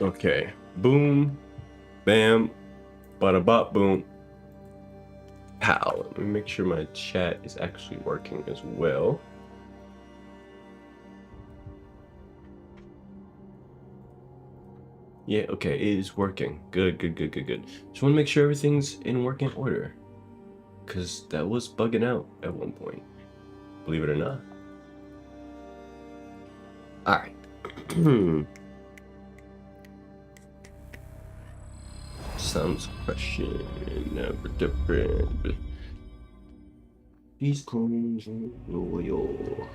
Okay. Boom. Bam. Bada bop boom. Pow. Let me make sure my chat is actually working as well. Yeah, okay, it is working. Good. Just want to make sure everything's in working order. Because that was bugging out at one point. Believe it or not. Alright. Some suppression. Never different. These clones are loyal.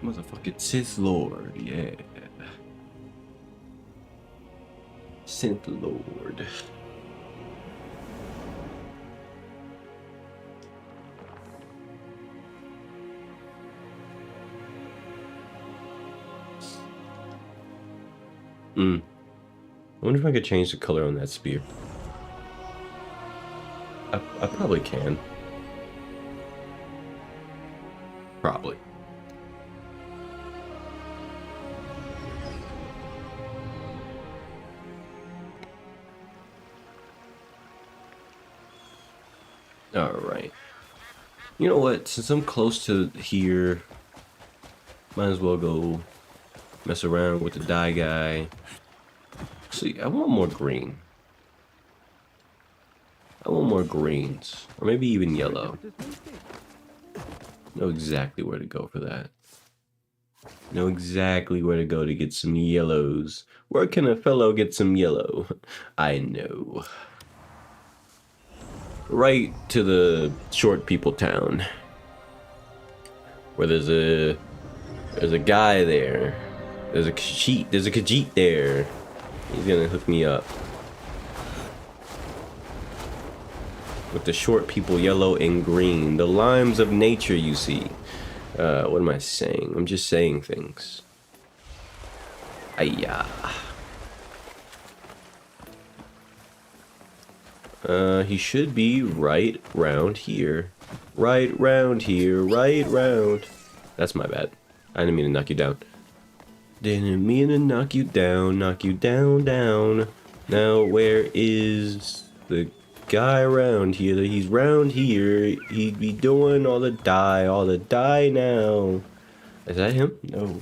Motherfucking Sith Lord, yeah. Sith Lord. I wonder if I could change the color on that spear. I probably can. Probably. Alright. You know what? Since I'm close to here, might as well go mess around with the dye guy. See, I want more green. I want more greens. Or maybe even yellow. Know exactly where to go for that. Know exactly where to go to get some yellows. Where can a fellow get some yellow? I know. Right to the short people town. Where there's a guy there. There's a Khajiit there. He's gonna hook me up. With the short people, yellow and green. The limes of nature, you see. What am I saying? I'm just saying things. Ayah. He should be right round here. Right round here. Right round. That's my bad. I didn't mean to knock you down. Didn't mean to knock you down. Knock you down, down. Now, where is the guy around here? He's round here. He'd be doing all the die now. Is that him? No.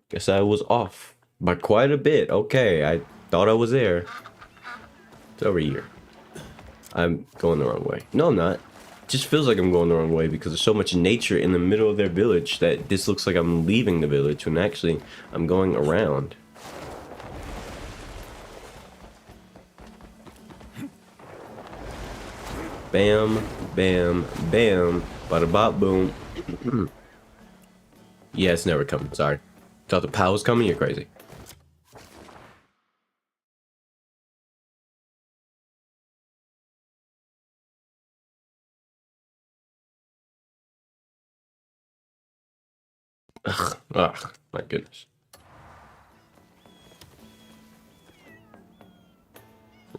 Guess I was off by quite a bit. Okay, I thought I was there. It's over here. I'm going the wrong way. No, I'm not. It just feels like I'm going the wrong way because there's so much nature in the middle of their village that this looks like I'm leaving the village when actually I'm going around. Bam, bam, bam, bada bop boom. Yeah, it's never coming. Sorry. Thought the pow was coming? You're crazy. Ugh, my goodness.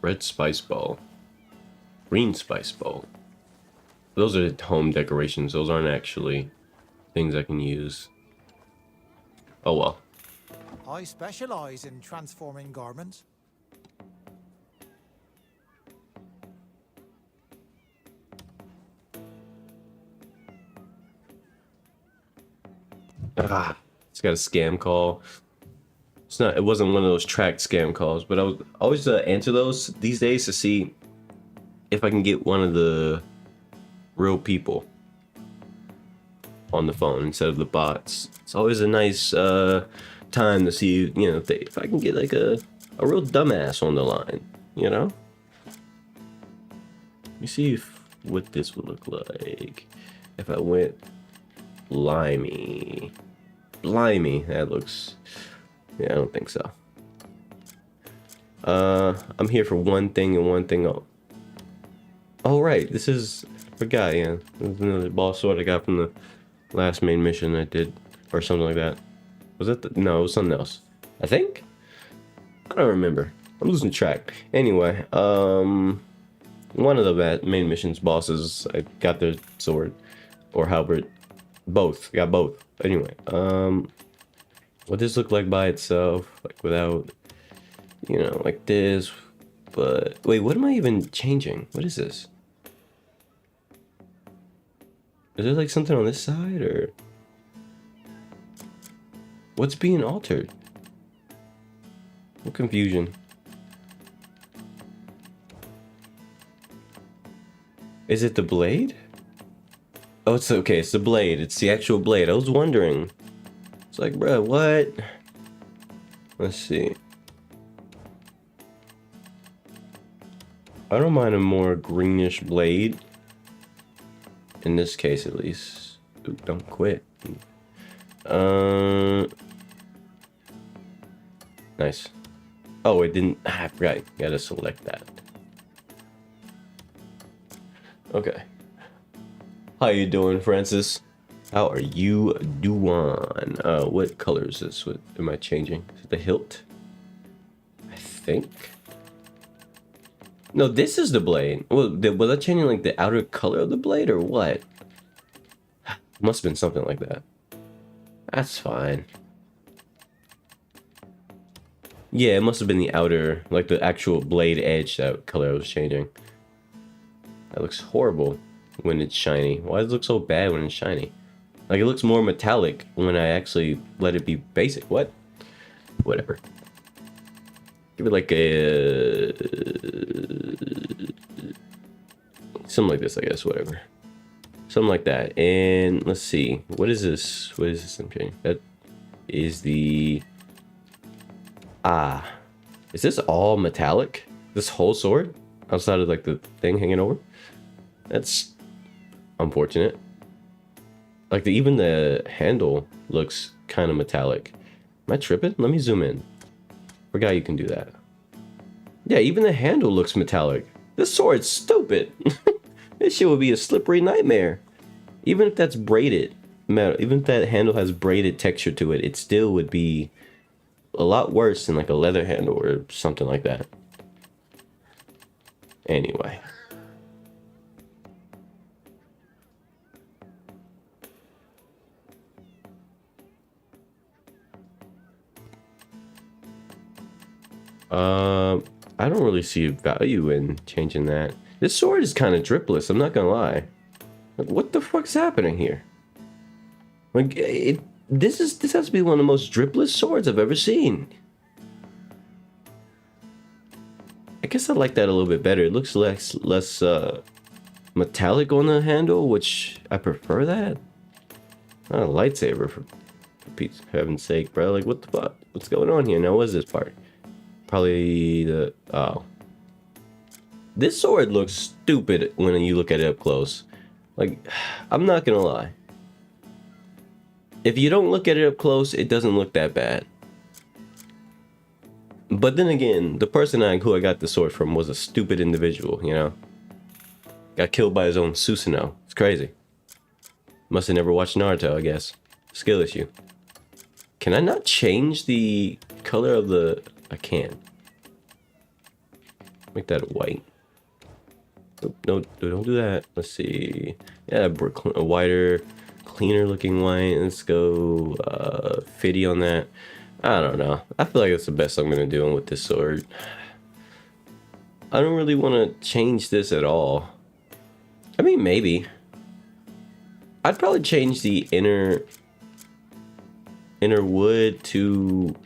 Red spice ball. Green spice ball. Those are home decorations. Those aren't actually things I can use. Oh well. I specialize in transforming garments. Ah, it's got a scam call. It's not. It wasn't one of those tracked scam calls, but I was always answer those these days to see if I can get one of the real people on the phone instead of the bots. It's always a nice time to see, you know, if I can get like a real dumbass on the line, you know. Let me see what this would look like if I went Blimey. Blimey, that looks... Yeah, I don't think so. I'm here for one thing and one thing only. Oh, right, this is... I forgot, yeah. This is another boss sword I got from the last main mission I did. Or something like that. Was that the... No, it was something else. I think? I don't remember. I'm losing track. Anyway, One of the main missions bosses, I got their sword or halberd. Both. Got both. Anyway, what does this look like by itself? Like without, you know, like this. But wait, what am I even changing? What is this? Is there like something on this side or what's being altered? What confusion? Is it the blade? Oh, it's okay. It's the blade. It's the actual blade. I was wondering. It's like, bruh, what? Let's see. I don't mind a more greenish blade. In this case, at least. Ooh, don't quit. Nice. Oh, it didn't. I forgot. Gotta select that. Okay. How you doing, Francis? How are you doing? What color is this? What am I changing? Is it the hilt? I think. No, this is the blade. Well, was that changing like the outer color of the blade or what? Must have been something like that. That's fine. Yeah, it must have been the outer, like the actual blade edge, that color was changing. That looks horrible when it's shiny. Why does it look so bad when it's shiny? Like it looks more metallic when I actually let it be basic. What? Whatever. Give it like a something like this, I guess. Whatever. Something like that. And let's see. What is this? What is this I'm changing? That is the Is this all metallic? This whole sword? Outside of like the thing hanging over? That's unfortunate. Like even the handle looks kind of metallic. Am I tripping? Let me zoom in. Forgot you can do that. Yeah, even the handle looks metallic. This sword's stupid. This shit would be a slippery nightmare. Even if that's braided, even if that handle has braided texture to it, it still would be a lot worse than like a leather handle or something like that. Anyway. I don't really see value in changing that. This sword is kind of dripless, I'm not gonna lie. Like, what the fuck's happening here? Like, this has to be one of the most dripless swords I've ever seen. I guess I like that a little bit better. It looks less metallic on the handle, which I prefer that. Not a lightsaber for Pete's heaven's sake, bro. Like, what the fuck? What's going on here? Now, what is this part? Probably the... Oh. This sword looks stupid when you look at it up close. Like, I'm not gonna lie. If you don't look at it up close, it doesn't look that bad. But then again, the person who I got the sword from was a stupid individual, you know? Got killed by his own Susanoo. It's crazy. Must have never watched Naruto, I guess. Skill issue. Can I not change the color of the... I can. Make that white. No, don't do that. Let's see. Yeah, a wider, cleaner looking white. Let's go 50 on that. I don't know. I feel like that's the best I'm gonna do with this sword. I don't really want to change this at all. I mean, maybe. I'd probably change the inner wood to...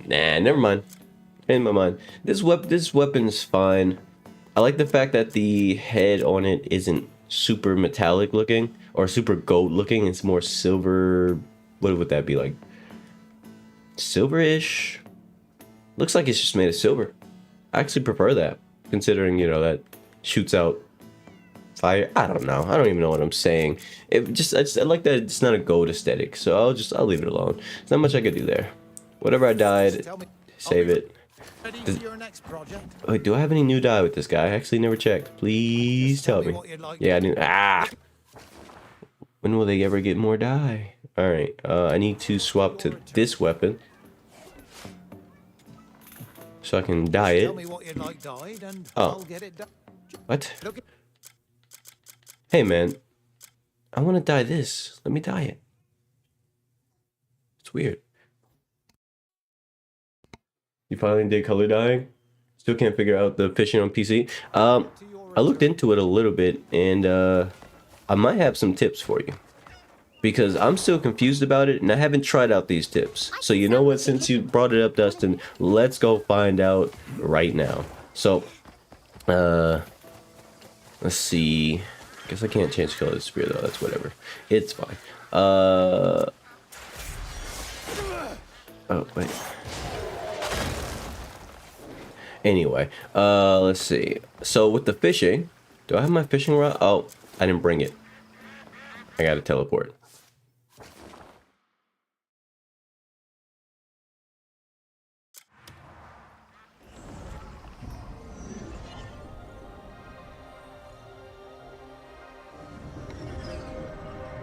Nah, never mind. In my mind, this weapon is fine. I like the fact that the head on it isn't super metallic looking or super gold looking. It's more silver. What would that be like? Silverish. Looks like it's just made of silver. I actually prefer that, considering, you know, that shoots out fire. I don't know. I don't even know what I'm saying. I like that it's not a gold aesthetic. So I'll leave it alone. There's not much I could do there. Whatever I died, save it. Wait, do I have any new dye with this guy? I actually never checked. Please tell me. Yeah, I knew. When will they ever get more dye? Alright, I need to swap to this weapon. so I can dye Tell it. me what you'd like dyed, and Oh. I'll get it done. What? Look, Hey, man. I want to dye this. Let me dye it. It's weird. You finally did color dyeing? Still can't figure out the fishing on PC. I looked into it a little bit, and I might have some tips for you. Because I'm still confused about it, and I haven't tried out these tips. So you know what, since you brought it up, Dustin, let's go find out right now. So, let's see. I guess I can't change the color of the spear, though. That's whatever. It's fine. Oh, wait. Anyway, let's see. So with the fishing, do I have my fishing rod? Oh, I didn't bring it. I gotta teleport.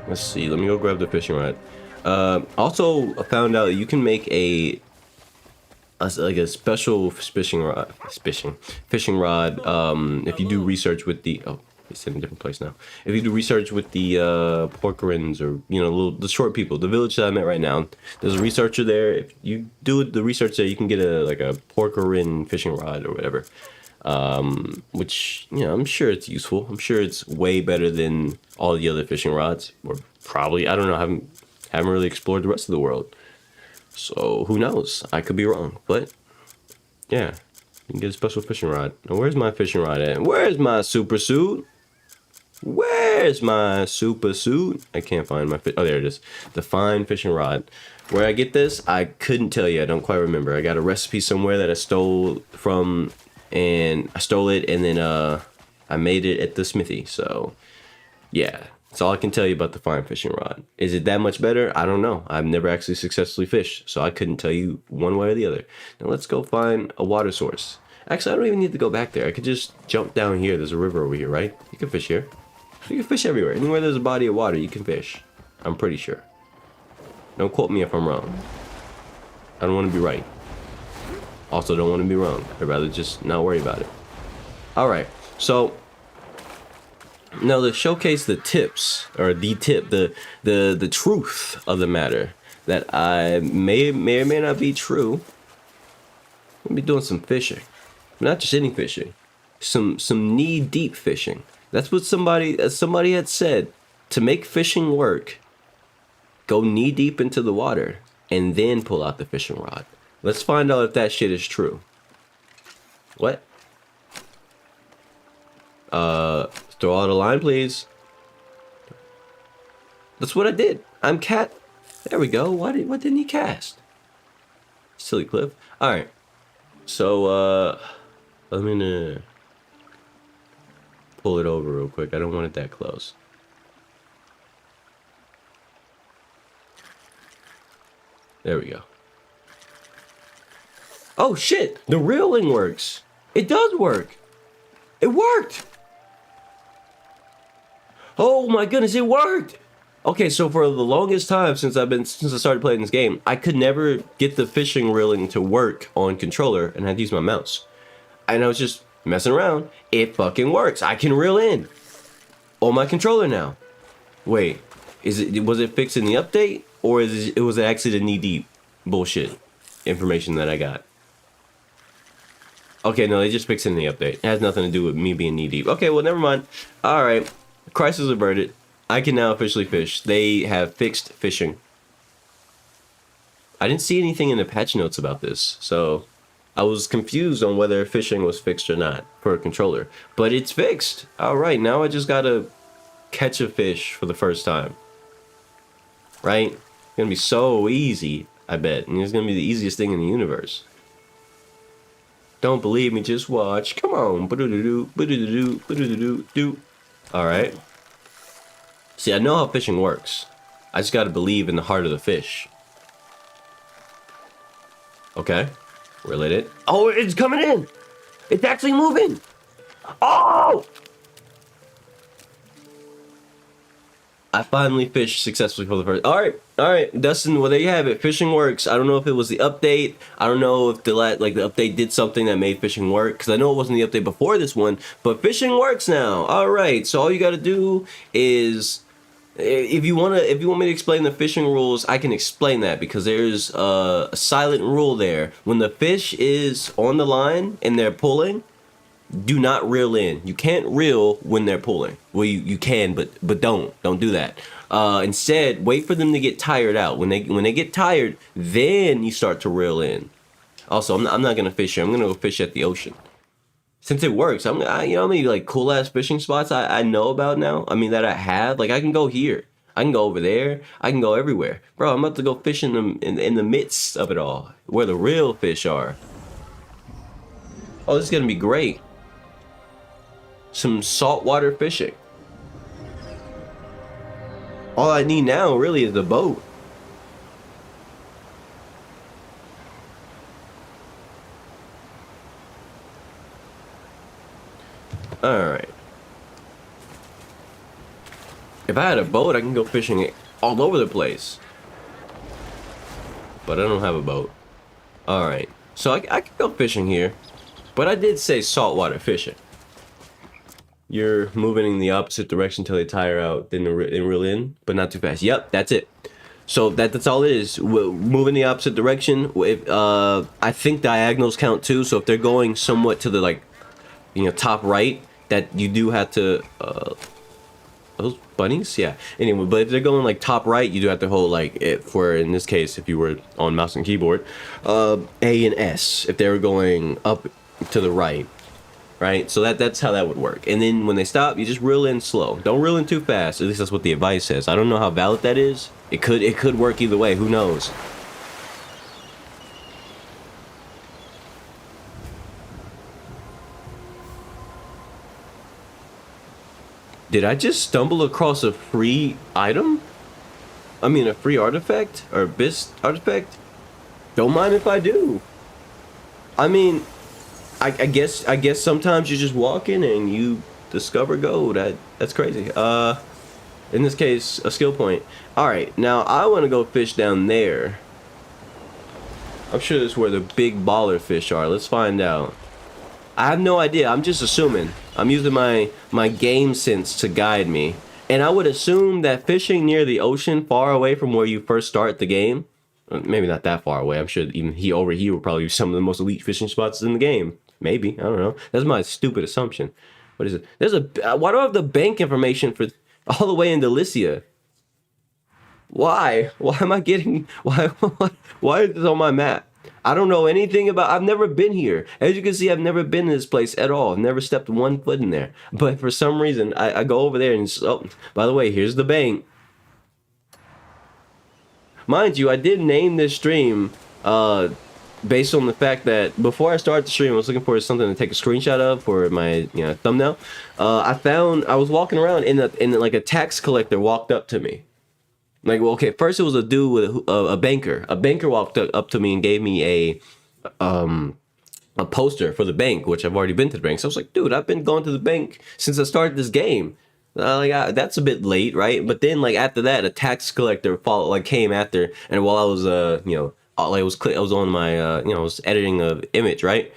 Let's see. Let me go grab the fishing rod. Also, I found out you can make like a special fishing rod. If you do research with the it's in a different place now. If you do research with the Porkerins, or the short people, the village that I'm at right now, there's a researcher there. If you do the research there, you can get a Porkerin fishing rod or whatever. Which I'm sure it's useful. I'm sure it's way better than all the other fishing rods, or probably, I don't know. I haven't really explored the rest of the world, so who knows? I could be wrong, but yeah, you can get a special fishing rod. Now, where's my fishing rod at? Where's my super suit? Where's my super suit? I can't find my oh, there it is. The fine fishing rod. Where I get this, I couldn't tell you. I don't quite remember. I got a recipe somewhere that I stole from, and I stole it, and then I made it at the smithy. So yeah, that's all I can tell you about the fine fishing rod. Is it that much better? I don't know. I've never actually successfully fished, so I couldn't tell you one way or the other. Now let's go find a water source. Actually, I don't even need to go back there. I could just jump down here. There's a river over here, right? You can fish here. You can fish everywhere. Anywhere there's a body of water, you can fish. I'm pretty sure. Don't quote me if I'm wrong. I don't want to be right. Also, don't want to be wrong. I'd rather just not worry about it. All right. So now to showcase the tips, or the tip, the truth of the matter that I may or may not be true. I'm gonna be doing some fishing, not just any fishing, some knee-deep fishing. That's what somebody had said. To make fishing work, go knee-deep into the water and then pull out the fishing rod. Let's find out if that shit is true. What? Throw out a line, please. That's what I did. I'm cat. There we go. Why didn't he cast? Silly Cliff. All right. So, I'm gonna pull it over real quick. I don't want it that close. There we go. Oh shit! The reeling works. It does work. It worked. Oh my goodness, it worked. Okay, so for the longest time since I started playing this game, I could never get the fishing reeling to work on controller, and I had to use my mouse. And I was just messing around. It fucking works. I can reel in on my controller now. Wait, was it fixed in the update, or was it actually the knee deep bullshit information that I got? Okay, no, they just fixed it in the update. It has nothing to do with me being knee deep. Okay, well, never mind. All right, crisis averted. I can now officially fish. They have fixed fishing. I didn't see anything in the patch notes about this, so I was confused on whether fishing was fixed or not for a controller. But it's fixed. All right, now I just gotta catch a fish for the first time. Right? It's gonna be so easy, I bet. And it's gonna be the easiest thing in the universe. Don't believe me, just watch. Come on. All right. See, I know how fishing works. I just gotta believe in the heart of the fish. Okay. Reel it in. Oh, it's coming in. It's actually moving. Oh! I finally fished successfully for the first. All right, Dustin. Well, there you have it. Fishing works. I don't know if it was the update. I don't know if the update did something that made fishing work, because I know it wasn't the update before this one. But fishing works now. All right. So all you got to do is, if you want me to explain the fishing rules, I can explain that, because there's a silent rule there. When the fish is on the line and they're pulling, do not reel in. You can't reel when they're pulling. Well, you can, but don't do that. Instead, wait for them to get tired out. When they get tired, then you start to reel in. Also, I'm not gonna fish here. I'm gonna go fish at the ocean. Since it works, you know how many like cool ass fishing spots I know about now. I mean, that I have. Like, I can go here. I can go over there. I can go everywhere, bro. I'm about to go fish in the midst of it all, where the real fish are. Oh, this is gonna be great. Some saltwater fishing. All I need now really is a boat. Alright. If I had a boat, I can go fishing all over the place. But I don't have a boat. Alright. So I could go fishing here. But I did say saltwater fishing. You're moving in the opposite direction until they tire out, then reel in, but not too fast. Yep, that's it. So that's all it is. We're moving the opposite direction. If, I think diagonals count too. So if they're going somewhat to the top right, that you do have to. Are those bunnies? Yeah. Anyway, but if they're going like top right, you do have to hold like it for, in this case, if you were on mouse and keyboard, A and S. If they were going up to the right. Right, so that's how that would work. And then when they stop, you just reel in slow. Don't reel in too fast. At least that's what the advice says. I don't know how valid that is. It could work either way. Who knows? Did I just stumble across a free item? I mean, a free artifact or abyss artifact? Don't mind if I do. I mean, I guess sometimes you're just walking and you discover gold. That's crazy. In this case, a skill point. All right, now I want to go fish down there. I'm sure this is where the big baller fish are. Let's find out. I have no idea. I'm just assuming. I'm using my game sense to guide me. And I would assume that fishing near the ocean, far away from where you first start the game, maybe not that far away. I'm sure even over here would probably be some of the most elite fishing spots in the game. Maybe, I don't know. That's my stupid assumption. What is it? Why do I have the bank information for all the way in Delicia? Why? Why am I getting, why is this on my map? I don't know anything about, I've never been here. As you can see, I've never been in this place at all. I've never stepped one foot in there. But for some reason, I go over there and, oh, by the way, here's the bank. Mind you, I did name this stream, based on the fact that before I started the stream, I was looking for something to take a screenshot of for my thumbnail. I was walking around and like a tax collector walked up to me. Like, well, okay, first it was a dude with a banker. A banker walked up to me and gave me a poster for the bank, which I've already been to the bank. So I was like, dude, I've been going to the bank since I started this game. That's a bit late, right? But then like after that, a tax collector came after, and while I was I was on my I was editing an image, right?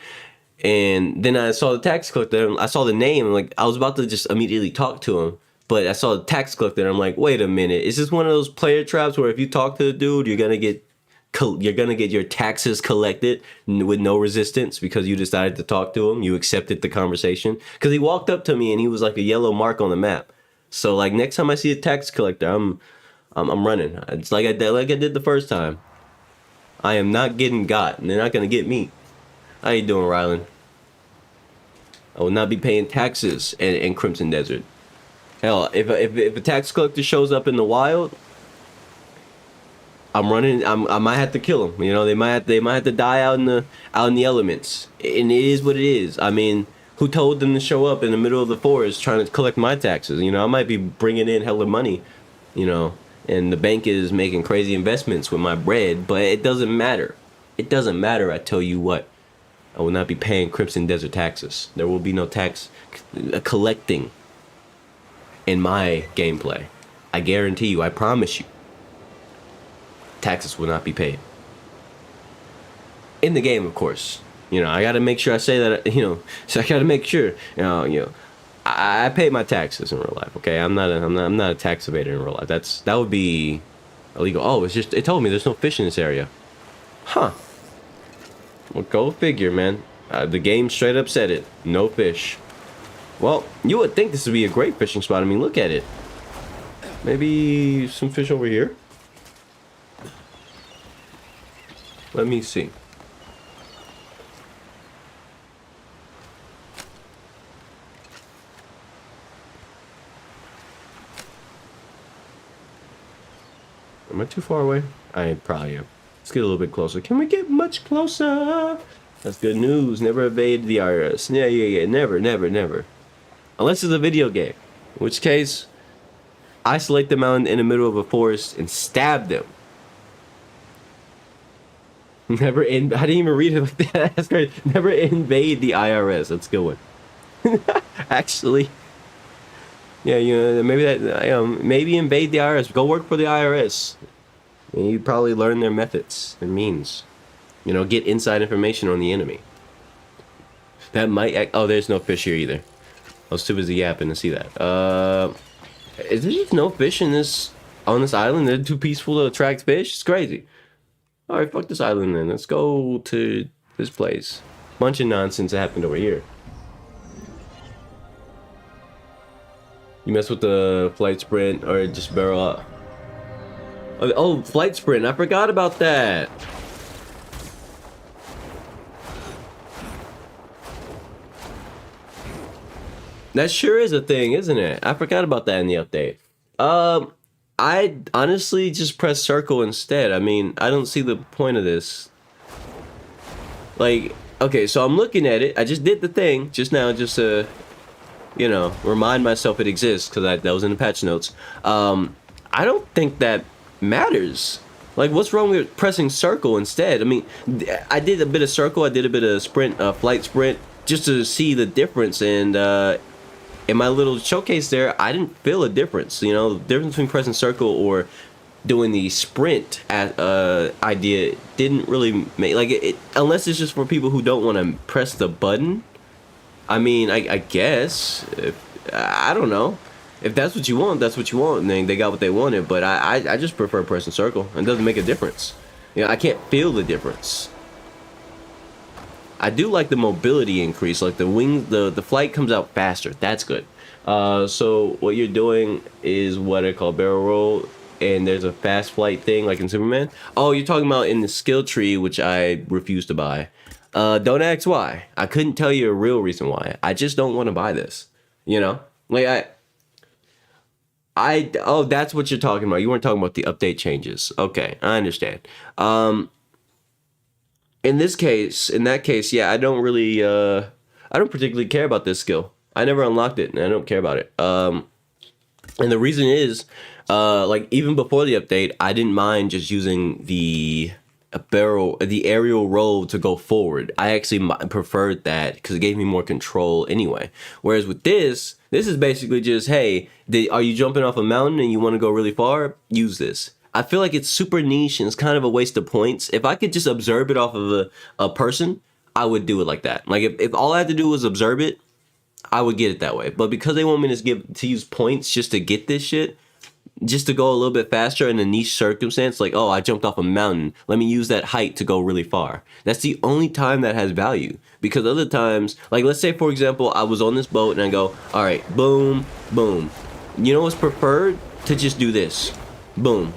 And then I saw the tax collector. I saw the name. And like I was about to just immediately talk to him, but I saw the tax collector. And I'm like, wait a minute, is this one of those player traps where if you talk to the dude, you're gonna get your taxes collected with no resistance because you decided to talk to him? You accepted the conversation because he walked up to me and he was like a yellow mark on the map. So like next time I see a tax collector, I'm running. It's like I did the first time. I am not getting got, and they're not gonna get me. How you doing, Rylan? I will not be paying taxes in Crimson Desert. Hell, if a tax collector shows up in the wild, I'm running. I might have to kill them. You know, they might have to die out in the elements. And it is what it is. I mean, who told them to show up in the middle of the forest trying to collect my taxes? You know, I might be bringing in hella money. You know. And the bank is making crazy investments with my bread, but it doesn't matter. It doesn't matter, I tell you what. I will not be paying Crimson Desert taxes. There will be no tax collecting in my gameplay. I guarantee you, I promise you, taxes will not be paid. In the game, of course. You know, I gotta make sure I say that, so I gotta make sure, I pay my taxes in real life, okay? I'm not a tax evader in real life. That would be illegal. Oh, it told me there's no fish in this area. Huh. Well, go figure, man. The game straight up said it. No fish. Well, you would think this would be a great fishing spot. I mean, look at it. Maybe some fish over here? Let me see. Am I too far away? I probably am. Let's get a little bit closer. Can we get much closer? That's good news. Never evade the IRS. Yeah. Never. Unless it's a video game. In which case, isolate them out in the middle of a forest and stab them. I didn't even read it like that. That's great. Never invade the IRS. That's a good one. Actually. Yeah, maybe invade the IRS. Go work for the IRS. And you probably learn their methods and means. Get inside information on the enemy. That might. Oh, there's no fish here either. I was too busy yapping to see that. Is there just no fish on this island? They're too peaceful to attract fish. It's crazy. All right, fuck this island then. Let's go to this place. Bunch of nonsense that happened over here. You mess with the flight sprint or just barrel up. Oh, flight sprint. I forgot about that. That sure is a thing, isn't it? I forgot about that in the update. I honestly just press circle instead. I mean, I don't see the point of this. Like, okay, so I'm looking at it. I just did the thing just now, just to, remind myself it exists, because that was in the patch notes. I don't think that matters. Like, what's wrong with pressing circle instead? I mean, I did a bit of circle, I did a bit of sprint, flight sprint, just to see the difference, and in my little showcase there, I didn't feel a difference. The difference between pressing circle or doing the sprint idea didn't really make, like, it unless it's just for people who don't want to press the button. I mean, I guess, I don't know. If that's what you want, that's what you want, and then they got what they wanted. But I just prefer pressing circle. It doesn't make a difference. I can't feel the difference. I do like the mobility increase, like the wing, the flight comes out faster. That's good. So what you're doing is what I call barrel roll, and there's a fast flight thing like in Superman. Oh, you're talking about in the skill tree, which I refuse to buy. Don't ask why. I couldn't tell you a real reason why. I just don't want to buy this. Like oh, that's what you're talking about. You weren't talking about the update changes. Okay, I understand. In that case, yeah, I don't particularly care about this skill. I never unlocked it, and I don't care about it. And the reason is, like, even before the update, I didn't mind just using the aerial roll to go forward. I actually preferred that because it gave me more control anyway. Whereas with this is basically just, hey, are you jumping off a mountain and you want to go really far? Use this. I feel like it's super niche and it's kind of a waste of points. If I could just observe it off of a person, I would do it like that. Like, if all I had to do was observe it, I would get it that way. But because they want me to use points just to get this shit, just to go a little bit faster in a niche circumstance, like, oh, I jumped off a mountain, let me use that height to go really far. That's the only time that has value. Because other times, like, let's say, for example, I was on this boat and I go, all right, boom, boom. You know what's preferred? To just do this. Boom.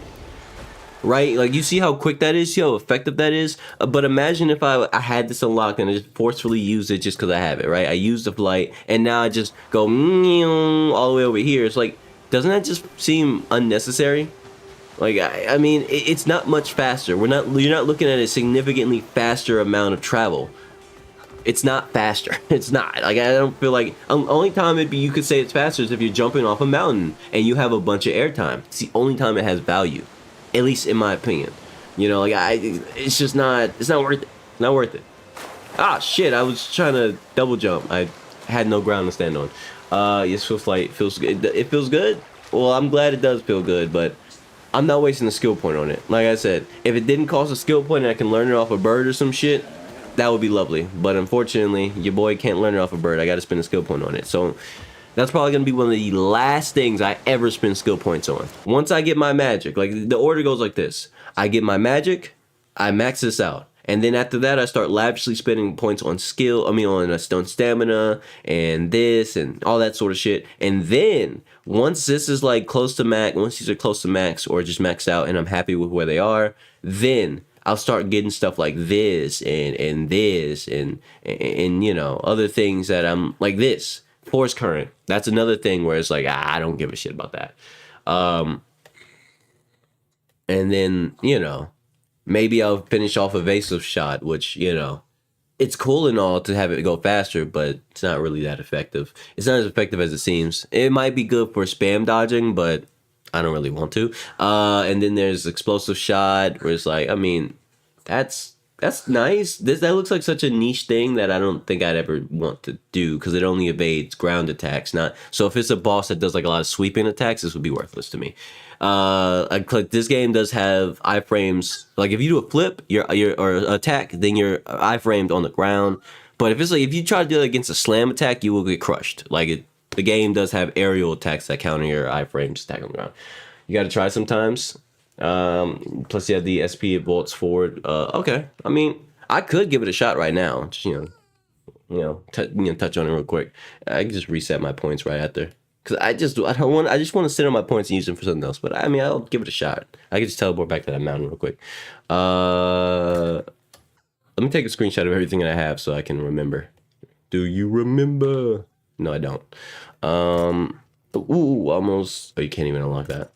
Right? Like, you see how quick that is? See how effective that is? But imagine if I had this unlocked and I just forcefully used it just because I have it, right? I used the flight, and now I just go all the way over here. It's like, doesn't that just seem unnecessary? Like, I mean, it's not much faster. You're not looking at a significantly faster amount of travel. It's not faster. It's not. Like, I don't feel like, only time you could say it's faster is if you're jumping off a mountain and you have a bunch of airtime. It's the only time it has value. At least in my opinion. Like, it's just not, it's not worth it. Not worth it. Ah, shit, I was trying to double jump. I had no ground to stand on. Yes, feels good. It feels good? Well, I'm glad it does feel good, but I'm not wasting a skill point on it. Like I said, if it didn't cost a skill point and I can learn it off a bird or some shit, that would be lovely. But unfortunately, your boy can't learn it off a bird. I got to spend a skill point on it. So that's probably going to be one of the last things I ever spend skill points on. Once I get my magic, like the order goes like this. I get my magic, I max this out. And then after that, I start lavishly spending points on skill. I mean, on stone stamina and this and all that sort of shit. And then once this is like close to max, once these are close to max or just maxed out and I'm happy with where they are, then I'll start getting stuff like this and this and you know, other things that I'm like this. Force current. That's another thing where it's like, I don't give a shit about that. And then, you know, maybe I'll finish off evasive shot, which, you know, it's cool and all to have it go faster, but it's not really that effective. It's not as effective as it seems. It might be good for spam dodging, but I don't really want to. And then there's explosive shot, where it's like, I mean, that's nice. That looks like such a niche thing that I don't think I'd ever want to do because it only evades ground attacks. Not so if it's a boss that does like a lot of sweeping attacks, this would be worthless to me. This game does have iframes. Like if you do a flip, or attack, then you're iframed on the ground. But if it's like if you try to do it against a slam attack, you will get crushed. The game does have aerial attacks that counter your iframes attack on the ground. You got to try sometimes. Plus you have the SP it bolts forward. Okay. I mean, I could give it a shot right now. Just, touch on it real quick. I can just reset my points right after. Cause I just want to sit on my points and use them for something else. But I mean, I'll give it a shot. I can just teleport back to that mountain real quick. Let me take a screenshot of everything that I have so I can remember. Do you remember? No, I don't. Almost. Oh, you can't even unlock that.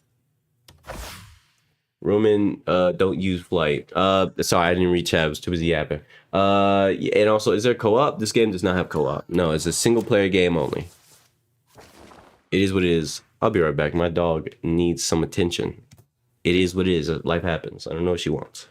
Roman, don't use flight. Sorry, I didn't read chat. I was too busy yapping. And also, is there co-op? This game does not have co-op. No, it's a single player game only. It is what it is. I'll be right back. My dog needs some attention. It is what it is. Life happens. I don't know what she wants.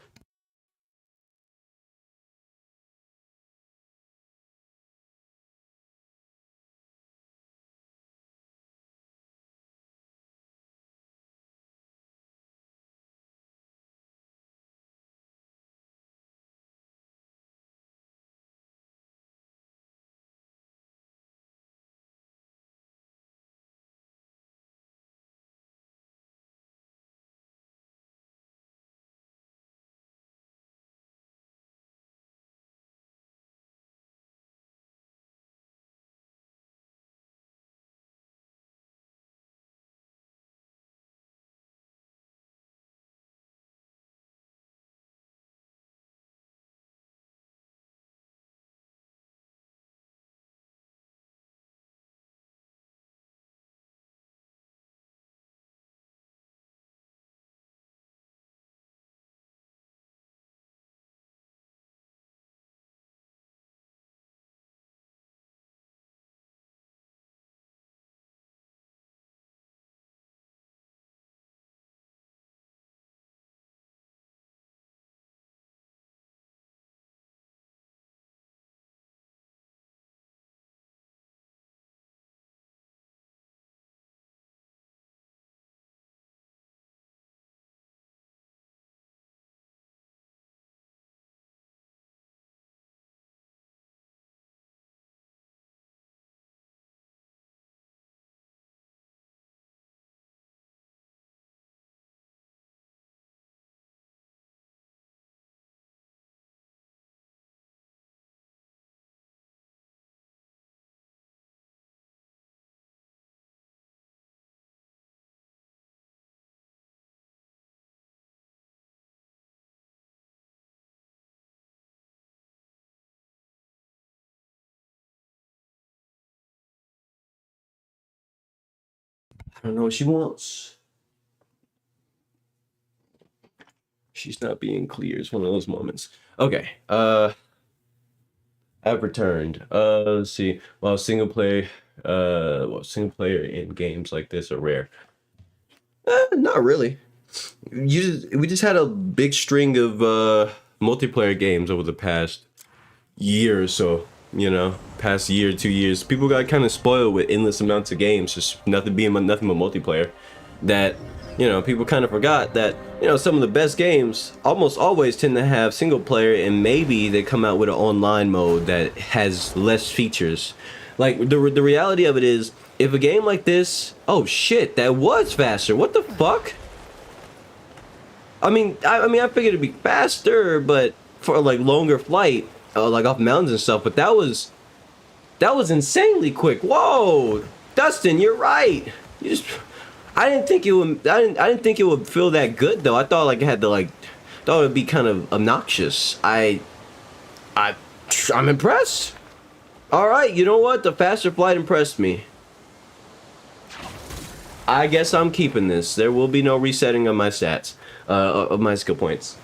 I don't know what she wants. She's not being clear. It's one of those moments. Okay. I've returned. Let's see. Well, single player in games like this are rare. Not really. We just had a big string of multiplayer games over the past year or so. You know, past year, 2 years, people got kind of spoiled with endless amounts of games, just nothing but multiplayer. that, you know, people kind of forgot that, you know, some of the best games almost always tend to have single player, and maybe they come out with an online mode that has less features. Like, the reality of it is, if a game like this, oh shit, that was faster. What the fuck? I mean, I figured it'd be faster, but for like longer flight, like off mountains and stuff. But that was insanely quick. Whoa, Dustin, you're right. You just, I didn't think it would. I didn't think it would feel that good though. I thought like it had to like, thought it would be kind of obnoxious. I'm impressed. All right, you know what? The faster flight impressed me. I guess I'm keeping this. There will be no resetting of my stats, of my skill points.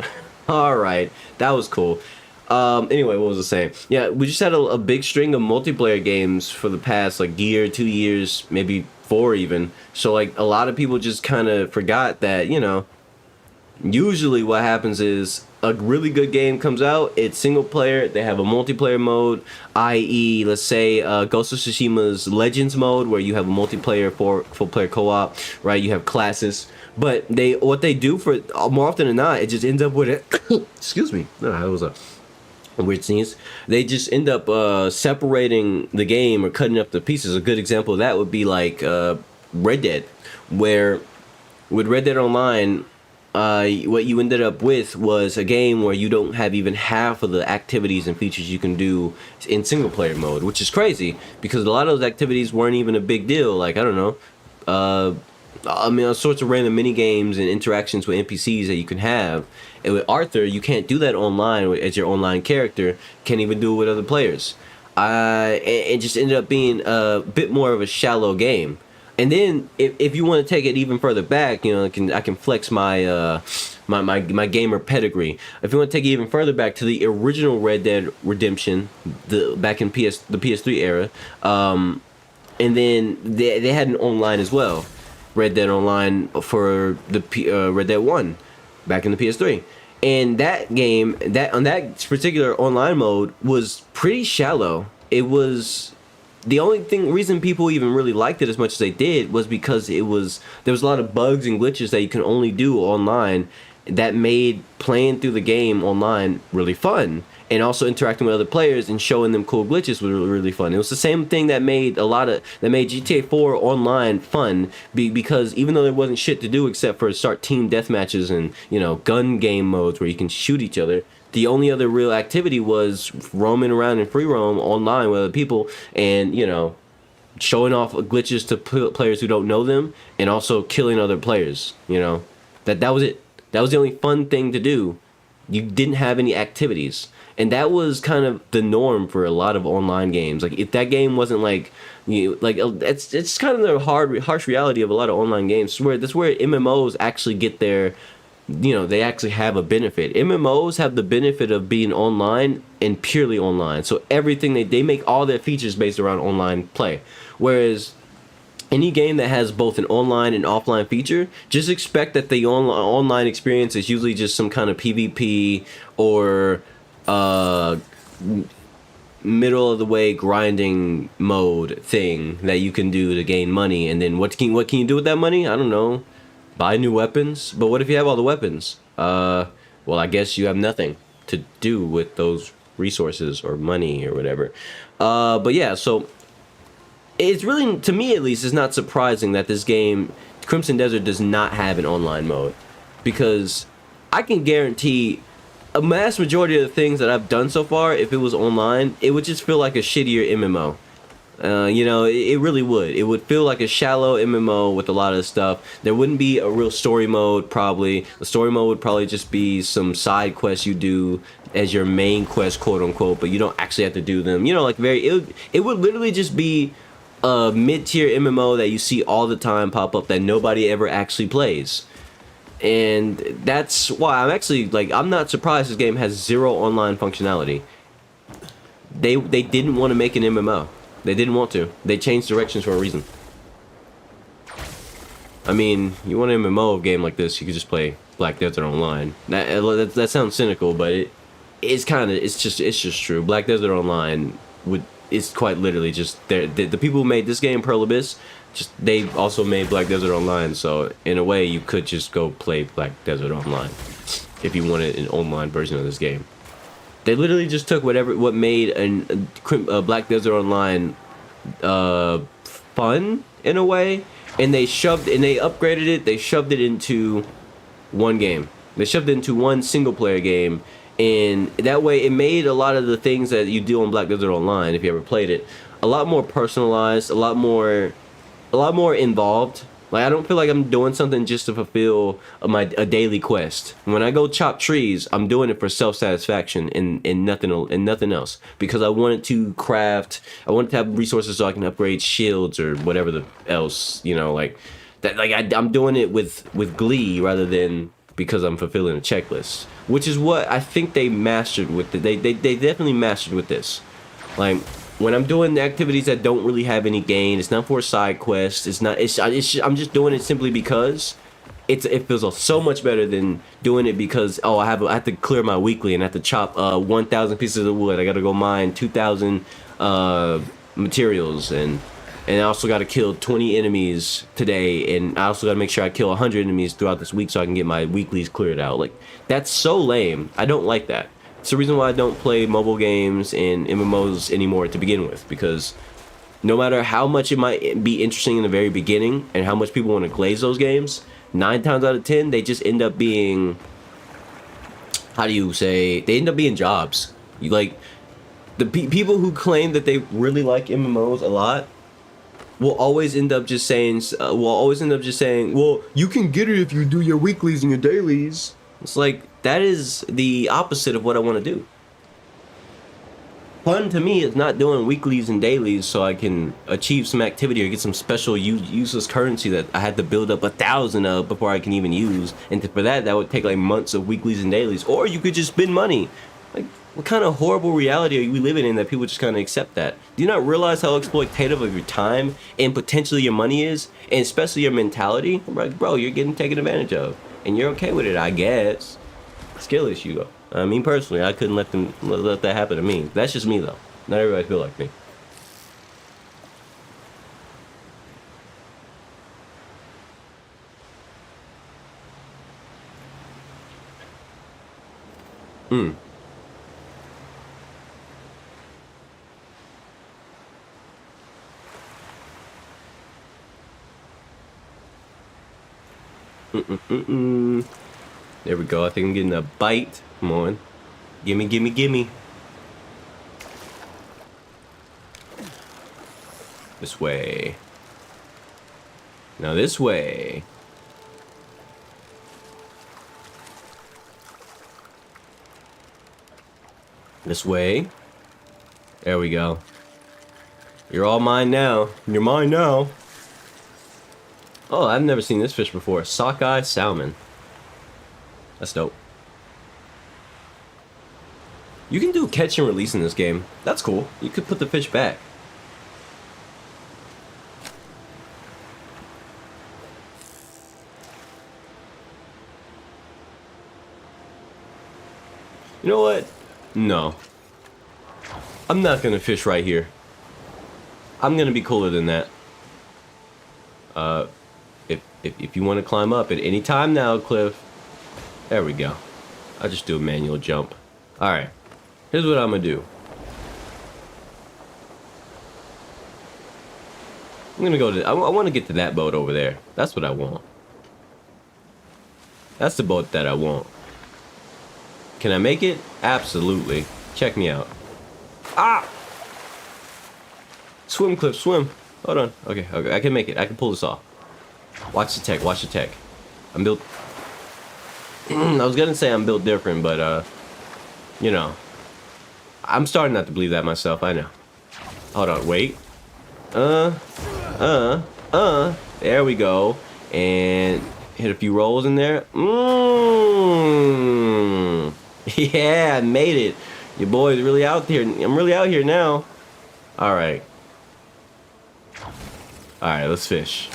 All right, that was cool. Anyway, what was I saying? Yeah, we just had a big string of multiplayer games for the past like year, 2 years, maybe 4 even. So like a lot of people just kind of forgot that, you know, usually what happens is a really good game comes out, it's single player, they have a multiplayer mode, i.e. let's say Ghost of Tsushima's Legends mode, where you have a multiplayer for full player co-op, right? You have classes, but what they do for more often than not, it just ends up with it. Excuse me, no, that was a weird scenes. They just end up separating the game or cutting up the pieces. A good example of that would be like Red Dead, where with Red Dead Online, what you ended up with was a game where you don't have even half of the activities and features you can do in single player mode, which is crazy because a lot of those activities weren't even a big deal. Like, I don't know, I mean, all sorts of random mini games and interactions with NPCs that you can have. And with Arthur, you can't do that online as your online character. Can't even do it with other players. It just ended up being a bit more of a shallow game. And then if you want to take it even further back, you know, I can flex my my gamer pedigree. If you want to take it even further back to the original Red Dead Redemption, back in the PS3 era, and then they had an online as well, Red Dead Online for the Red Dead 1 back in the PS3. And that game, on that particular online mode, was pretty shallow. It was the only reason people even really liked it as much as they did was because there was a lot of bugs and glitches that you can only do online that made playing through the game online really fun, and also interacting with other players and showing them cool glitches was really fun. It was the same thing that made GTA 4 online fun, because even though there wasn't shit to do except for start team deathmatches and, you know, gun game modes where you can shoot each other, the only other real activity was roaming around in free roam online with other people and, you know, showing off glitches to players who don't know them, and also killing other players. You know, that was it. That was the only fun thing to do. You didn't have any activities, and that was kind of the norm for a lot of online games. Like, if that game wasn't like, you know, like, it's kind of the harsh reality of a lot of online games. That's where MMOs actually get their, you know, they actually have a benefit. MMOs have the benefit of being online and purely online. So everything they make all their features based around online play. Whereas any game that has both an online and offline feature, just expect that the online experience is usually just some kind of PvP or middle of the way grinding mode thing that you can do to gain money. And then what can you do with that money? I don't know. Buy new weapons. But what if you have all the weapons? Well, I guess you have nothing to do with those resources or money or whatever. But yeah, so it's really, to me at least, it's not surprising that this game, Crimson Desert, does not have an online mode, because I can guarantee a mass majority of the things that I've done so far, if it was online, it would just feel like a shittier MMO. You know, it really would. It would feel like a shallow MMO with a lot of stuff. There wouldn't be a real story mode, probably. The story mode would probably just be some side quests you do as your main quest, quote unquote, but you don't actually have to do them. You know, like it would literally just be a mid-tier MMO that you see all the time pop up that nobody ever actually plays. And that's why I'm not surprised this game has zero online functionality. They didn't want to make an MMO. They didn't want to. They changed directions for a reason. I mean, you want an MMO game like this, you could just play Black Desert Online. That sounds cynical, but it's just true. Black Desert Online would it's quite literally just the people who made this game, Pearl Abyss, just they also made Black Desert Online. So in a way, you could just go play Black Desert Online if you wanted an online version of this game. They literally just took what made a Black Desert Online fun in a way, and they upgraded it. They shoved it into one game. They shoved it into one single player game, and that way it made a lot of the things that you do on Black Desert Online, if you ever played it, a lot more personalized, a lot more involved. Like, I don't feel like I'm doing something just to fulfill a daily quest. When I go chop trees, I'm doing it for self-satisfaction and nothing else. Because I wanted to craft, I wanted to have resources so I can upgrade shields or whatever else, you know, like that. Like I'm doing it with glee rather than because I'm fulfilling a checklist, which is what I think they mastered with they definitely mastered with this. Like, when I'm doing the activities that don't really have any gain, it's not for a side quest. I'm just doing it simply because it feels so much better than doing it because I have to clear my weekly and I have to chop 1,000 pieces of wood. I got to go mine 2,000 materials and I also got to kill 20 enemies today, and I also got to make sure I kill 100 enemies throughout this week so I can get my weeklies cleared out. Like, that's so lame. I don't like that. It's the reason why I don't play mobile games and MMOs anymore to begin with, because no matter how much it might be interesting in the very beginning and how much people want to glaze those games, 9 times out of 10 they just end up being, they end up being jobs. You like the people who claim that they really like MMOs a lot will always end up just saying, well, you can get it if you do your weeklies and your dailies. It's like, that is the opposite of what I want to do. Fun to me is not doing weeklies and dailies so I can achieve some activity or get some special useless currency that I had to build up 1,000 of before I can even use. And for that would take like months of weeklies and dailies. Or you could just spend money. Like, what kind of horrible reality are we living in that people just kind of accept that? Do you not realize how exploitative of your time and potentially your money is? And especially your mentality? Like, bro, you're getting taken advantage of. And you're okay with it, I guess. Skill issue, though. I mean, personally, I couldn't let that happen to me. That's just me, though. Not everybody feel like me. There we go. I think I'm getting a bite. Come on. Gimme. This way. Now this way. This way. There we go. You're all mine now. You're mine now. Oh, I've never seen this fish before. Sockeye salmon. That's dope. You can do catch and release in this game. That's cool. You could put the fish back. You know what? No. I'm not gonna fish right here. I'm gonna be cooler than that. If you want to climb up at any time now, Cliff. There we go. I'll just do a manual jump. Alright. Here's what I'm gonna do. I'm gonna go to... I want to get to that boat over there. That's what I want. That's the boat that I want. Can I make it? Absolutely. Check me out. Ah! Swim, Cliff, swim. Hold on. Okay, I can make it. I can pull this off. Watch the tech. I'm built... I was gonna say I'm built different, but, you know. I'm starting not to believe that myself, I know. Hold on, wait. There we go. And hit a few rolls in there. Yeah, I made it. Your boy's really out here. I'm really out here now. Alright. Alright, let's fish.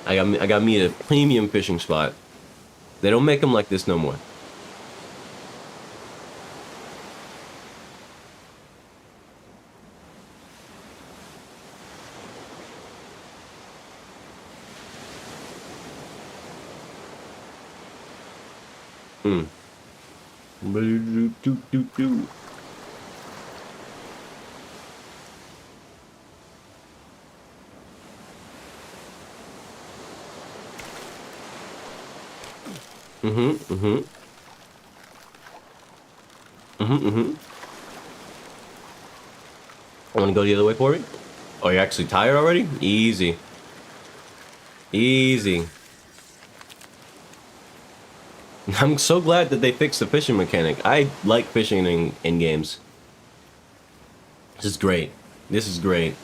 I got me a premium fishing spot. They don't make them like this no more. Do. Mm-hmm. Mm-hmm. Mm-hmm. Mm-hmm. I want to go the other way for it. Oh, you're actually tired already? Easy. Easy. I'm so glad that they fixed the fishing mechanic. I like fishing in games. This is great. This is great.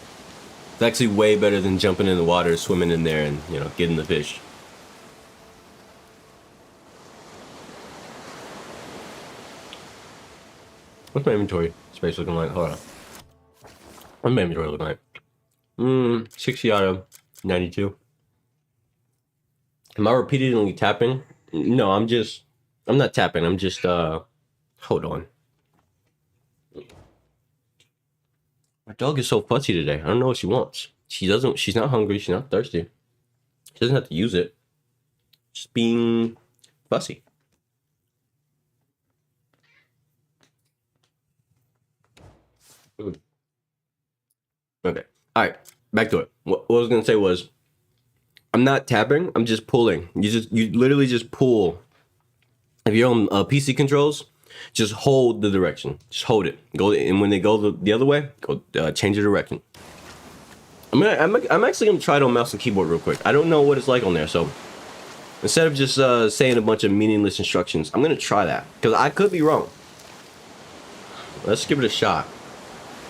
It's actually way better than jumping in the water, swimming in there, and, you know, getting the fish. What's my inventory space looking like? Hold on. What's my inventory looking like? 60 out of 92. Am I repeatedly tapping? No, I'm not tapping. I'm just, hold on. My dog is so fussy today. I don't know what she wants. She's not hungry. She's not thirsty. She doesn't have to use it. Just being fussy. Ooh. Okay. All right. Back to it. What I was gonna say was, I'm not tapping. I'm just pulling. You literally just pull. If you're on PC controls, just hold the direction. Just hold it. Go, and when they go the other way, go change the direction. I'm actually gonna try it on mouse and keyboard real quick. I don't know what it's like on there, so instead of just saying a bunch of meaningless instructions, I'm gonna try that because I could be wrong. Let's give it a shot.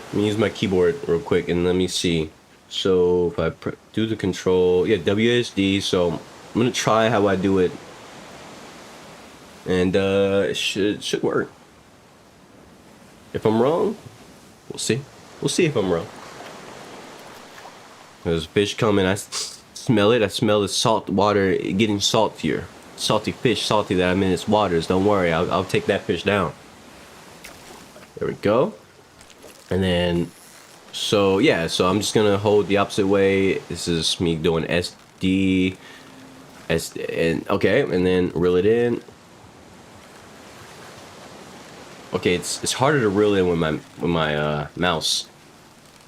Let me use my keyboard real quick and let me see. So if I do the control, yeah, WSD. So I'm gonna try how I do it, and it should work. If I'm wrong, we'll see. We'll see if I'm wrong. There's fish coming. I smell it. I smell the salt water getting saltier. Salty fish, salty that I'm in its waters. Don't worry, I'll take that fish down. There we go. And then, so yeah, so I'm just gonna hold the opposite way. This is me doing SD, and okay, and then reel it in. Okay, it's harder to reel in with my mouse,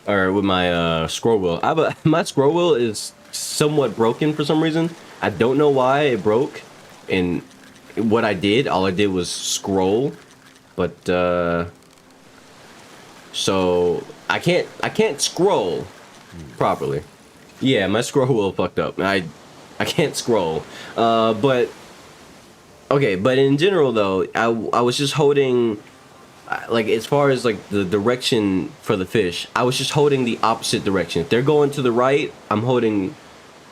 or with my scroll wheel. My scroll wheel is somewhat broken for some reason. I don't know why it broke, and what I did, all I did was scroll, but so I can't scroll properly. Yeah, my scroll wheel fucked up. I can't scroll. But okay, but in general though, I was just holding, like, as far as like the direction for the fish, I was just holding the opposite direction. If they're going to the right, I'm holding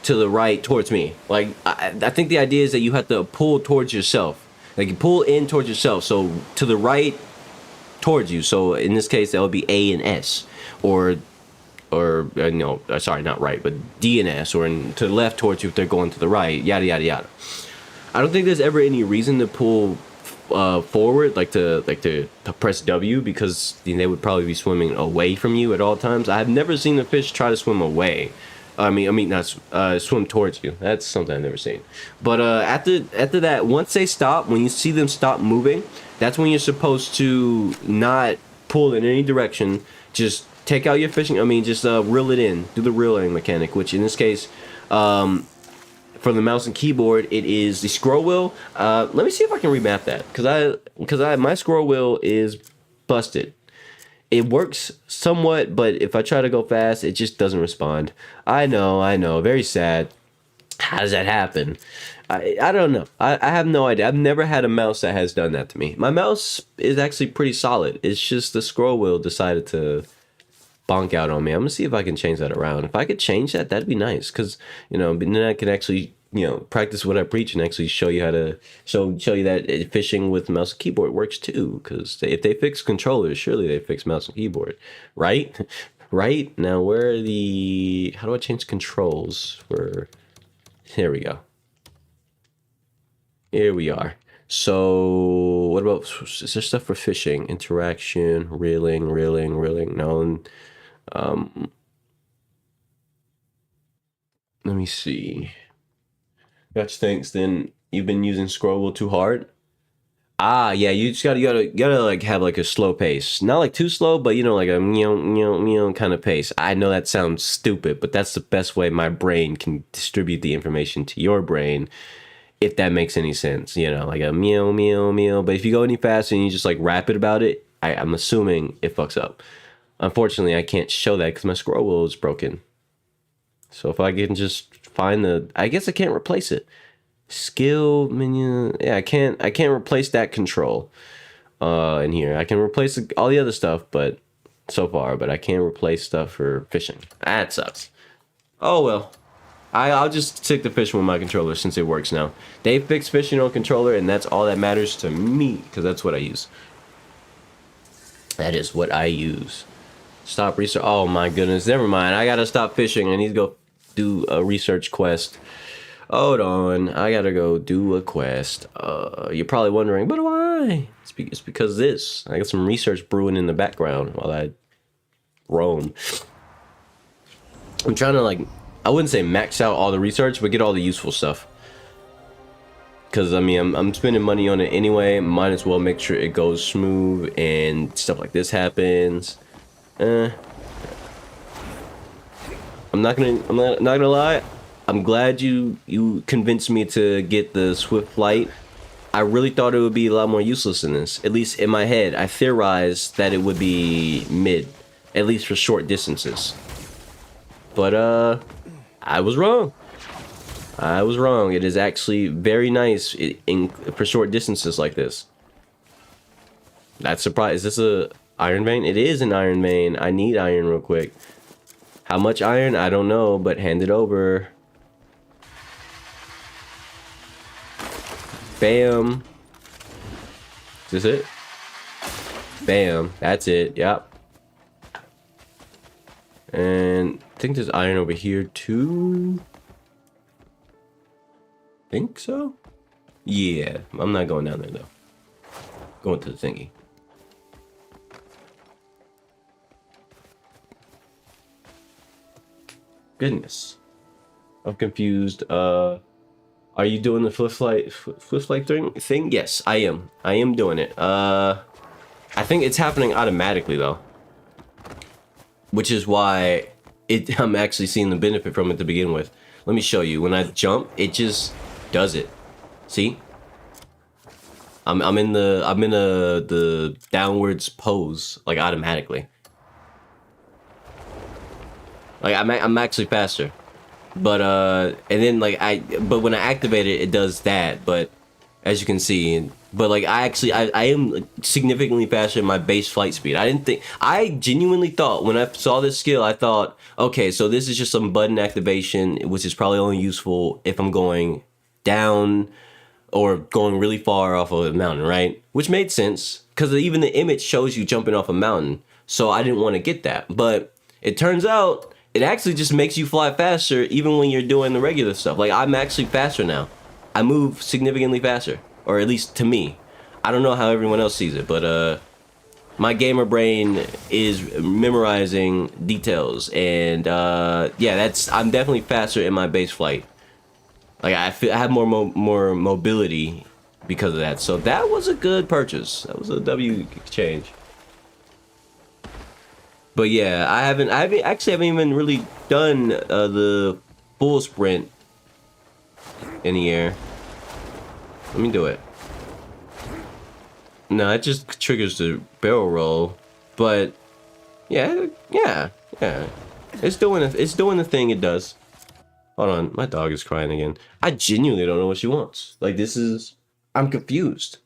to the right towards me. Like, I think the idea is that you have to pull towards yourself. Like, you pull in towards yourself. So to the right towards you. So in this case, that would be A and S, or no, sorry, not right, but D and S, or to the left towards you if they're going to the right. Yada yada yada. I don't think there's ever any reason to pull forward, like to press W, because they would probably be swimming away from you at all times. I have never seen the fish try to swim away. I mean not swim towards you. That's something I've never seen. But after that, once they stop, when you see them stop moving, that's when you're supposed to not pull in any direction. Just take out your fishing. I mean, just reel it in. Do the reeling mechanic, which in this case, for the mouse and keyboard, it is the scroll wheel. Let me see if I can remap that, because my scroll wheel is busted. It works somewhat, but if I try to go fast, it just doesn't respond. I know. Very sad. How does that happen? I don't know. I have no idea. I've never had a mouse that has done that to me. My mouse is actually pretty solid. It's just the scroll wheel decided to bonk out on me. I'm gonna see if I can change that around. If I could change that, that'd be nice, because, you know, then I can actually, you know, practice what I preach and actually show you how to show you that fishing with mouse and keyboard works too. Because if they fix controllers, surely they fix mouse and keyboard, right? Right now, where are the? How do I change controls for? Here we go. Here we are. So what about, is there stuff for fishing? Interaction, reeling. No. Let me see. Gotcha, thanks. Then you've been using scroll wheel too hard? Ah, yeah, you just gotta like have like a slow pace, not like too slow, but you know, like a kind of pace. I know that sounds stupid, but that's the best way my brain can distribute the information to your brain, if that makes any sense. You know, like a meow. But if you go any faster and you just like rapid about it, I'm assuming it fucks up. Unfortunately, I can't show that because my scroll wheel is broken. So if I can just find I guess I can't replace it. Skill menu, yeah, I can't replace that control in here. I can replace all the other stuff, but so far, but I can't replace stuff for fishing. That sucks. Oh well. I'll just stick to fishing with my controller since it works now. They fixed fishing on controller, and that's all that matters to me because that's what I use. That is what I use. Stop research. Oh my goodness, never mind. I gotta stop fishing. I need to go do a research quest. Hold on, I gotta go do a quest. You're probably wondering, but why? It's because this. I got some research brewing in the background while I roam. I'm trying to like, I wouldn't say max out all the research, but get all the useful stuff. Because I mean, I'm spending money on it anyway. Might as well make sure it goes smooth and stuff like this happens. I'm not gonna lie. I'm glad you convinced me to get the swift flight. I really thought it would be a lot more useless in this. At least in my head, I theorized that it would be mid, at least for short distances. But I was wrong. I was wrong. It is actually very nice for short distances like this. That's surprised. Is this a iron vein? It is an iron vein. I need iron real quick. How much iron? I don't know, but hand it over. Bam. Is this it? Bam. That's it. Yep. And I think there's iron over here too. Think so? Yeah. I'm not going down there though. Going to the thingy. Goodness. I'm confused. Are you doing the flip flight thing? Yes, I am. I am doing it. I think it's happening automatically though, which is why I'm actually seeing the benefit from it to begin with. Let me show you. When I jump, it just does it. See? I'm in the downwards pose like automatically. Like I'm actually faster. But and then like but when I activate it, it does that. But as you can see, but like I am significantly faster in my base flight speed. I genuinely thought when I saw this skill, I thought, okay, so this is just some button activation, which is probably only useful if I'm going down or going really far off of a mountain, right? Which made sense because even the image shows you jumping off a mountain. So I didn't want to get that, but it turns out it actually just makes you fly faster even when you're doing the regular stuff. Like, I'm actually faster now. I move significantly faster, or at least to me. I don't know how everyone else sees it, but my gamer brain is memorizing details, and yeah, I'm definitely faster in my base flight. Like, I have more mobility because of that. So that was a good purchase. That was a W exchange. But yeah, I haven't even really done the full sprint in the air. Let me do it. No, it just triggers the barrel roll. But yeah. It's doing the thing it does. Hold on, my dog is crying again. I genuinely don't know what she wants. Like, I'm confused.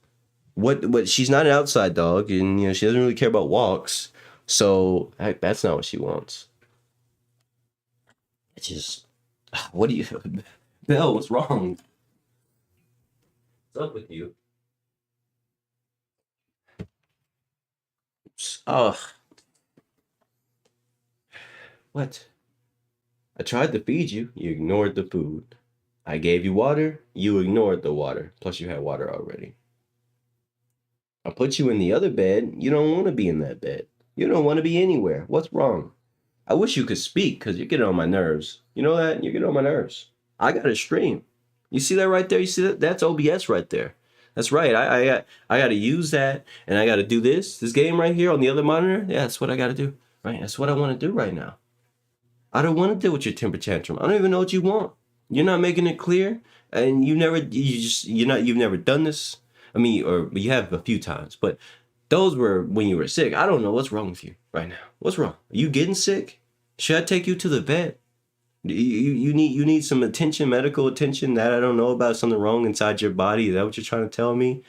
What she's not an outside dog, and she doesn't really care about walks. So that's not what she wants. It's just, what do you, Belle? What's wrong? What's up with you? Oh, what? I tried to feed you. You ignored the food. I gave you water. You ignored the water. Plus, you had water already. I put you in the other bed. You don't want to be in that bed. You don't want to be anywhere. What's wrong? I wish you could speak because you're getting on my nerves. You know that? You're getting on my nerves. I got a stream. You see that right there? You see that? That's OBS right there. That's right. I got to use that, and I got to do this game right here on the other monitor. Yeah, that's what I got to do. Right. That's what I want to do right now. I don't want to deal with your temper tantrum. I don't even know what you want. You're not making it clear, and you've never done this. I mean, or you have a few times, but those were when you were sick. I don't know what's wrong with you right now. What's wrong? Are you getting sick? Should I take you to the vet? You need some attention, medical attention that I don't know about, something wrong inside your body. Is that what you're trying to tell me?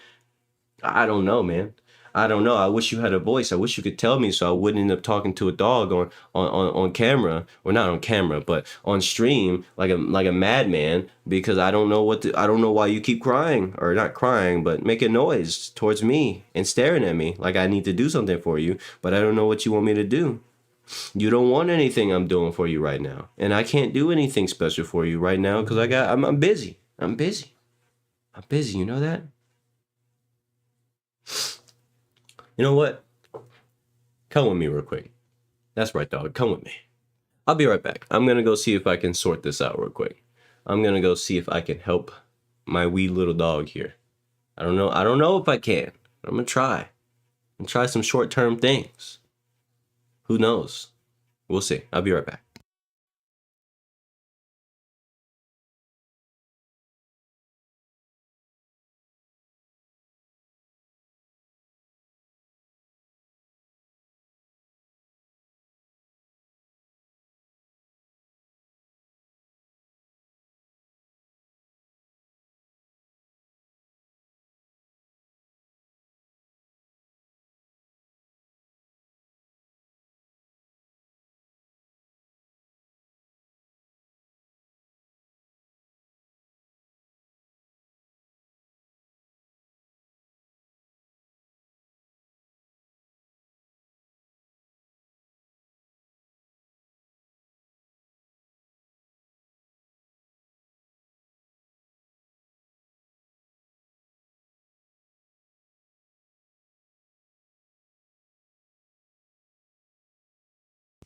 I don't know, man. I don't know. I wish you had a voice. I wish you could tell me so I wouldn't end up talking to a dog on camera, or not on camera, but on stream like a madman, because I don't know why you keep crying, or not crying, but making noise towards me and staring at me like I need to do something for you, but I don't know what you want me to do. You don't want anything I'm doing for you right now. And I can't do anything special for you right now because I'm busy. I'm busy. I'm busy, you know that? You know what? Come with me real quick. That's right, dog. Come with me. I'll be right back. I'm gonna go see if I can sort this out real quick. I'm gonna go see if I can help my wee little dog here. I don't know if I can. I'm gonna try. And try some short-term things. Who knows? We'll see. I'll be right back.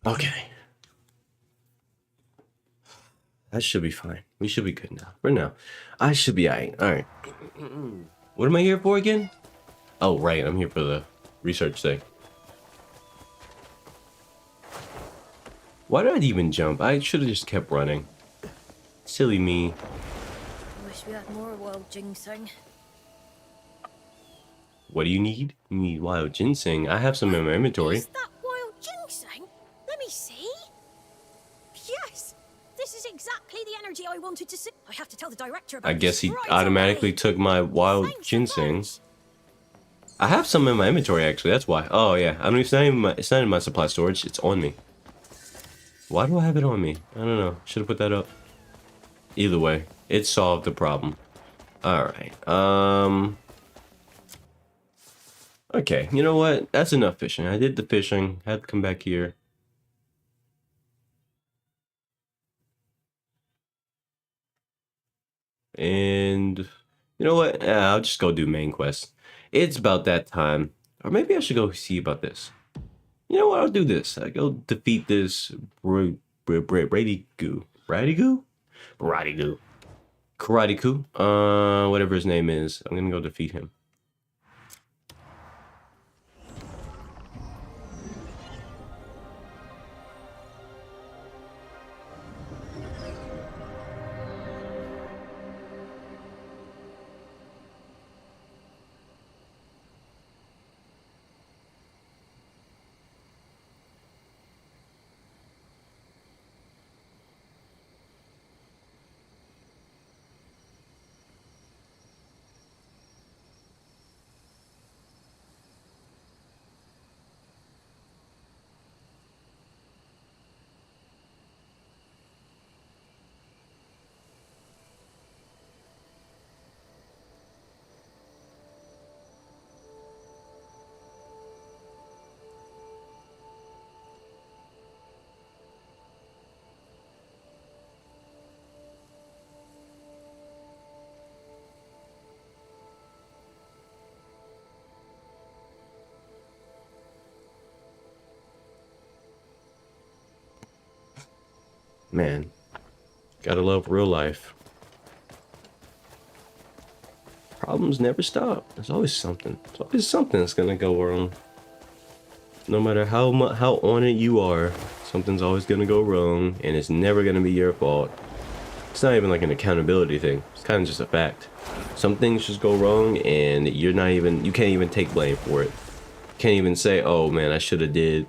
Okay. That should be fine. We should be good now. For now. I should be alright. Alright. What am I here for again? Oh, right. I'm here for the research thing. Why did I even jump? I should have just kept running. Silly me. Wish we had more wild ginseng. What do you need? You need wild ginseng. I have some in my inventory. Is that wild ginseng? Let me see. Yes! This is exactly the energy I wanted to see. I have to tell the director about I guess he this right automatically away. took my wild Thanks a ginseng. bunch. I have some in my inventory actually. That's why. Oh yeah. I mean, it's not in my supply storage. It's on me. Why do I have it on me? I don't know. Should have put that up. Either way, it solved the problem. All right. Okay. You know what? That's enough fishing. I did the fishing. Had to come back here. And you know what? I'll just go do main quest. It's about that time. Or maybe I should go see about this. You know what? I'll do this. I go defeat this Brady Goo. Brady Goo? Brady Goo. Karate Goo. Whatever his name is. I'm gonna go defeat him. Man, gotta love real life. Problems never stop. There's always something. There's always something that's gonna go wrong. No matter how on it you are, something's always gonna go wrong, and it's never gonna be your fault. It's not even like an accountability thing. It's kind of just a fact. Some things just go wrong, and you can't even take blame for it. You can't even say, "Oh man, I should have did."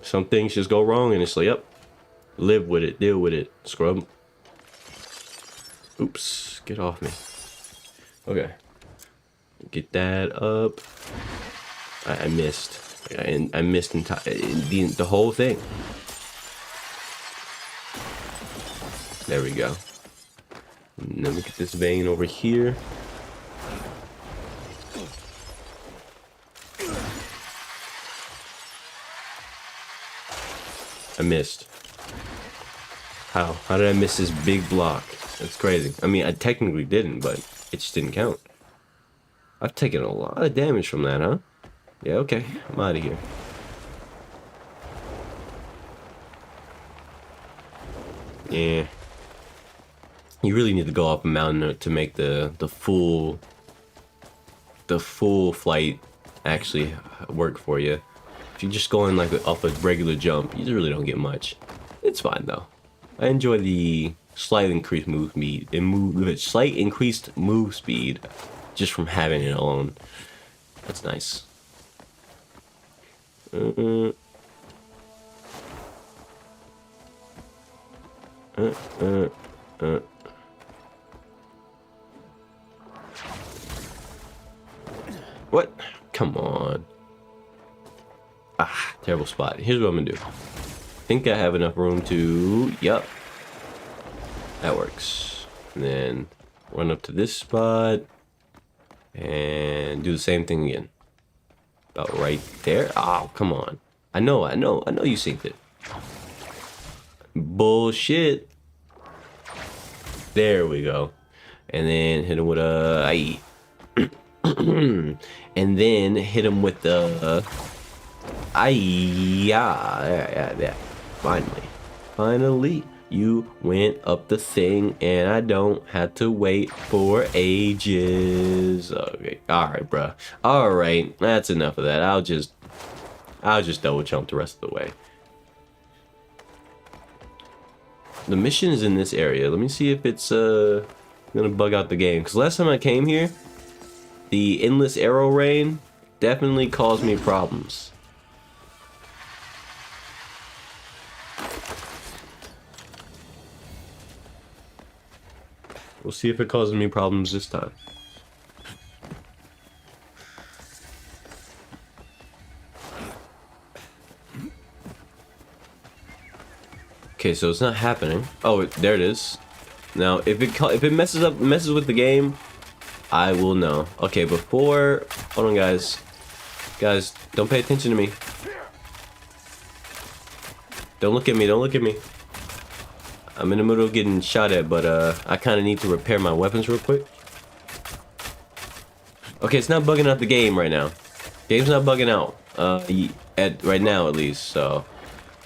Some things just go wrong, and it's like, yep, live with it, deal with it, scrub. Oops, get off me. Okay, get that up. I missed, and I missed the whole thing. There we go. Let me get this vein over here. I missed. How? How did I miss this big block? That's crazy. I mean, I technically didn't, but it just didn't count. I've taken a lot of damage from that, huh? Yeah, okay. I'm out of here. Yeah. You really need to go up a mountain to make the full flight actually work for you. If you're just going like off a regular jump, you really don't get much. It's fine though. I enjoy the slight increased move speed just from having it alone. That's nice. What? Come on. Ah, terrible spot. Here's what I'm gonna do. Think I have enough room to... Yup. That works. And then run up to this spot. And do the same thing again. About right there. Oh, come on. I know you synced it. Bullshit. There we go. And then hit him with a... and then hit him with the... yeah. Finally, you went up the thing, and I don't have to wait for ages. Okay, all right, bruh. All right, that's enough of that. I'll just double jump the rest of the way. The mission is in this area. Let me see if it's gonna bug out the game. Cause last time I came here, the endless arrow rain definitely caused me problems. We'll see if it causes me problems this time. Okay, so it's not happening. Oh, there it is. Now, if it messes with the game, I will know. Okay, before, hold on, guys. Guys, don't pay attention to me. Don't look at me. Don't look at me. I'm in the middle of getting shot at, but I kind of need to repair my weapons real quick. Okay, it's not bugging out the game right now. Game's not bugging out right now, at least. So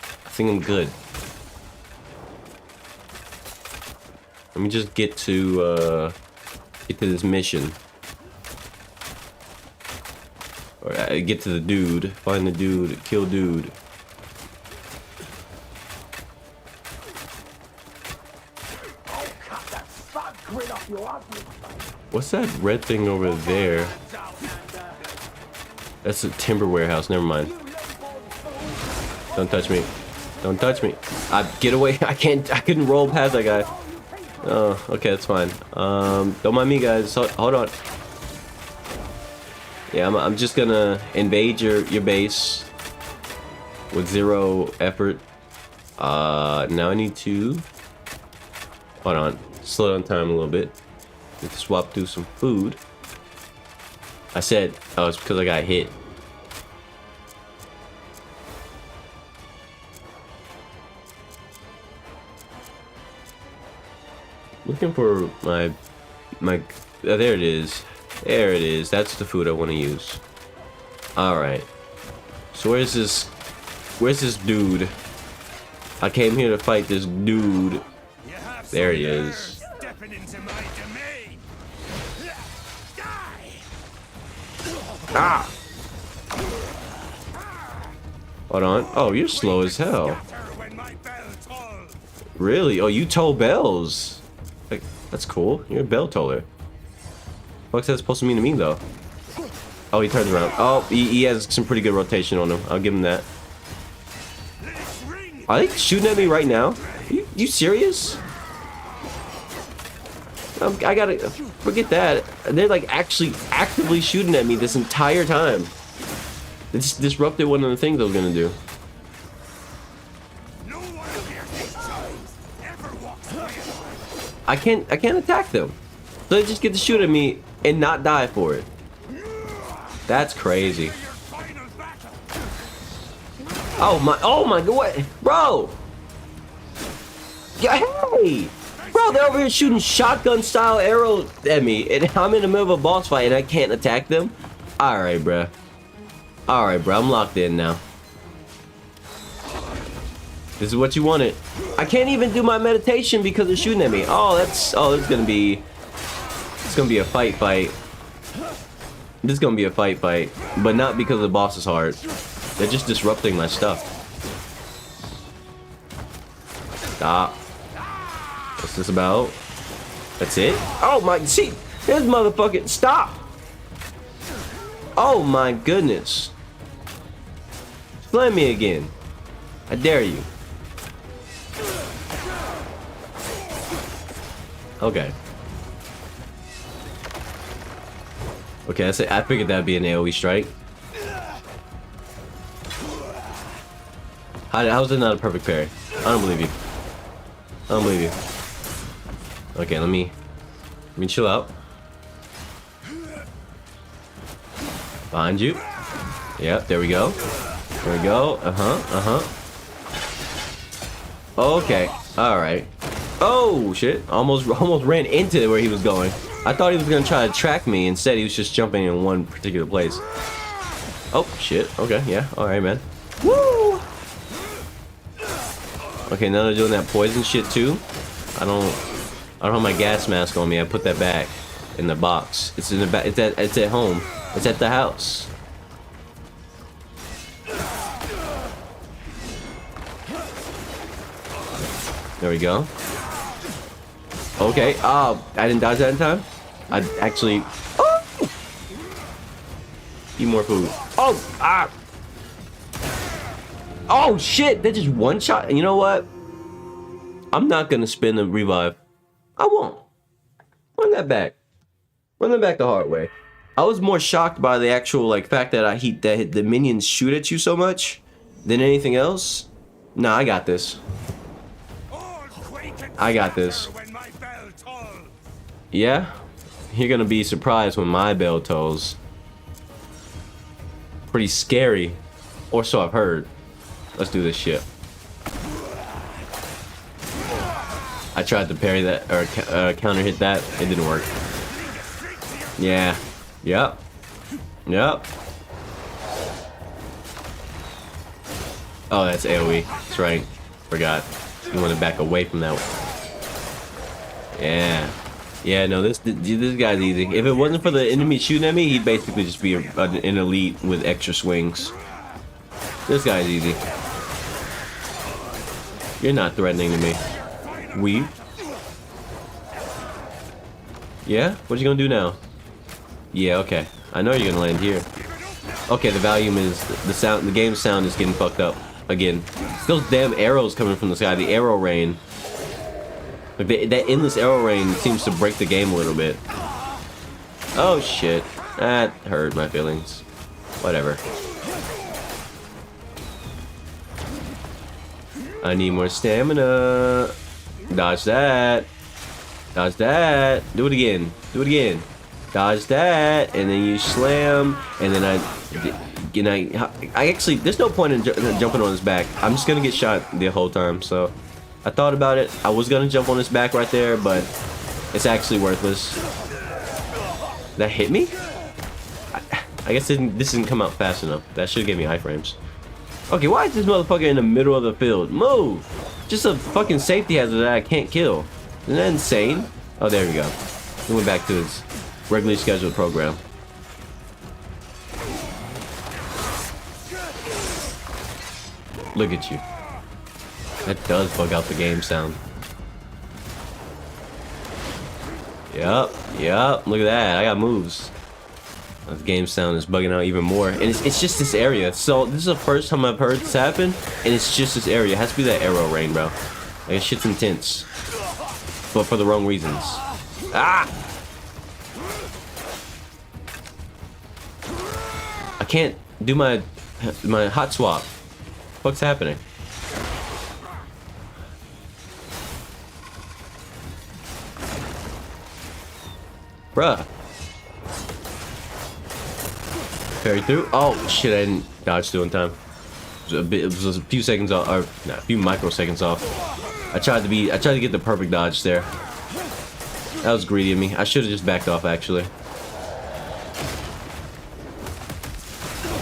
I think I'm good. Let me just get to this mission, or get to the dude. Find the dude. Kill dude. What's that red thing over there? That's a timber warehouse. Never mind. Don't touch me. Don't touch me. Get away. I couldn't roll past that guy. Oh, okay, that's fine. Don't mind me, guys. Hold on. Yeah, I'm just gonna invade your base with zero effort. Now I need to... Hold on. Slow down time a little bit. Need to swap through some food. I said, oh, it's because I got hit. Looking for my oh, there it is. There it is. That's the food I want to use. All right. So where's this dude? I came here to fight this dude. There he is. Ah! Hold on. Oh, you're slow as hell. Really? Oh, you toll bells. Like, that's cool. You're a bell toller. What's that supposed to mean to me, though? Oh, he turns around. Oh, he has some pretty good rotation on him. I'll give him that. Are they shooting at me right now? You serious? I gotta forget that. They're like actually actively shooting at me this entire time. It just disrupted one of the things I was gonna do. I can't attack them. So they just get to shoot at me and not die for it. That's crazy. Oh my god, what? Bro! Yeah, hey! Bro, they're over here shooting shotgun style arrows at me and I'm in the middle of a boss fight and I can't attack them? Alright, bruh. Alright, bro, I'm locked in now. This is what you wanted. I can't even do my meditation because they're shooting at me. Oh, it's gonna be a fight. This is gonna be a fight, but not because the boss is hard. They're just disrupting my stuff. Stop. What's this about? That's it? Oh my, see, this motherfucker, stop. Oh my goodness. Slam me again. I dare you. Okay. Okay, that's it. I figured that'd be an AoE strike. How's it not a perfect parry? I don't believe you. I don't believe you. Okay, let me chill out. Behind you. Yep, there we go. There we go. Okay. Alright. Oh shit. Almost ran into where he was going. I thought he was gonna try to track me. Instead, he was just jumping in one particular place. Oh shit. Okay, yeah. Alright, man. Woo! Okay, now they're doing that poison shit too. I don't have my gas mask on me. I put that back in the box. It's in the back. It's at home. It's at the house. There we go. Okay. Oh, I didn't dodge that in time. I actually. Oh! Eat more food. Oh! Ah! Oh shit! They just one shot. You know what? I'm not gonna spin the revive. I won't. Run that back. Run that back the hard way. I was more shocked by the actual fact that the minions shoot at you so much than anything else. Nah, I got this. I got this. Yeah? You're gonna be surprised when my bell tolls. Pretty scary. Or so I've heard. Let's do this shit. I tried to parry that, or counter hit that. It didn't work. Yeah. Yep. Yep. Oh, that's AoE. That's right. Forgot. You want to back away from that one. Yeah. Yeah, no, this guy's easy. If it wasn't for the enemy shooting at me, he'd basically just be an elite with extra swings. This guy's easy. You're not threatening to me. Weave. Yeah? What you gonna do now? Yeah, okay. I know you're gonna land here. Okay, the volume is the game's sound is getting fucked up again. It's those damn arrows coming from the sky. The arrow rain. Like that endless arrow rain seems to break the game a little bit. Oh shit. That hurt my feelings. Whatever. I need more stamina. Dodge that. Dodge that. Do it again. Do it again. Dodge that, and then you slam, and then I actually, there's no point in jumping on his back. I'm just gonna get shot the whole time. So I thought about it. I was gonna jump on his back right there, but it's actually worthless. That hit me? I guess this didn't come out fast enough. That should give me iframes. Okay, why is this motherfucker in the middle of the field? Move! Just a fucking safety hazard that I can't kill. Isn't that insane? Oh, there we go. He went back to his regularly scheduled program. Look at you. That does bug out the game sound. Yep, yep. Look at that. I got moves. The game sound is bugging out even more. And it's just this area. So this is the first time I've heard this happen. And it's just this area. It has to be that arrow rain, bro. Like, shit's intense. But for the wrong reasons. Ah! I can't do my hot swap. What's happening? Bruh. Parry through. Oh shit! I didn't dodge through in time. It was a few seconds off, or nah, a few microseconds off. I tried to get the perfect dodge there. That was greedy of me. I should have just backed off actually.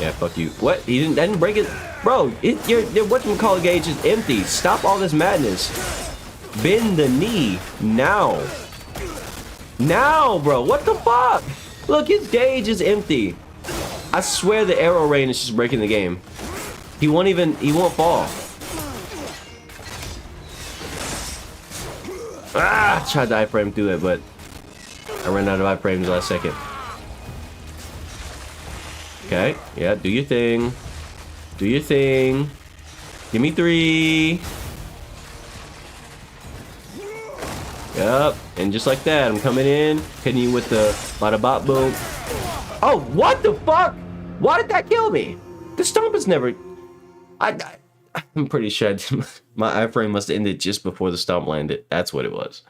Yeah, fuck you. What? He didn't? I didn't break it, bro. Your whatchamacallit gauge is empty. Stop all this madness. Bend the knee now. Now, bro. What the fuck? Look, his gauge is empty. I swear the arrow rain is just breaking the game. He won't fall. Ah, I tried to iframe through it, but I ran out of iframes last second. Okay, yeah, do your thing. Do your thing. Give me 3. Yep, and just like that, I'm coming in, hitting you with the bada bop boom. Oh, what the fuck? Why did that kill me? The stomp is never... I'm pretty sure my iframe must have ended just before the stomp landed. That's what it was.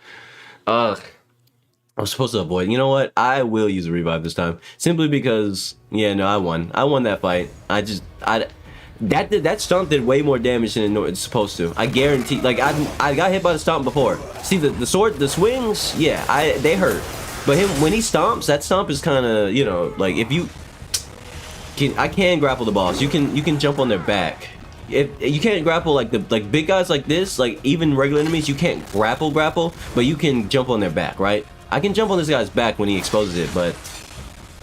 Ugh. I was supposed to avoid. You know what? I will use a revive this time. Simply because, yeah, no, I won. I won that fight. That stomp did way more damage than it's supposed to. I guarantee. Like, I got hit by the stomp before. See, the swings, yeah, they hurt. But when he stomps, that stomp is kind of, you know, like if you I can grapple the boss. You can jump on their back. If you can't grapple like big guys like this, like even regular enemies, you can't grapple, but you can jump on their back, right? I can jump on this guy's back when he exposes it, but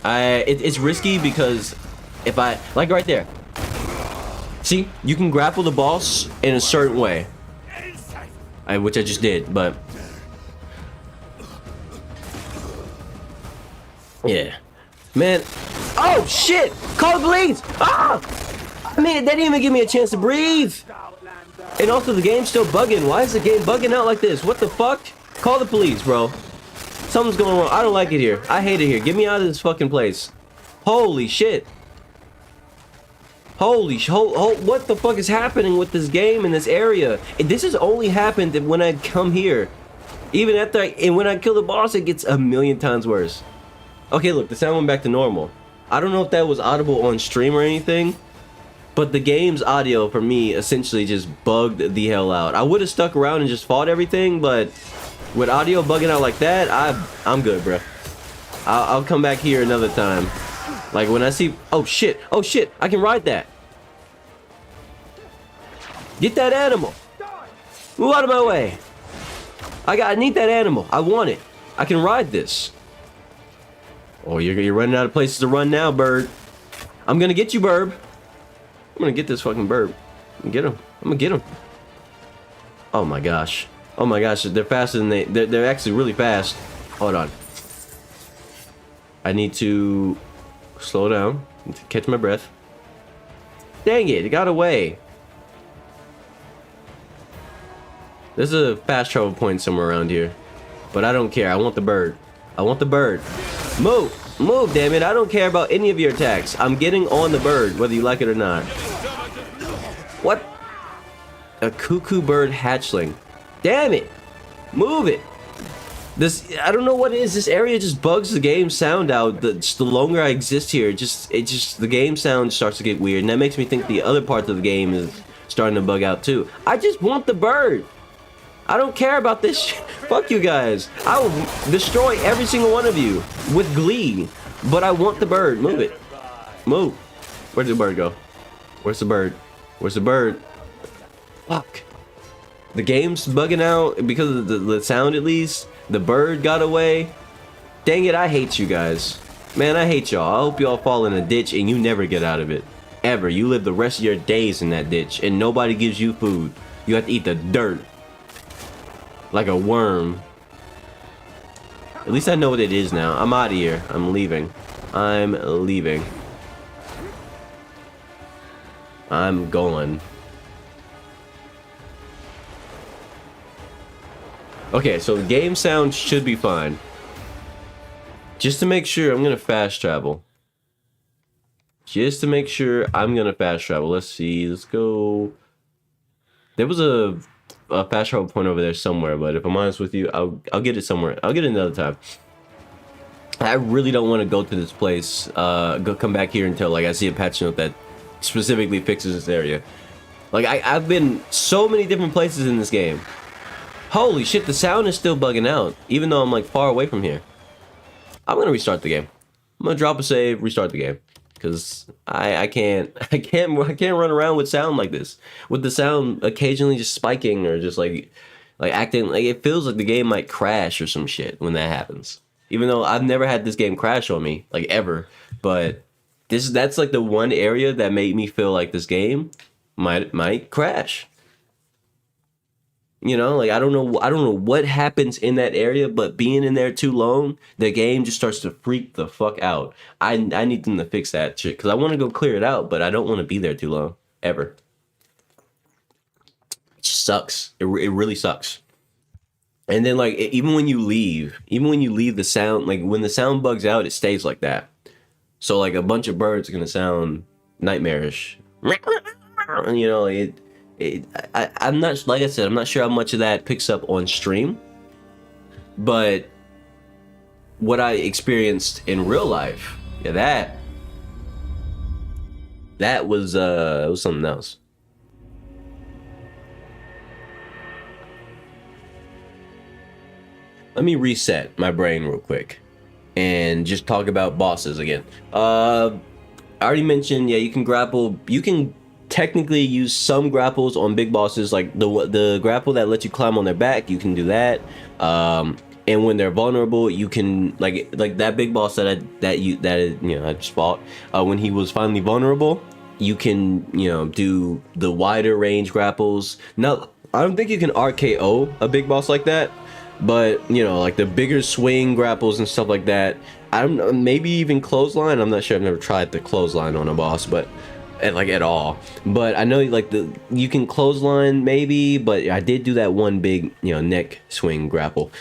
it's risky because if I like right there. See, you can grapple the boss in a certain way, which I just did, but yeah, man. Oh shit! Call the police! Ah! I mean, they didn't even give me a chance to breathe. And also, the game's still bugging. Why is the game bugging out like this? What the fuck? Call the police, bro. Something's going wrong. I don't like it here. I hate it here. Get me out of this fucking place. Holy shit. Holy what the fuck is happening with this game in this area? This has only happened when I come here. Even after and when I kill the boss, it gets a million times worse. Okay, look, the sound went back to normal. I don't know if that was audible on stream or anything, but the game's audio for me essentially just bugged the hell out. I would have stuck around and just fought everything, but with audio bugging out like that, I'm good, bro. I'll come back here another time. Like when I see, oh shit, I can ride that. Get that animal. Move out of my way. I need that animal. I want it. I can ride this. Oh, you're running out of places to run now, bird. I'm gonna get you, Burb. I'm gonna get this fucking Burb. Get him. I'm gonna get him. Oh my gosh. Oh my gosh. They're faster than they're actually really fast. Hold on. I need to slow down. Catch my breath. Dang it! It got away. There's a fast travel point somewhere around here, but I don't care. I want the bird. I want the bird. Move! Move, damn it. I don't care about any of your attacks. I'm getting on the bird, whether you like it or not. What? A cuckoo bird hatchling. Damn it! Move it! This, I don't know what it is. This area just bugs the game sound out. The longer I exist here, the game sound starts to get weird. And that makes me think the other parts of the game is starting to bug out too. I just want the bird. I don't care about this shit. Fuck you guys. I will destroy every single one of you with glee. But I want the bird. Move it. Move. Where did the bird go? Where's the bird? Where's the bird? Fuck. The game's bugging out because of the sound at least. The bird got away. Dang it, I hate you guys. Man, I hate y'all. I hope y'all fall in a ditch and you never get out of it. ever. You live the rest of your days in that ditch, and nobody gives you food. You have to eat the dirt like a worm. At least I know what it is now. I'm out of here. I'm leaving. I'm leaving. I'm going. Okay, so the game sound should be fine. Just to make sure, I'm gonna fast travel. Just to make sure, I'm gonna fast travel. Let's see. Let's go. There was a fast travel point over there somewhere, but if I'm honest with you, I'll get it somewhere. I'll get it another time. I really don't want to go to this place. Come back here until like I see a patch note that specifically fixes this area. Like I've been so many different places in this game. Holy shit, the sound is still bugging out, even though I'm like far away from here. I'm gonna restart the game. I'm gonna drop a save, restart the game, because I can't run around with sound like this. With the sound occasionally just spiking or just like acting like it feels like the game might crash or some shit when that happens. Even though I've never had this game crash on me like ever, but that's like the one area that made me feel like this game might crash. You know, like I don't know what happens in that area, but being in there too long, the game just starts to freak the fuck out. I need them to fix that shit because I want to go clear it out, but I don't want to be there too long ever. It just sucks. It really sucks. And then like even when you leave the sound, like when the sound bugs out, it stays like that. So like a bunch of birds are gonna sound nightmarish. You know, I'm not, like I said, I'm not sure how much of that picks up on stream, but what I experienced in real life, yeah, that was it was something else. Let me reset my brain real quick and just talk about bosses again. I already mentioned, yeah, you can grapple. You can technically use some grapples on big bosses, like the grapple that lets you climb on their back. You can do that. And when they're vulnerable, you can like that big boss that I just fought. When he was finally vulnerable, you can do the wider range grapples. Now, I don't think you can RKO a big boss like that. But like the bigger swing grapples and stuff like that, maybe even clothesline. I'm not sure. I've never tried the clothesline on a boss, but at all. But I know like you can clothesline maybe, but I did do that one big neck swing grapple.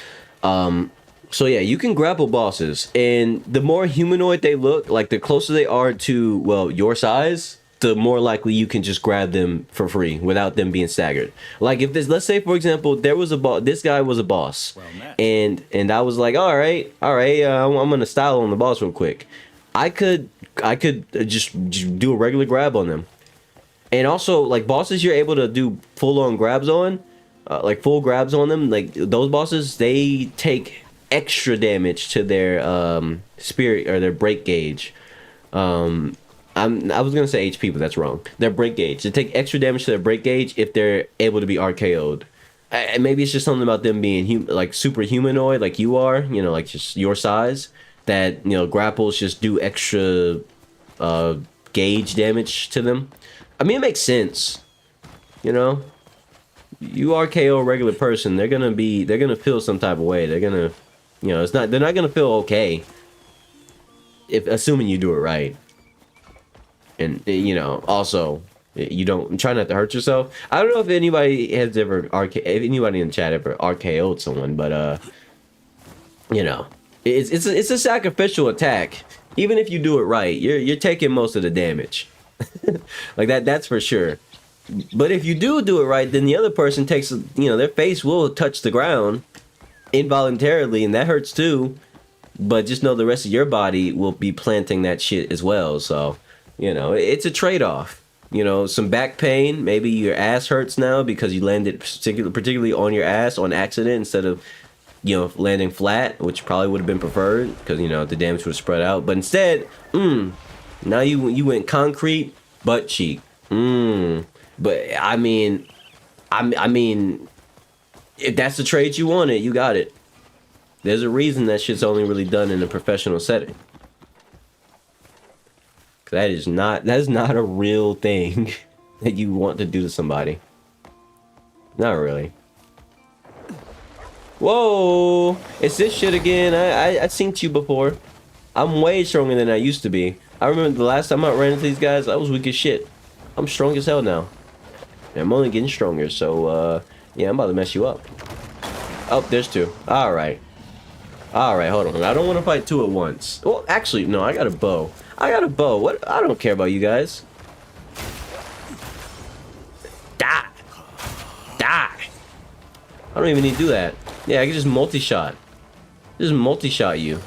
So yeah, you can grapple bosses, and the more humanoid they look, like the closer they are to your size, the more likely you can just grab them for free without them being staggered. Like if let's say for example, there was a boss. This guy was a boss, and I was like, all right, I'm gonna style on the boss real quick. I could just do a regular grab on them, and also like bosses you're able to do full on grabs on, like full grabs on them. Like those bosses, they take extra damage to their spirit or their break gauge. I was gonna say HP, but that's wrong. Their break gauge. They take extra damage to their break gauge if they're able to be RKO'd. And maybe it's just something about them being like super humanoid, like you are. Like just your size. That grapples just do extra gauge damage to them. I mean, it makes sense. You RKO a regular person, they're gonna feel some type of way. They're gonna, they're not gonna feel okay. Assuming you do it right. And also you don't try not to hurt yourself. I don't know if anybody has ever if anybody in the chat ever RKO'd someone, but it's a sacrificial attack. Even if you do it right, you're taking most of the damage. Like that's for sure. But if you do it right, then the other person takes their face will touch the ground involuntarily, and that hurts too. But just know the rest of your body will be planting that shit as well. So it's a trade-off. Some back pain. Maybe your ass hurts now because you landed particularly on your ass on accident instead of, landing flat, which probably would have been preferred because, the damage would spread out. But instead, now you went concrete, butt cheek. But I mean, if that's the trade you wanted, you got it. There's a reason that shit's only really done in a professional setting. That is not a real thing that you want to do to somebody. Not really. Whoa! It's this shit again. I've seen you before. I'm way stronger than I used to be. I remember the last time I ran into these guys, I was weak as shit. I'm strong as hell now. And I'm only getting stronger, so yeah, I'm about to mess you up. Oh, there's two. Alright. Alright, hold on. I don't want to fight two at once. Well, actually, no, I got a bow. I got a bow. What? I don't care about you guys. Die! Die! I don't even need to do that. Yeah, I can just multi-shot. Just multi-shot you.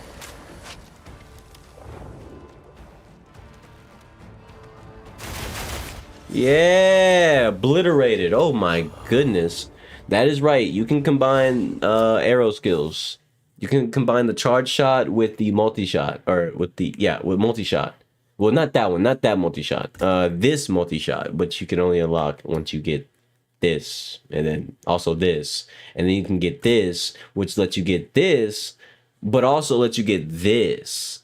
Yeah, obliterated. Oh my goodness. That is right. You can combine arrow skills. You can combine the charge shot with the multi-shot. Or with the, yeah, with multi-shot. Well, not that one. Not that multi-shot. This multi-shot. But you can only unlock once you get this. And then also this. And then you can get this, which lets you get this. But also lets you get this,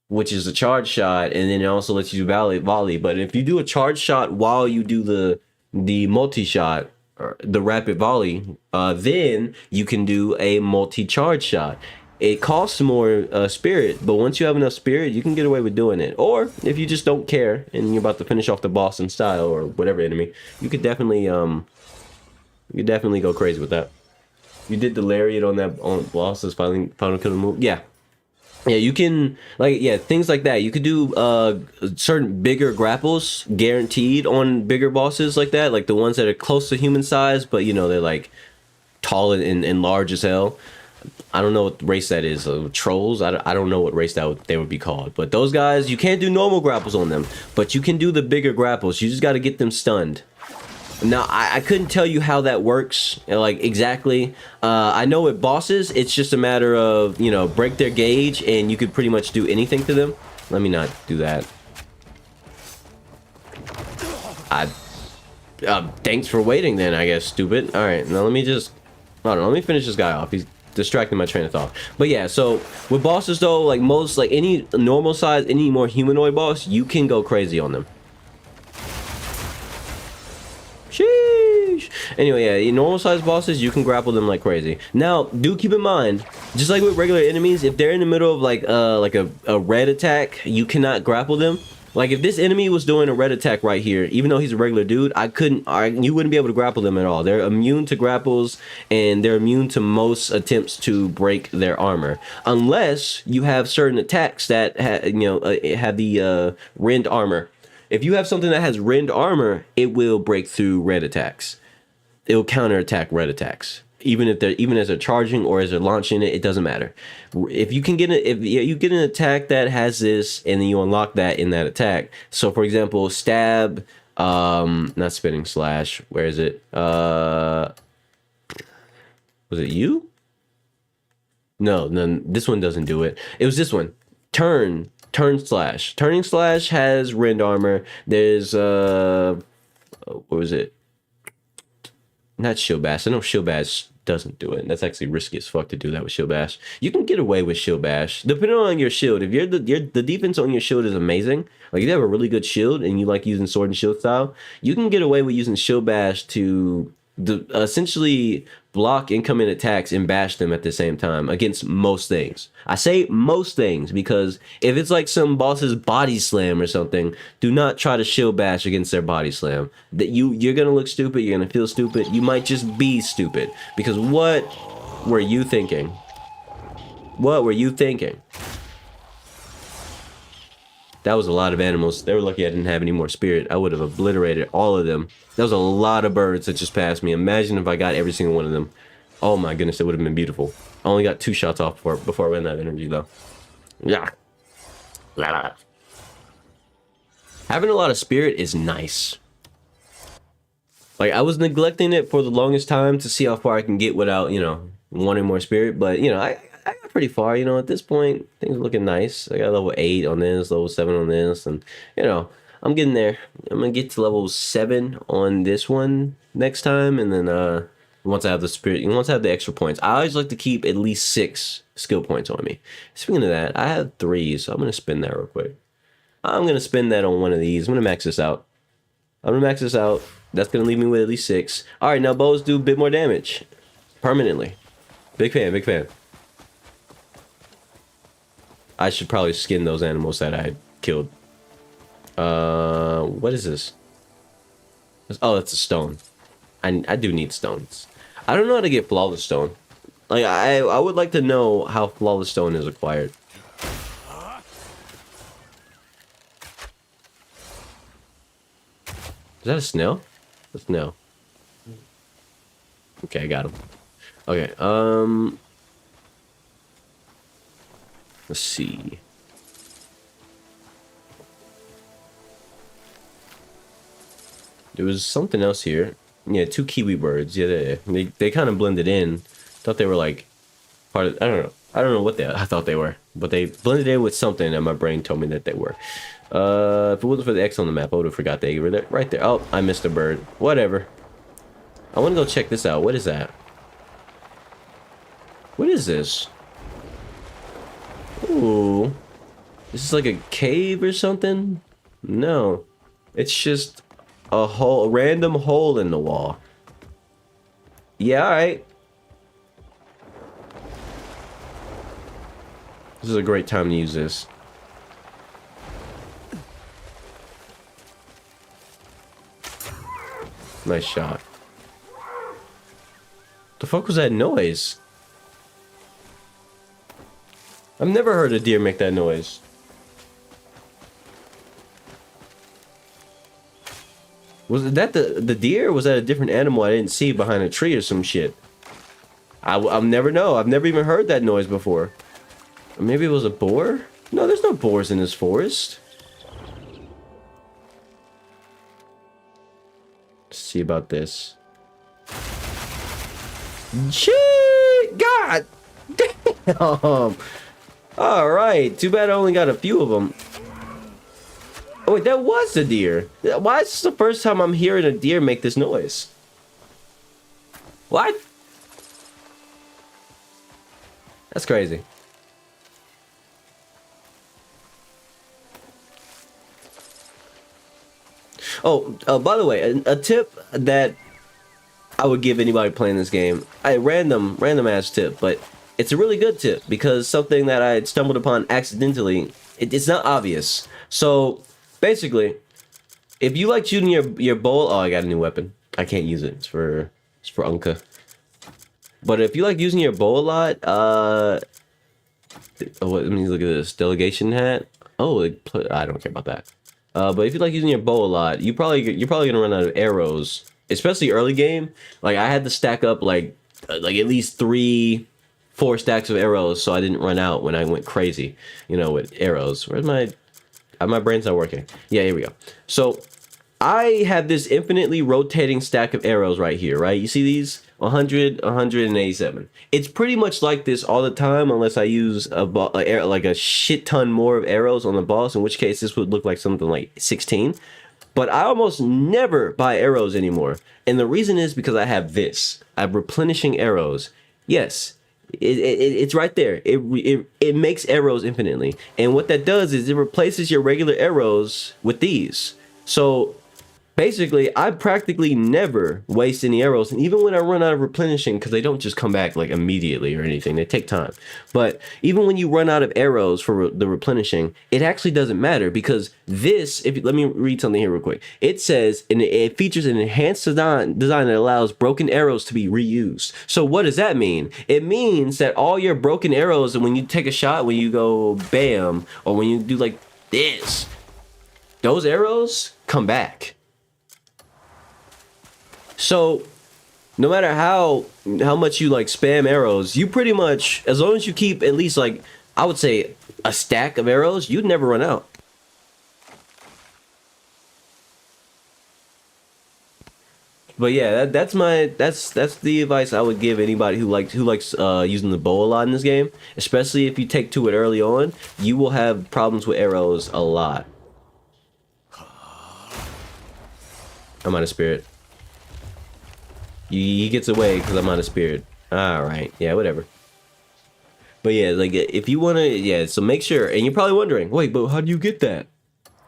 which is a charge shot, and then it also lets you do volley. But if you do a charge shot while you do the multi shot or the rapid volley, then you can do a multi charge shot. It costs more spirit, but once you have enough spirit, you can get away with doing it. Or if you just don't care and you're about to finish off the boss in style or whatever enemy, you could definitely go crazy with that. You did the lariat on that boss as final killer move. Yeah. Yeah, you can, like, yeah, things like that. You could do certain bigger grapples guaranteed on bigger bosses like that, like the ones that are close to human size, but you know, they're like tall and large as hell. I don't know what race that is. Trolls? I don't know what race they would be called. But those guys, you can't do normal grapples on them, but you can do the bigger grapples. You just got to get them stunned. Now, I couldn't tell you how that works, like, exactly. I know with bosses, it's just a matter of, you know, break their gauge, and you could pretty much do anything to them. Let me not do that. Thanks for waiting then, I guess, stupid. Alright, now let me just... Hold on, let me finish this guy off. He's distracting my train of thought. But yeah, so, with bosses, though, like, most, like, any normal size, any more humanoid boss, you can go crazy on them. Sheesh. Anyway, yeah, in normal sized bosses, you can grapple them like crazy. Now, do keep in mind, just like with regular enemies, if they're in the middle of like a red attack, you cannot grapple them. Like if this enemy was doing a red attack right here, even though he's a regular dude, you wouldn't be able to grapple them at all. They're immune to grapples, and they're immune to most attempts to break their armor, unless you have certain attacks that have the rend armor. If you have something that has rend armor, it will break through red attacks. It will counterattack red attacks, even as they're charging or as they're launching it. It doesn't matter. If you get an attack that has this, and then you unlock that in that attack. So, for example, stab, not spinning slash. Where is it? Was it you? No, this one doesn't do it. It was this one. Turn slash. Turning slash has rend armor. There's what was it? Not shield bash. I know shield bash doesn't do it. That's actually risky as fuck to do that with shield bash. You can get away with shield bash depending on your shield. If the defense on your shield is amazing, like if you have a really good shield and you like using sword and shield style, you can get away with using shield bash to essentially block incoming attacks and bash them at the same time against most things. I say most things because if it's like some boss's body slam or something, do not try to shield bash against their body slam. That you're gonna look stupid, you're gonna feel stupid, you might just be stupid. Because what were you thinking? What were you thinking? That was a lot of animals. They were lucky I didn't have any more spirit. I would have obliterated all of them. That was a lot of birds that just passed me. Imagine if I got every single one of them. Oh my goodness, it would have been beautiful. I only got 2 shots off before I ran out of energy though. Yeah. Having a lot of spirit is nice. Like, I was neglecting it for the longest time to see how far I can get without, wanting more spirit. But, I got pretty far, at this point. Things are looking nice. I got level 8 on this, level 7 on this. And, I'm getting there. I'm going to get to level 7 on this one next time. And then once I have the spirit, once I have the extra points. I always like to keep at least 6 skill points on me. Speaking of that, I have 3, so I'm going to spin that real quick. I'm gonna spend that on one of these. I'm gonna max this out. I'm gonna max this out. That's gonna leave me with at least 6. All right, now bows do a bit more damage permanently. Big fan, big fan. I should probably skin those animals that I killed. What is this? Oh, that's a stone. I do need stones. I don't know how to get flawless stone. Like I would like to know how flawless stone is acquired. Is that a snail? A snail. Okay, I got him. Okay, let's see. There was something else here. Yeah, 2 kiwi birds. Yeah, they kind of blended in. Thought they were like part of. I don't know. I don't know what I thought they were, but they blended in with something that my brain told me that they were. If it wasn't for the X on the map, I would have forgot they were there. Right there. Oh, I missed a bird. Whatever. I want to go check this out. What is that? What is this? Ooh. This is like a cave or something? No. It's just a random hole in the wall. Yeah, alright. This is a great time to use this. Nice shot. The fuck was that noise? I've never heard a deer make that noise. Was that the deer, or was that a different animal I didn't see behind a tree or some shit? I'll never know. I've never even heard that noise before. Or maybe it was a boar? No, there's no boars in this forest. Let's see about this. Shit! God damn! Alright, too bad I only got a few of them. Oh wait, that was a deer. Why is this the first time I'm hearing a deer make this noise? What? That's crazy. Oh, by the way, a tip that I would give anybody playing this game, a random ass tip, but it's a really good tip because something that I had stumbled upon accidentally. It's not obvious. So basically, if you like shooting your bow, oh, I got a new weapon. I can't use it. It's for Unka. But if you like using your bow a lot, let me look at this delegation hat. Oh, I don't care about that. But if you like using your bow a lot, you're probably gonna run out of arrows, especially early game. Like I had to stack up like at least 3-4 stacks of arrows so I didn't run out when I went crazy, you know, with arrows. Where's my brain's not working. Yeah, here we go. So I have this infinitely rotating stack of arrows right here, right? You see these? 100, 187. It's pretty much like this all the time unless I use like a shit ton more of arrows on the boss, in which case this would look like something like 16. But I almost never buy arrows anymore. And the reason is because I have this. I have replenishing arrows. Yes, it's right there. It makes arrows infinitely. And what that does is it replaces your regular arrows with these. So basically, I practically never waste any arrows, and even when I run out of replenishing, because they don't just come back like immediately or anything, they take time. But even when you run out of arrows for the replenishing, it actually doesn't matter because this, let me read something here real quick. It says, and it features an enhanced design that allows broken arrows to be reused. So what does that mean? It means that all your broken arrows, and when you take a shot, when you go bam, or when you do like this, those arrows come back. So no matter how much you like spam arrows, you pretty much, as long as you keep at least like, I would say a stack of arrows, you'd never run out. But yeah, that's the advice I would give anybody who likes using the bow a lot in this game. Especially if you take to it early on, you will have problems with arrows a lot. I'm out of spirit. He gets away because I'm out of spirit. Alright, yeah, whatever. But yeah, like, if you want to, yeah, so make sure, and you're probably wondering, wait, but how do you get that?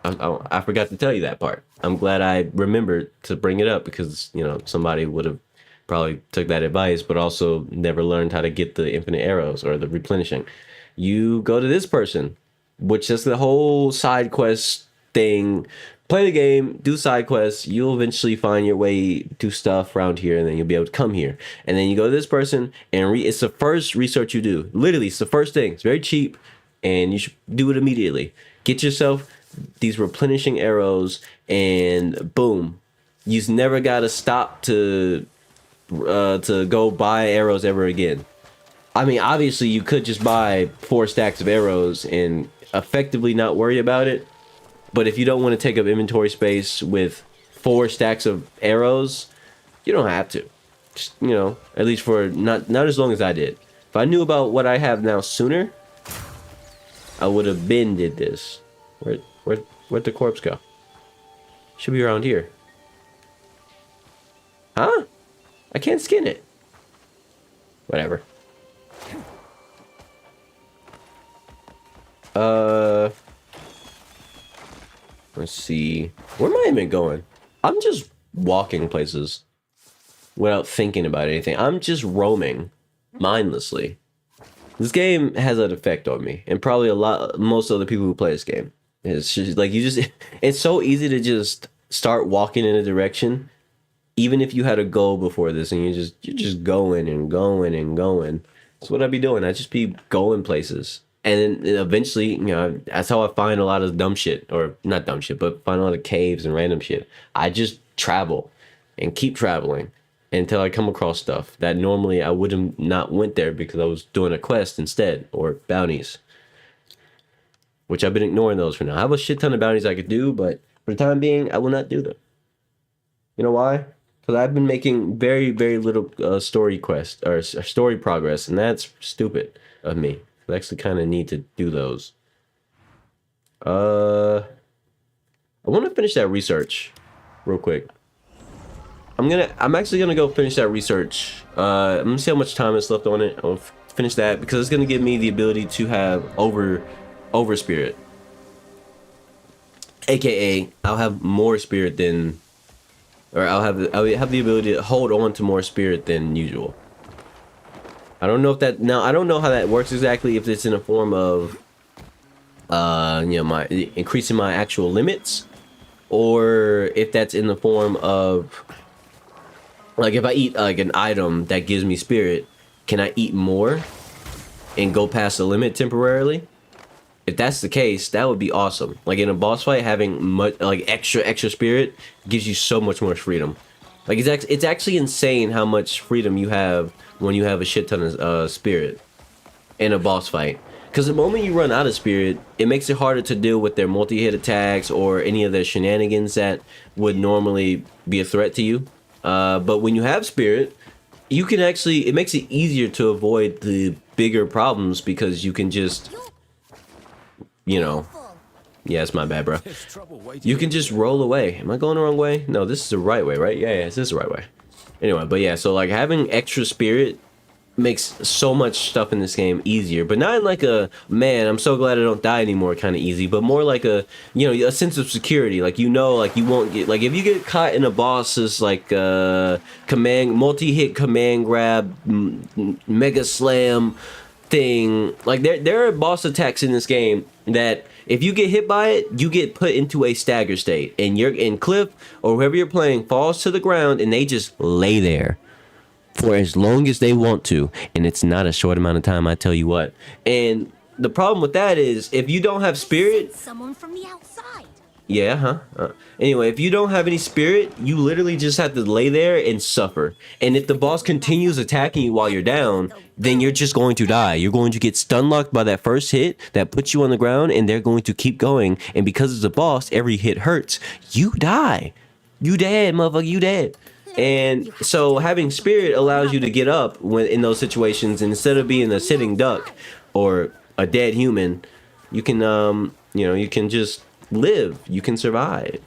I forgot to tell you that part. I'm glad I remembered to bring it up because, you know, somebody would have probably took that advice, but also never learned how to get the infinite arrows or the replenishing. You go to this person, which is the whole side quest thing. Play the game, do side quests. You'll eventually find your way to stuff around here, and then you'll be able to come here. And then you go to this person, and it's the first research you do. Literally, it's the first thing. It's very cheap, and you should do it immediately. Get yourself these replenishing arrows, and boom, you've never got to stop to go buy arrows ever again. I mean, obviously, you could just buy 4 stacks of arrows and effectively not worry about it. But if you don't want to take up inventory space with 4 stacks of arrows, you don't have to. Just, you know, at least for not as long as I did. If I knew about what I have now sooner, I would have been did this. Where'd the corpse go? Should be around here. Huh? I can't skin it. Whatever. Let's see. Where am I even going? I'm just walking places without thinking about anything. I'm just roaming mindlessly. This game has an effect on me, and probably most other people who play this game. It's just like it's so easy to just start walking in a direction, even if you had a goal before this, and you're just going and going and going. That's what I'd be doing. I'd just be going places. And then eventually, you know, that's how I find a lot of dumb shit, or not dumb shit, but find a lot of caves and random shit. I just travel and keep traveling until I come across stuff that normally I would have not went there because I was doing a quest instead, or bounties, which I've been ignoring those for now. I have a shit ton of bounties I could do, but for the time being, I will not do them. You know why? Because I've been making very, very little story quest or story progress, and that's stupid of me. I actually kind of need to do those. I want to finish that research real quick. I'm actually gonna go finish that research. I'm gonna see how much time is left on it. I'll finish that because it's gonna give me the ability to have over spirit, aka I'll have more spirit than, or I'll have the ability to hold on to more spirit than usual. I don't know if that now. I don't know how that works exactly. If it's in a form of, you know, my increasing my actual limits, or if that's in the form of, like, if I eat like an item that gives me spirit, can I eat more and go past the limit temporarily? If that's the case, that would be awesome. Like in a boss fight, having much like extra spirit gives you so much more freedom. Like it's actually insane how much freedom you have when you have a shit ton of spirit in a boss fight. Because the moment you run out of spirit, it makes it harder to deal with their multi-hit attacks or any of their shenanigans that would normally be a threat to you. But when you have spirit, you can actually, it makes it easier to avoid the bigger problems because you can just, you know, yeah, it's my bad, bro. You can just roll away. Am I going the wrong way? No, this is the right way, right? Yeah, this is the right way. Anyway, but yeah, so like having extra spirit makes so much stuff in this game easier, but not in like a, man, I'm so glad I don't die anymore kind of easy, but more like a, you know, a sense of security. Like, you know, like you won't get, like if you get caught in a boss's like multi-hit command grab mega slam thing, like there are boss attacks in this game that if you get hit by it, you get put into a stagger state, and you're in Cliff or whoever you're playing falls to the ground, and they just lay there for as long as they want to, and it's not a short amount of time, I tell you what. And the problem with that is if you don't have spirit, someone from the outside. Yeah, anyway, if you don't have any spirit, you literally just have to lay there and suffer. And if the boss continues attacking you while you're down, then you're just going to die. You're going to get stun locked by that first hit that puts you on the ground, and they're going to keep going. And because it's a boss, every hit hurts. You die. You dead, motherfucker, you dead. And so having spirit allows you to get up when in those situations, and instead of being a sitting duck or a dead human, you can you know, you can just live. You can survive.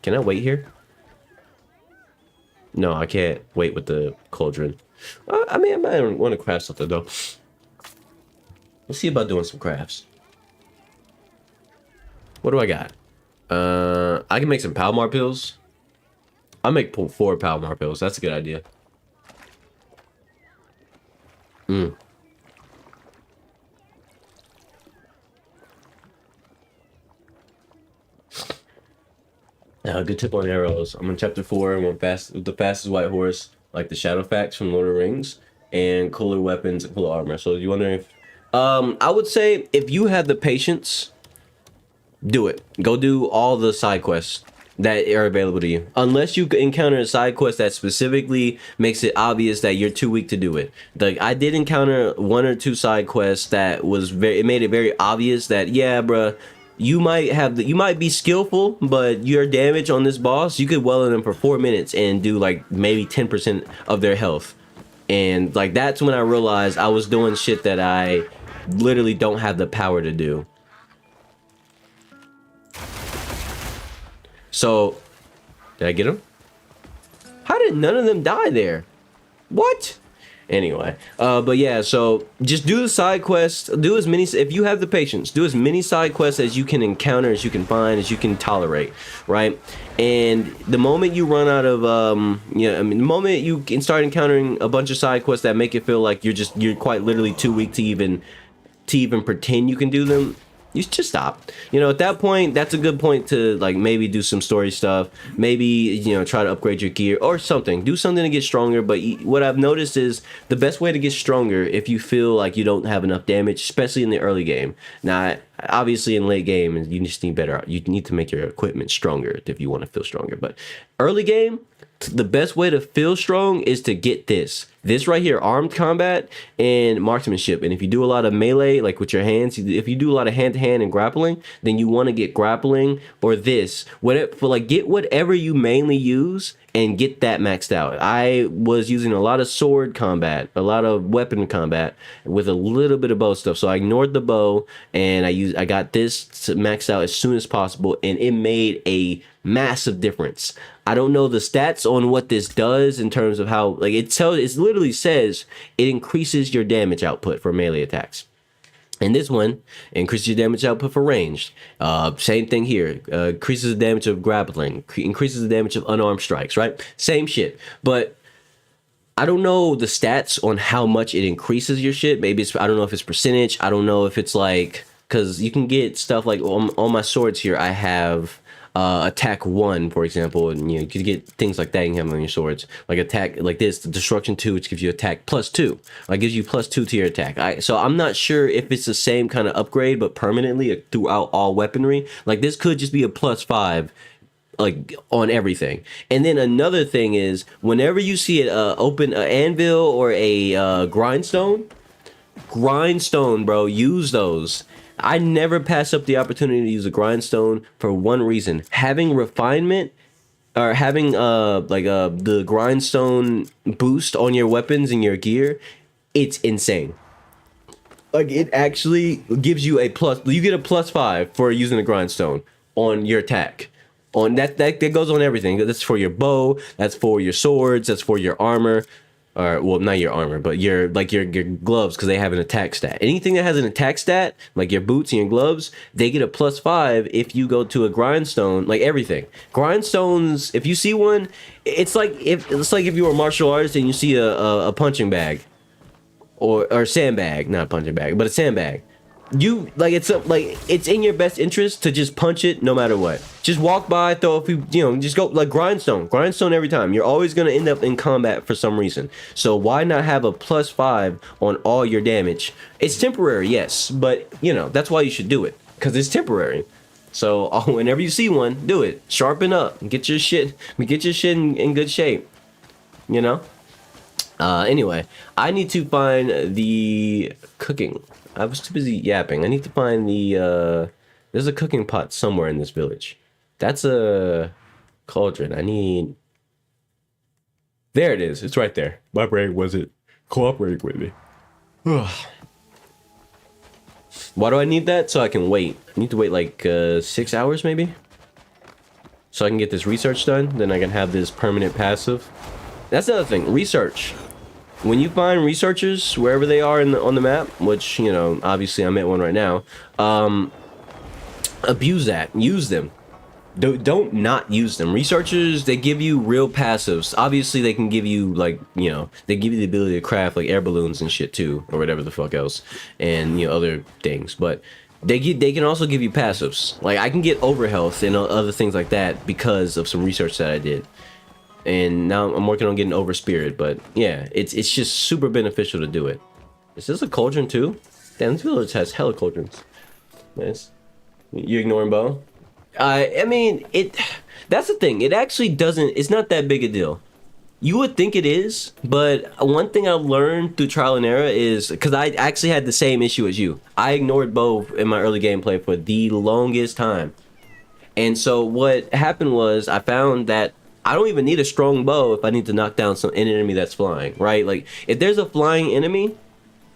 Can I wait here? No, I can't wait with the cauldron. I mean, I might want to craft something though. Let's see about doing some crafts. What do I got? I can make some Palomar pills. I'll make 4 Palomar pills. That's a good idea. Good tip on arrows. I'm on chapter 4. I'm on the fastest white horse, like the shadow facts from Lord of the Rings, and cooler weapons and cooler armor. So you wondering if I would say if you have the patience, do it. Go do all the side quests that are available to you. Unless you encounter a side quest that specifically makes it obvious that you're too weak to do it. Like I did encounter 1 or 2 side quests that was it made it very obvious that yeah, bruh, you might be skillful, but your damage on this boss, you could well in them for 4 minutes and do like maybe 10% of their health. And like that's when I realized I was doing shit that I literally don't have the power to do. So, did I get him? How did none of them die there? What? Anyway, but yeah, so just do the side quests. Do as many, if you have the patience, do as many side quests as you can encounter, as you can find, as you can tolerate, right? And the moment you run out of, the moment you can start encountering a bunch of side quests that make it feel like you're quite literally too weak to even pretend you can do them, you just stop. You know, at that point, that's a good point to like maybe do some story stuff, maybe, you know, try to upgrade your gear or something, do something to get stronger. But what I've noticed is the best way to get stronger, if you feel like you don't have enough damage, especially in the early game. Now obviously in late game you just need better, you need to make your equipment stronger if you want to feel stronger. But early game, the best way to feel strong is to get this right here, armed combat and marksmanship. And if you do a lot of melee, like with your hands, if you do a lot of hand-to-hand and grappling, then you want to get grappling or this, whatever, for like get whatever you mainly use and get that maxed out. I was using a lot of sword combat, a lot of weapon combat with a little bit of bow stuff. So I ignored the bow and I got this maxed out as soon as possible, and it made a massive difference. I don't know the stats on what this does in terms of how, like it literally says it increases your damage output for melee attacks. And this one increases your damage output for ranged. Same thing here. Increases the damage of grappling. Increases the damage of unarmed strikes, right? Same shit. But I don't know the stats on how much it increases your shit. Maybe it's, I don't know if it's percentage. I don't know if it's like, because you can get stuff like on my swords here, I have attack 1, for example, and you could get things like that you can have on your swords, like attack like this, the destruction 2, which gives you attack +2, like gives you +2 to your attack. So I'm not sure if it's the same kind of upgrade but permanently throughout all weaponry. Like this could just be a +5 like on everything. And then another thing is whenever you see it open an anvil or a grindstone, bro, use those. I never pass up the opportunity to use a grindstone for one reason: having refinement, or having the grindstone boost on your weapons and your gear. It's insane. Like it actually gives you a plus. You get a +5 for using a grindstone on your attack. On that goes on everything. That's for your bow. That's for your swords. That's for your armor. Or well, not your armor, but your gloves, because they have an attack stat. Anything that has an attack stat, like your boots and your gloves, they get a +5 if you go to a grindstone. Like everything, grindstones. If you see one, it's like if you were a martial artist and you see a punching bag, or sandbag, not a punching bag, but a sandbag. You like it's in your best interest to just punch it no matter what. Just walk by, throw a few, just go like grindstone every time. You're always gonna end up in combat for some reason. So why not have a +5 on all your damage? It's temporary, yes, but that's why you should do it, because it's temporary. So whenever you see one, do it. Sharpen up, get your shit in good shape. Anyway, I need to find the cooking. I was too busy yapping. I need to find the, there's a cooking pot somewhere in this village. That's a cauldron. There it is. It's right there. My brain wasn't cooperating with me. Why do I need that? So I can wait. I need to wait like 6 hours maybe? So I can get this research done. Then I can have this permanent passive. That's the other thing. Research. When you find researchers wherever they are on the map, which obviously I'm at one right now, abuse that, use them. don't not use them. Researchers, they give you real passives. Obviously, they can give you like, you know, they give you the ability to craft like air balloons and shit too, or whatever the fuck else, and you know, other things. But they can also give you passives. Like I can get overhealth and other things like that because of some research that I did. And now I'm working on getting over spirit. But yeah, it's just super beneficial to do it. Is this a cauldron too? Damn, this village has hella cauldrons. Nice. You ignoring Bo? I mean, that's the thing. It actually doesn't, it's not that big a deal. You would think it is, but one thing I've learned through trial and error is, because I actually had the same issue as you. I ignored Bo in my early gameplay for the longest time. And so what happened was I found that I don't even need a strong bow if I need to knock down an enemy that's flying, right? Like, if there's a flying enemy,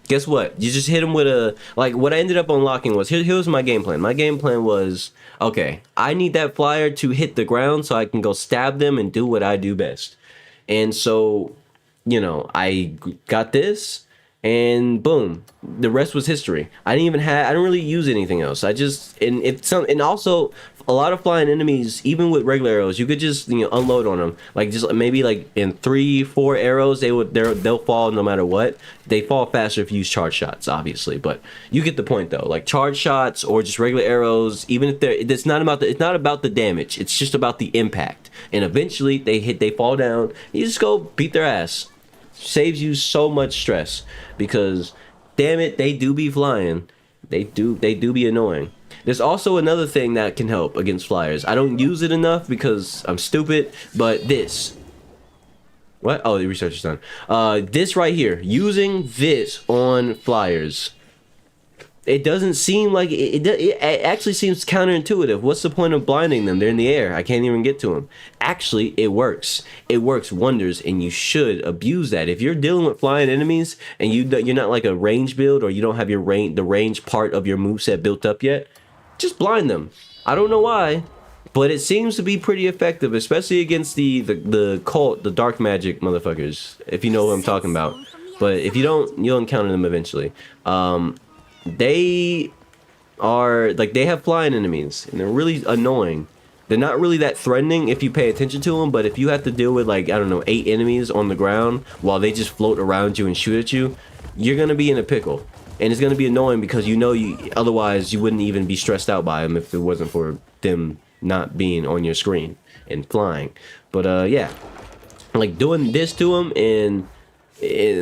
guess what? You just hit him with a, like, what I ended up unlocking was, here was my game plan. My game plan was, okay, I need that flyer to hit the ground so I can go stab them and do what I do best. And so, you know, I got this, and boom, the rest was history. I didn't really use anything else. And also a lot of flying enemies, even with regular arrows, you could just, you know, unload on them. Like just maybe like in 3-4 arrows, they'll fall no matter what. They fall faster if you use charge shots, obviously, but you get the point though. Like charge shots or just regular arrows, even if it's not about the damage. It's just about the impact. And eventually they fall down. You just go beat their ass. Saves you so much stress because damn it, they do be flying. They do be annoying. There's also another thing that can help against flyers. I don't use it enough because I'm stupid, but this. What? Oh, the research is done. This right here, using this on flyers. It doesn't seem like it actually seems counterintuitive. What's the point of blinding them? They're in the air. I can't even get to them. Actually, it works. It works wonders, and you should abuse that. If you're dealing with flying enemies and you're not like a range build, or you don't have the range part of your moveset built up yet, just blind them. I don't know why, but it seems to be pretty effective, especially against the cult, the dark magic motherfuckers, if you know what I'm talking about. But if you don't, you'll encounter them eventually. They are like, they have flying enemies and they're really annoying. They're not really that threatening if you pay attention to them, but if you have to deal with like, I don't know, 8 enemies on the ground while they just float around you and shoot at you, you're gonna be in a pickle. And it's gonna be annoying because otherwise you wouldn't even be stressed out by them if it wasn't for them not being on your screen and flying. But yeah, like doing this to them and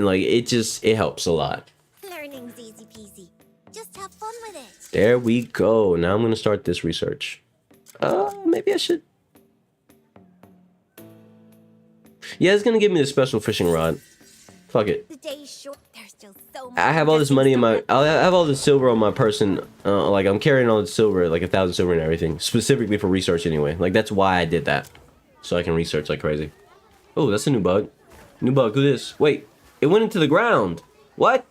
like it helps a lot. Learning's easy peasy. Just have fun with it. There we go. Now I'm gonna start this research. Maybe I should. Yeah, it's gonna give me the special fishing rod. Fuck it. The day's short. There's still so much. I have all this money in my. I have all this silver on my person. Like I'm carrying all the silver, like 1,000 silver and everything, specifically for research anyway. Like that's why I did that, so I can research like crazy. Oh, that's a new bug. New bug. Do this. Wait, it went into the ground. What?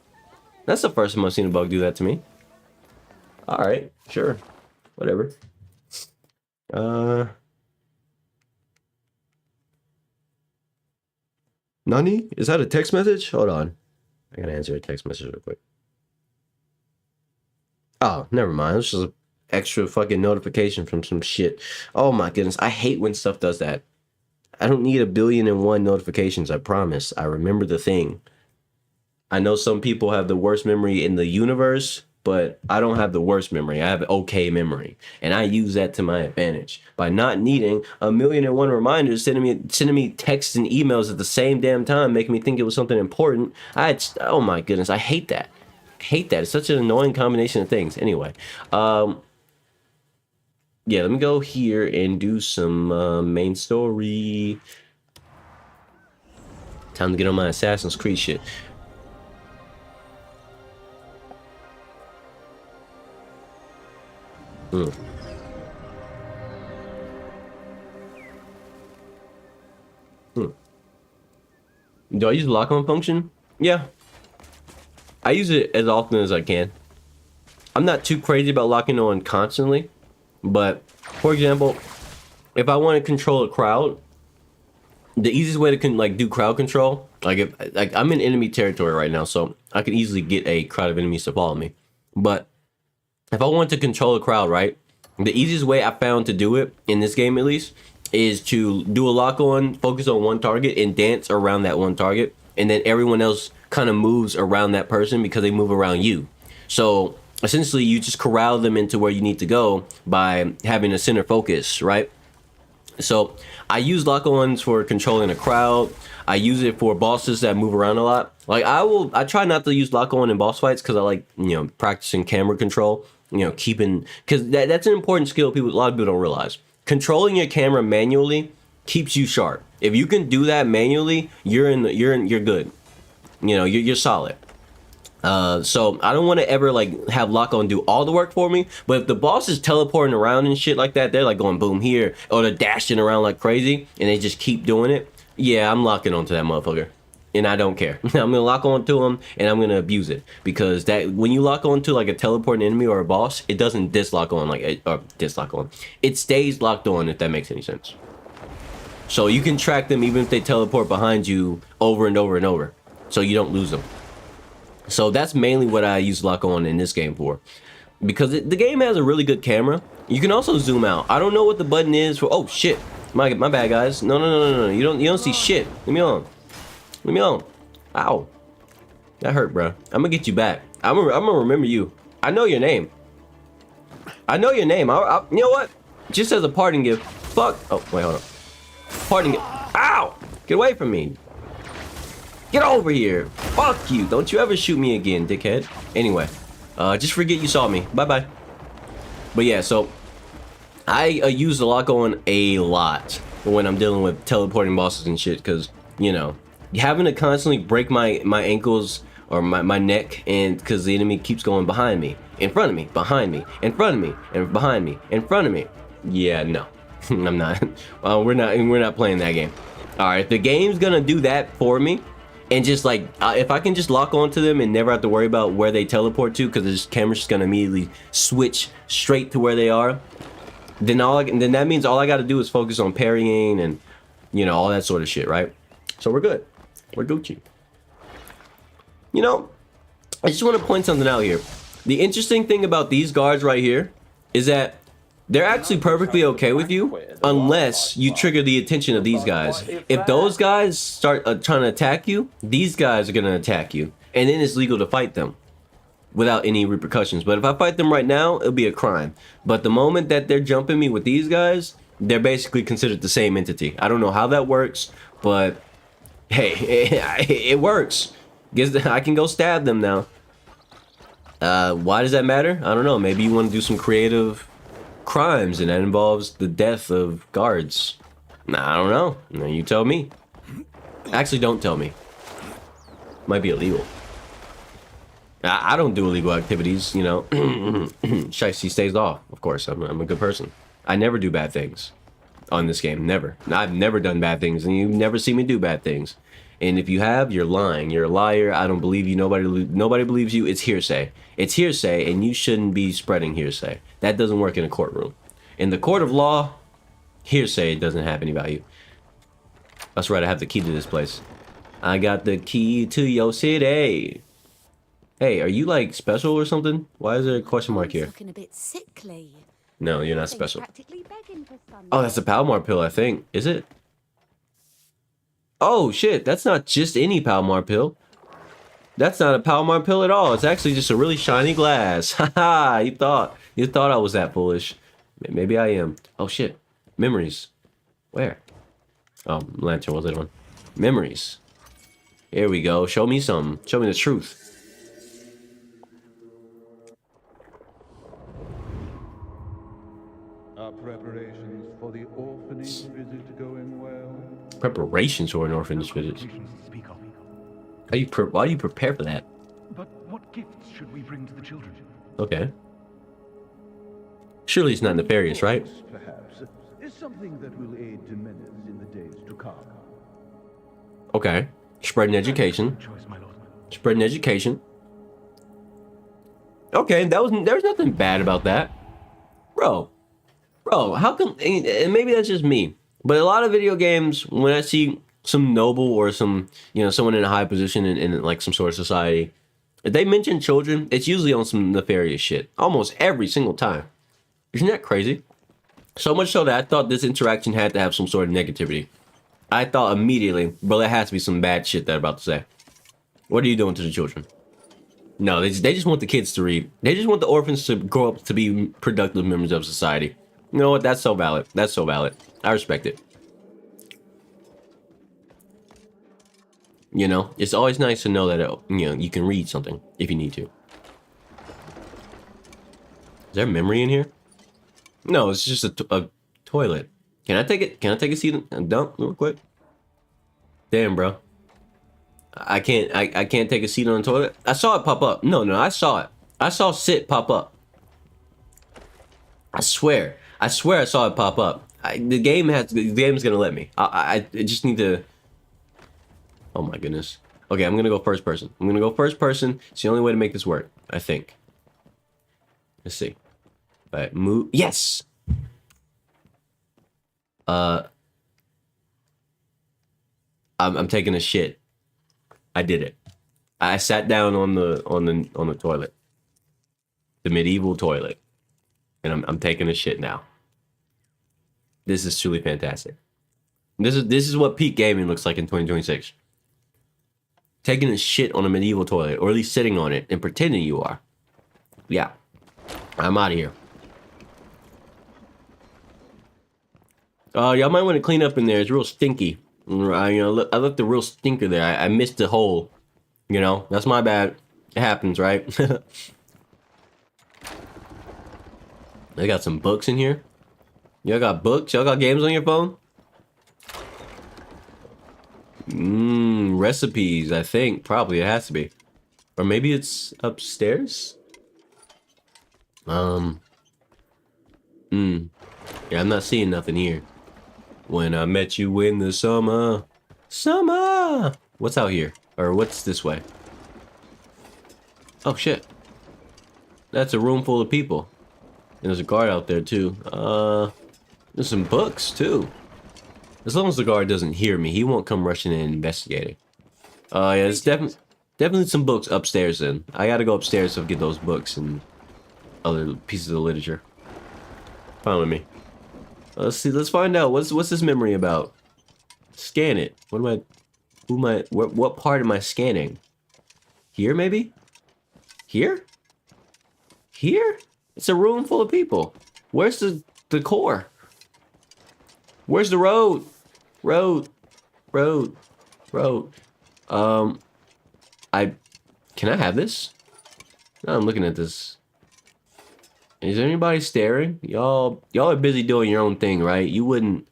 That's the first time I've seen a bug do that to me. All right, sure, whatever. Nani? Is that a text message? Hold on. I gotta answer a text message real quick. Oh, never mind. It's just an extra fucking notification from some shit. Oh my goodness. I hate when stuff does that. I don't need 1,000,000,001 notifications, I promise. I remember the thing. I know some people have the worst memory in the universe, but I don't have the worst memory. I have okay memory, and I use that to my advantage by not needing 1,000,001 reminders sending me texts and emails at the same damn time, making me think it was something important. Oh my goodness, I hate that. I hate that. It's such an annoying combination of things. Anyway, yeah, let me go here and do some main story. Time to get on my Assassin's Creed shit. Do I use the lock-on function? Yeah. I use it as often as I can. I'm not too crazy about locking on constantly, but for example, if I want to control a crowd, the easiest way to do crowd control, like I'm in enemy territory right now, so I could easily get a crowd of enemies to follow me. But if I want to control a crowd, right, The easiest way I found to do it in this game, at least, is to do a lock on, focus on one target, and dance around that one target, and then everyone else kind of moves around that person because they move around you. So essentially, you just corral them into where you need to go by having a center focus, right? So I use lock-ons for controlling a crowd. I use it for bosses that move around a lot. Like I try not to use lock-on in boss fights because I like, you know, practicing camera control, you know, keeping, because that's an important skill a lot of people don't realize. Controlling your camera manually keeps you sharp. If you can do that manually, you're good. You know, you're solid. So I don't want to ever like have lock on do all the work for me, but if the boss is teleporting around and shit like that, they're like going boom here, or they're dashing around like crazy and they just keep doing it, yeah, I'm locking onto that motherfucker and I don't care. I'm gonna lock onto him and I'm gonna abuse it, because that when you lock onto like a teleporting enemy or a boss, it doesn't dislock on it stays locked on, if that makes any sense. So you can track them even if they teleport behind you over and over and over, so you don't lose them. So that's mainly what I use lock on in this game for, because the game has a really good camera. You can also zoom out. I don't know what the button is for. Oh shit, my bad, guys. No. You don't see shit. Leave me alone. Leave me alone. Ow, that hurt, bro. I'm gonna get you back. I'm gonna remember you. I know your name. I know your name. You know what? Just as a parting gift. Fuck. Oh wait, hold on. Parting gift. Ow! Get away from me. Get over here. Fuck you. Don't you ever shoot me again, dickhead. Anyway, just forget you saw me. Bye-bye. But yeah, so I use the lock on a lot when I'm dealing with teleporting bosses and shit, because, you know, having to constantly break my ankles or my neck, and because the enemy keeps going behind me, in front of me, behind me, in front of me, and behind me, in front of me. Yeah, no. I'm not. We're not playing that game. All right, if the game's gonna do that for me, and just like, if I can just lock onto them and never have to worry about where they teleport to, because the camera's just gonna immediately switch straight to where they are, then that means all I got to do is focus on parrying and, you know, all that sort of shit, right? So we're good. We're Gucci. You know, I just want to point something out here. The interesting thing about these guards right here is that they're actually perfectly okay with you unless you trigger the attention of these guys. If those guys start trying to attack you, these guys are going to attack you. And then it's legal to fight them without any repercussions. But if I fight them right now, it'll be a crime. But the moment that they're jumping me with these guys, they're basically considered the same entity. I don't know how that works, but hey, it works. Guess I can go stab them now. Why does that matter? I don't know. Maybe you want to do some creative crimes and that involves the death of guards. Nah, I don't know. No, you tell me. Actually, don't tell me. Might be illegal. I don't do illegal activities, you know. Shiesty stays off, of course. I'm a good person. I never do bad things on this game. Never. I've never done bad things, and you've never seen me do bad things. And if you have, you're lying. You're a liar. I don't believe you. Nobody believes you. It's hearsay. It's hearsay, and you shouldn't be spreading hearsay. That doesn't work in a courtroom. In the court of law, hearsay doesn't have any value. That's right. I have the key to this place. I got the key to your city. Hey, are you like special or something? Why is there a question mark here? Looking a bit sickly. No, you're not special. Practically begging for some. Oh, that's a Palmar pill, I think. Is it? Oh shit, that's not just any Palmar pill. That's not a Palmar pill at all. It's actually just a really shiny glass. Haha, you thought I was that foolish. Maybe I am. Oh shit. Memories. Where? Oh, lantern was it on? Memories. Here we go. Show me some. Show me the truth. Are preparations for the orphanage visit going well? Preparations for an orphanage visit. Occasions to speak of. Why do you prepare for that? But what gifts should we bring to the children? Okay. Surely it's not nefarious, right? Perhaps is something that will aid Jimenez in the days to come. Okay. Spreading education. Choice, my lord. Spreading education. Okay, there's nothing bad about that. Bro, how come, and maybe that's just me, but a lot of video games, when I see some noble or some, you know, someone in a high position in like some sort of society, if they mention children, it's usually on some nefarious shit. Almost every single time. Isn't that crazy? So much so that I thought this interaction had to have some sort of negativity. I thought immediately, bro, there has to be some bad shit that I'm about to say. What are you doing to the children? No, they just want the kids to read. They just want the orphans to grow up to be productive members of society. You know what? That's so valid. That's so valid. I respect it. You know, it's always nice to know that, you can read something if you need to. Is there memory in here? No, it's just a toilet. Can I take it? Can I take a seat and dump real quick? Damn, bro. I can't take a seat on the toilet. I saw it pop up. No, I saw it. I saw sit pop up. I swear I saw it pop up. The game's gonna let me. I just need to. Oh my goodness. Okay, I'm gonna go first person. It's the only way to make this work, I think. Let's see. All right, move. Yes. I'm taking a shit. I did it. I sat down on the toilet, the medieval toilet, and I'm taking a shit now. This is truly fantastic. This is what peak gaming looks like in 2026. Taking a shit on a medieval toilet, or at least sitting on it and pretending you are. Yeah, I'm out of here. Y'all might want to clean up in there. It's real stinky. I left the real stinker there. I missed the hole. You know, that's my bad. It happens, right? They got some books in here. Y'all got books? Y'all got games on your phone? Recipes, I think. Probably, it has to be. Or maybe it's upstairs? Yeah, I'm not seeing nothing here. When I met you in the summer. Summer! What's out here? Or what's this way? Oh, shit. That's a room full of people. And there's a guard out there, too. There's some books, too. As long as the guard doesn't hear me, he won't come rushing in and investigating. Yeah, there's definitely some books upstairs then. I gotta go upstairs to get those books and other pieces of literature. Follow me. Let's see, let's find out. What's this memory about? Scan it. What part am I scanning? Here, maybe? Here? Here? It's a room full of people. Where's the core? Where's the road? Road. Can I have this? No, I'm looking at this. Is there anybody staring? Y'all are busy doing your own thing, right? You wouldn't.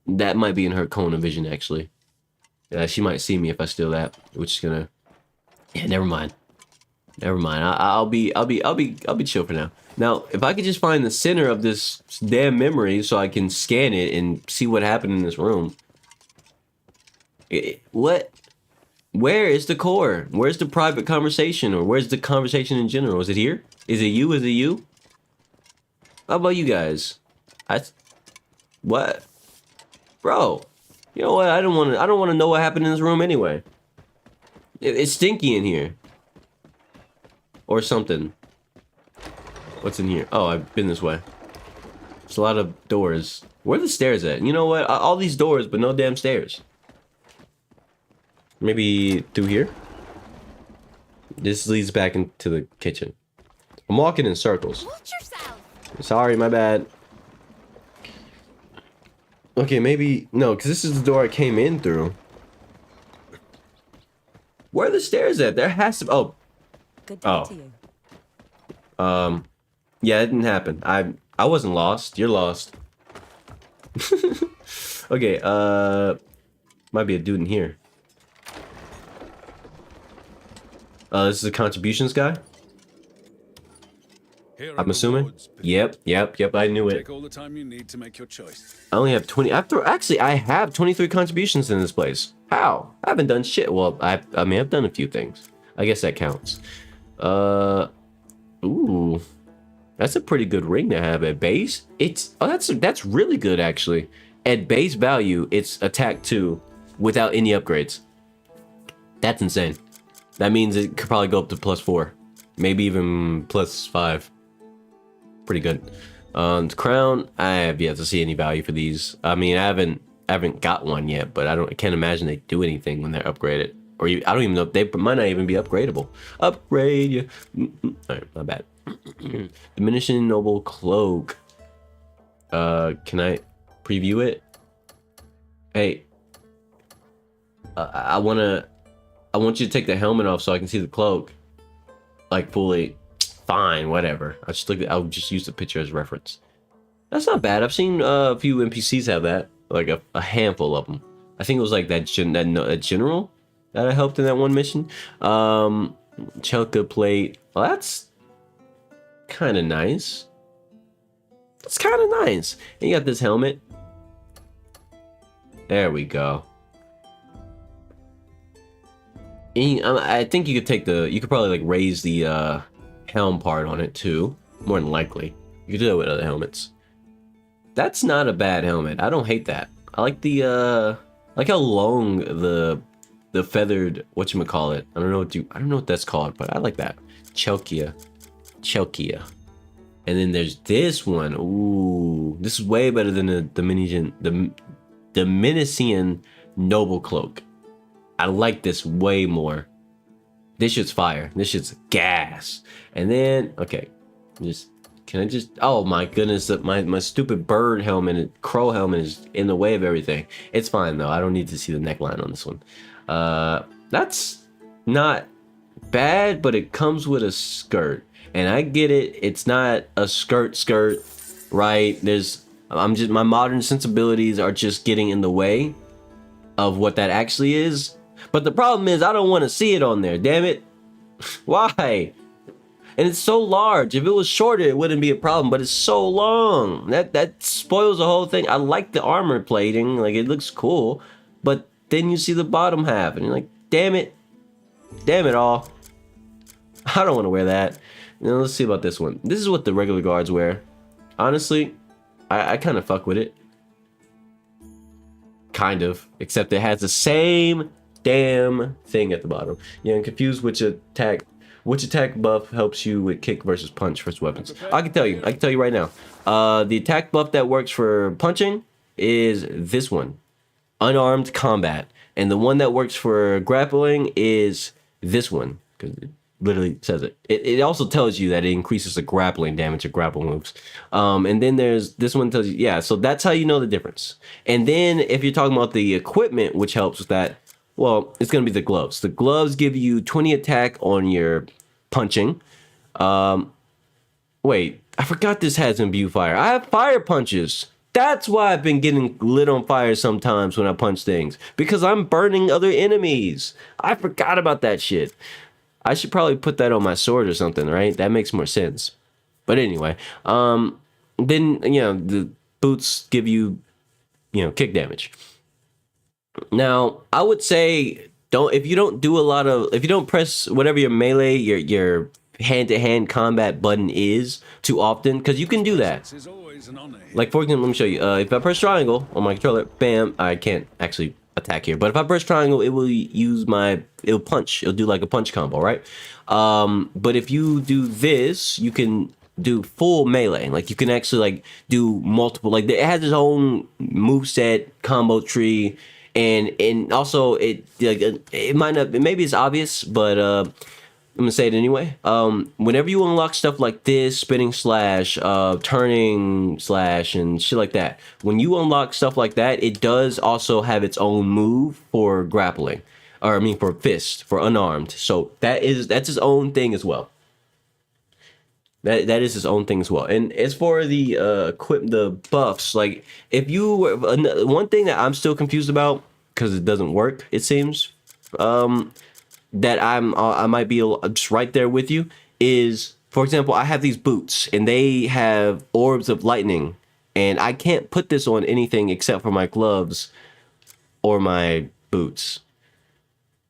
That might be in her cone of vision, actually. She might see me if I steal that, which is gonna. Yeah, never mind. I'll be chill for now. Now, if I could just find the center of this damn memory so I can scan it and see what happened in this room. What? Where is the core? Where's the private conversation? Or where's the conversation in general? Is it here? Is it you? Is it you? How about you guys? What? Bro, you know what? I don't want to know what happened in this room anyway. It's stinky in here. Or something. What's in here? Oh, I've been this way. There's a lot of doors. Where are the stairs at? You know what? All these doors, but no damn stairs. Maybe through here? This leads back into the kitchen. I'm walking in circles. Watch yourself. Sorry, my bad. Okay, maybe... No, because this is the door I came in through. Where are the stairs at? There has to... Oh. Good day to you. Yeah, it didn't happen. I wasn't lost. You're lost. Okay, might be a dude in here. This is a contributions guy. I'm assuming. Yep. I knew it. Take all the time you need to make your choice. I only have 20. Actually, I have 23 contributions in this place. How? I haven't done shit. Well, I mean, I've done a few things. I guess that counts. Ooh, that's a pretty good ring to have at base. That's really good actually. At base value, it's attack 2 without any upgrades. That's insane. That means it could probably go up to +4, maybe even +5. Pretty good. The crown, I have yet to see any value for these. I mean, I haven't got one yet, but I can't imagine they do anything when they're upgraded. Or I don't even know if they might not even be upgradable. Upgrade you. All right, not bad. Diminishing noble cloak. Can I preview it? Hey, I want you to take the helmet off so I can see the cloak, like fully. Fine, whatever. I'll just use the picture as reference. That's not bad. I've seen a few NPCs have that, like a handful of them. I think it was like that general that I helped in that one mission. Chelka plate. Well, that's kind of nice. That's kind of nice. And you got this helmet. There we go. And I think you could probably like raise the helm part on it too. More than likely, you could do that with other helmets. That's not a bad helmet. I don't hate that. I like like how long the feathered whatchamacallit. I don't know what that's called, but I like that. Chelkia. And then there's this one. Ooh, this is way better than the Diminishing noble cloak. I like this way more. This shit's fire. This shit's gas. And then, okay, oh my goodness, my stupid bird helmet and crow helmet is in the way of everything. It's fine though. I don't need to see the neckline on this one. That's not bad, but it comes with a skirt. And I get it. It's not a skirt, right? My modern sensibilities are just getting in the way of what that actually is. But the problem is I don't want to see it on there, damn it. Why? And it's so large. If it was shorter, it wouldn't be a problem, but it's so long. That spoils the whole thing. I like the armor plating, like it looks cool, but then you see the bottom half and you're like, damn it all. I don't want to wear that. Now let's see about this one. This is what the regular guards wear. Honestly, I kind of fuck with it. Kind of, except it has the same damn thing at the bottom. Yeah, I'm confused which attack buff helps you with kick versus punch versus weapons. I can tell you right now. The attack buff that works for punching is this one, unarmed combat, and the one that works for grappling is this one, because it literally says it. It also tells you that it increases the grappling damage of grapple moves. And then there's this one tells you, yeah, so that's how you know the difference. And then if you're talking about the equipment, which helps with that, well, it's going to be the gloves. The gloves give you 20 attack on your punching. Wait, I forgot this has imbue fire. I have fire punches. That's why I've been getting lit on fire sometimes when I punch things, because I'm burning other enemies. I forgot about that shit. I should probably put that on my sword or something, right? That makes more sense. But anyway, then, the boots give you, kick damage. Now, I would say if you don't press whatever your melee, your hand-to-hand combat button is too often, because you can do that. Like, for example, let me show you. If I press triangle on my controller, bam, I can't actually attack here. But if I press triangle, it will it'll punch. It'll do like a punch combo, right? But if you do this, you can do full melee. Like, you can actually like do multiple. Like, it has its own moveset combo tree. And also it might not, maybe it's obvious, but I'm gonna say it anyway. Whenever you unlock stuff like this, spinning slash, turning slash, and shit like that, when you unlock stuff like that, it does also have its own move for grappling, or I mean for fist, for unarmed. So that's its own thing as well. That is his own thing as well. And as for the the buffs, like if you one thing that I'm still confused about, because it doesn't work, it seems, that I might be just right there with you, is, for example, I have these boots and they have orbs of lightning, and I can't put this on anything except for my gloves or my boots,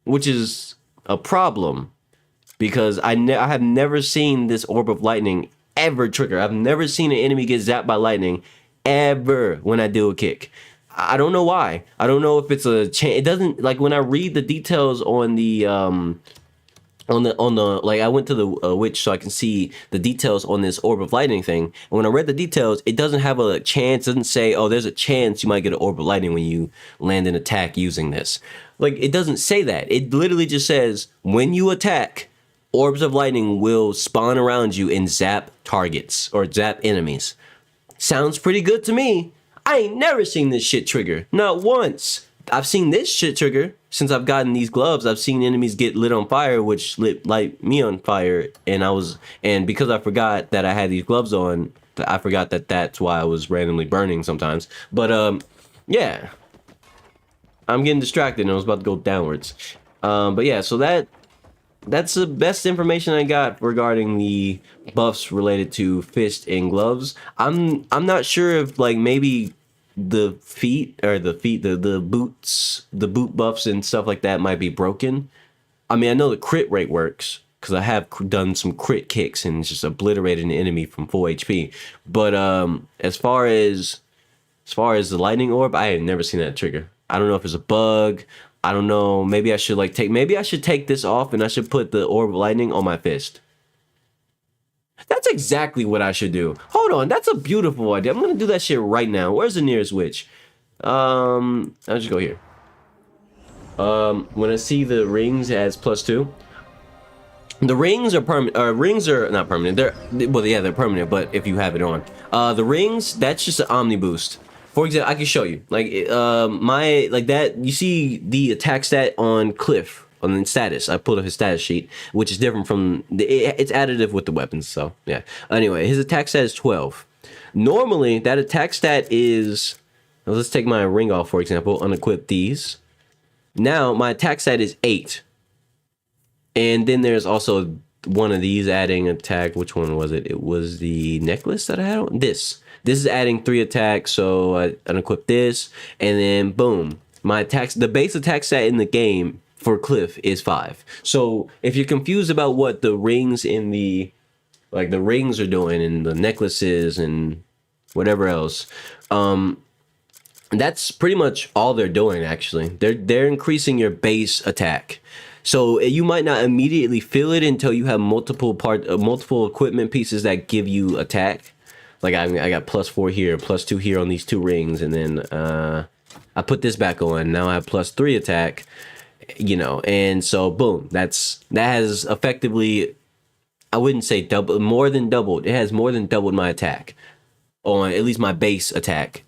which is a problem. Because I have never seen this orb of lightning ever trigger. I've never seen an enemy get zapped by lightning ever when I do a kick. I don't know why. I don't know if it's a change. It doesn't, like, when I read the details on the like I went to the witch so I can see the details on this orb of lightning thing. And when I read the details, it doesn't have a chance. It doesn't say, oh, there's a chance you might get an orb of lightning when you land an attack using this. Like, it doesn't say that. It literally just says when you attack, orbs of lightning will spawn around you and zap targets or zap enemies. Sounds pretty good to me. I ain't never seen this shit trigger, not once. I've seen this shit trigger since I've gotten these gloves. I've seen enemies get lit on fire, which light me on fire, and because I forgot that I had these gloves on, I forgot that that's why I was randomly burning sometimes. But yeah, I'm getting distracted and I was about to go downwards. But yeah, so that's the best information I got regarding the buffs related to fist and gloves. I'm not sure if like maybe the boots, the boot buffs and stuff like that might be broken. I mean, I know the crit rate works because I have done some crit kicks and just obliterated an enemy from full HP. But as far as the lightning orb, I had never seen that trigger. I don't know if it's a bug. I don't know. Maybe I should take this off and I should put the orb of lightning on my fist. That's exactly what I should do. Hold on, that's a beautiful idea. I'm gonna do that shit right now. Where's the nearest witch? I'll just go here. When I see the rings as +2, the rings are permanent. Rings are not permanent. They're permanent. But if you have it on, the rings, that's just an omni boost. For example, I can show you you see the attack stat on Cliff. On the status, I pulled up his status sheet, which is different from it's additive with the weapons. So yeah. Anyway, his attack stat is 12. Normally, that attack stat is. Let's take my ring off, for example. Unequip these. Now my attack stat is 8. And then there's also one of these adding attack. Which one was it? It was the necklace that I had on. This is adding 3 attacks. So I unequip this, and then boom, my attacks. The base attack stat in the game for Cliff is 5. So if you're confused about what the rings in the rings are doing and the necklaces and whatever else, that's pretty much all they're doing. Actually, they're increasing your base attack. So you might not immediately feel it until you have multiple equipment pieces that give you attack. Like I got +4 here, +2 here on these 2 rings, and then I put this back on. Now I have +3 attack. You know, and so boom, that has effectively, I wouldn't say more than doubled. It has more than doubled my attack on at least my base attack.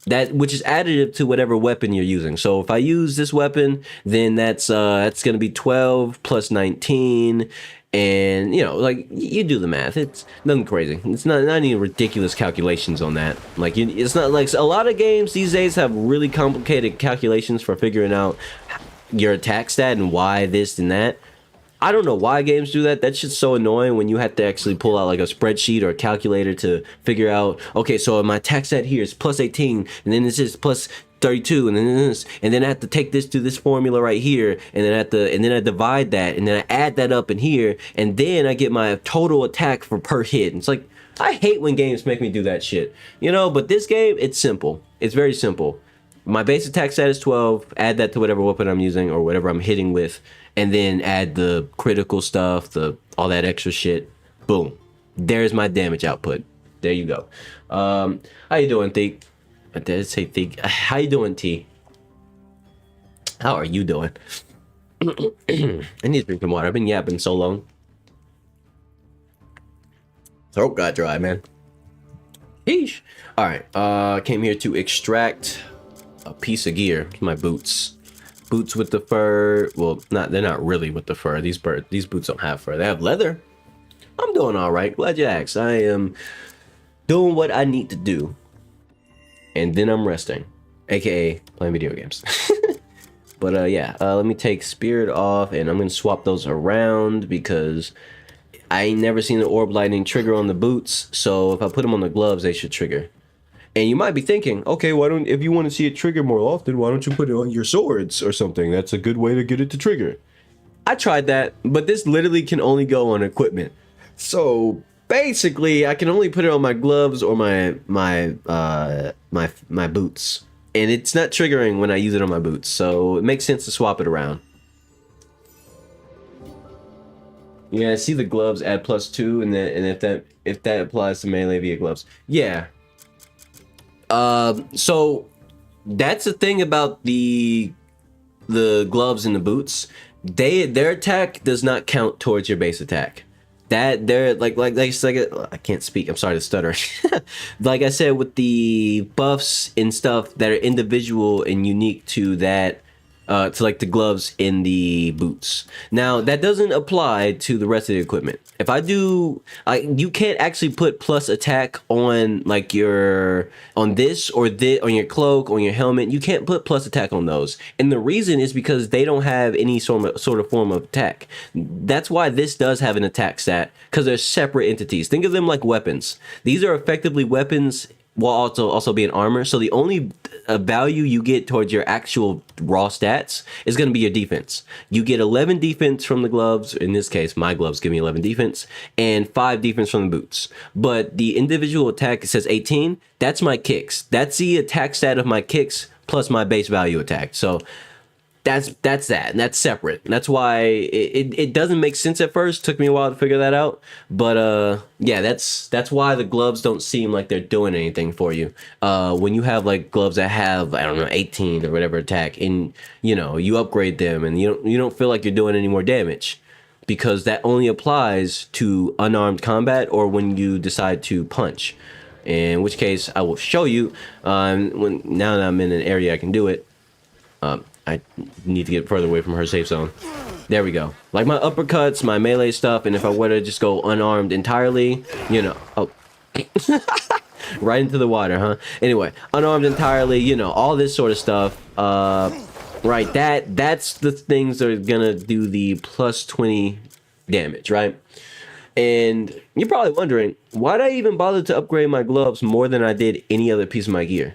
Which is additive to whatever weapon you're using. So if I use this weapon, then that's gonna be 12 plus 19, and you know, like you do the math. It's nothing crazy. It's not any ridiculous calculations on that. Like it's not like a lot of games these days have really complicated calculations for figuring out your attack stat and why this and that. I don't know why games do that. That's just so annoying when you have to actually pull out like a spreadsheet or a calculator to figure out, okay, so my attack stat here is +18, and then this is +32, and then this, and then I have to take this to this formula right here, and then I divide that, and then I add that up in here, and then I get my total attack for per hit. And it's like, I hate when games make me do that shit, you know. But this game, it's simple. It's very simple. My base attack stat is 12. Add that to whatever weapon I'm using or whatever I'm hitting with, and then add the critical stuff, all that extra shit. Boom. There's my damage output. There you go. How you doing, Thiek? I did say Thiek. How you doing, T? How are you doing? I need to drink some water. I've been yapping so long. Throat got dry, man. Sheesh. All right. Came here to extract a piece of gear. My boots. Boots with the fur. Well, they're not really with the fur. These boots don't have fur. They have leather. I'm doing all right. Glad you asked. I am doing what I need to do, and then I'm resting, aka playing video games. But yeah, let me take spirit off, and I'm gonna swap those around because I ain't never seen the orb lightning trigger on the boots. So if I put them on the gloves, they should trigger. And you might be thinking, okay, if you want to see it trigger more often, why don't you put it on your swords or something? That's a good way to get it to trigger. I tried that, but this literally can only go on equipment. So basically, I can only put it on my gloves or my boots, and it's not triggering when I use it on my boots. So it makes sense to swap it around. Yeah, I see the gloves add +2, and then if that applies to melee via gloves. Yeah. So that's the thing about the gloves and the boots. Their attack does not count towards your base attack. That they're like I can't speak. I'm sorry to stutter. Like I said, with the buffs and stuff that are individual and unique to that, to like the gloves and the boots. Now that doesn't apply to the rest of the equipment. If I do, you can't actually put plus attack on like on this or this on your cloak, on your helmet. You can't put plus attack on those, and the reason is because they don't have any sort of form of attack. That's why this does have an attack stat, because they're separate entities. Think of them like weapons. These are effectively weapons while also being armor. So the only value you get towards your actual raw stats is going to be your defense. You get 11 defense from the gloves. In this case, my gloves give me 11 defense and 5 defense from the boots. But the individual attack, it says 18. That's my kicks. That's the attack stat of my kicks plus my base value attack. So that's that, and that's separate. And that's why it doesn't make sense at first. Took me a while to figure that out, but yeah, that's why the gloves don't seem like they're doing anything for you. When you have like gloves that have, I don't know, 18 or whatever attack, and you know you upgrade them, and you don't feel like you're doing any more damage, because that only applies to unarmed combat or when you decide to punch. In which case, I will show you. Now that I'm in an area I can do it. I need to get further away from her safe zone. There we go. Like my uppercuts, my melee stuff, and if I were to just go unarmed entirely, you know, oh, right into the water, huh? Anyway, unarmed entirely, you know, all this sort of stuff. Right, that's the things that are gonna do the plus 20 damage, right? And you're probably wondering, why did I even bother to upgrade my gloves more than I did any other piece of my gear?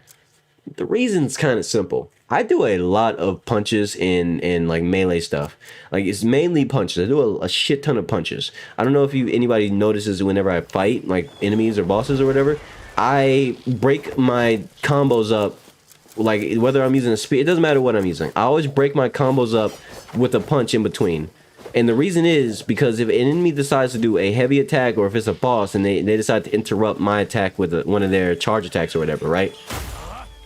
The reason's kind of simple. I do a lot of punches in like melee stuff. Like it's mainly punches. I do a shit ton of punches. I don't know if anybody notices whenever I fight like enemies or bosses or whatever, I break my combos up. Like whether I'm using a spear, it doesn't matter what I'm using. I always break my combos up with a punch in between. And the reason is because if an enemy decides to do a heavy attack, or if it's a boss and they decide to interrupt my attack with one of their charge attacks or whatever, right?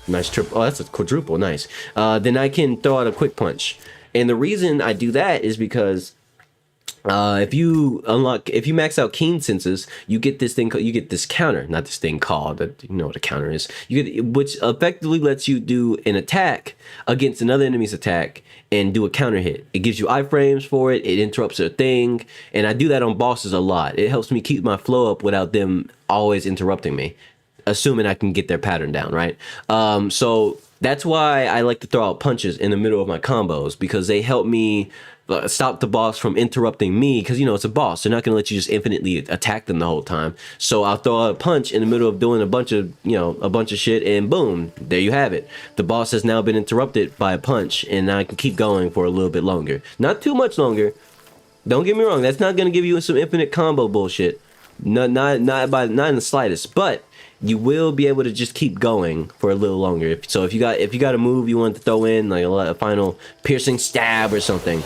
Nice triple. Oh, that's a quadruple. Nice. Then I can throw out a quick punch. And the reason I do that is because if you max out keen senses, you get this thing. You get this counter. Not this thing called. You know what a counter is. Which effectively lets you do an attack against another enemy's attack and do a counter hit. It gives you iframes for it. It interrupts their thing. And I do that on bosses a lot. It helps me keep my flow up without them always interrupting me, assuming I can get their pattern down, right? So that's why I like to throw out punches in the middle of my combos, because they help me stop the boss from interrupting me, because, you know, it's a boss. They're not going to let you just infinitely attack them the whole time. So I'll throw out a punch in the middle of doing a bunch of shit, and boom, there you have it. The boss has now been interrupted by a punch, and now I can keep going for a little bit longer. Not too much longer. Don't get me wrong. That's not going to give you some infinite combo bullshit. Not in the slightest. But you will be able to just keep going for a little longer. So if you got a move you want to throw in, like a final piercing stab or something,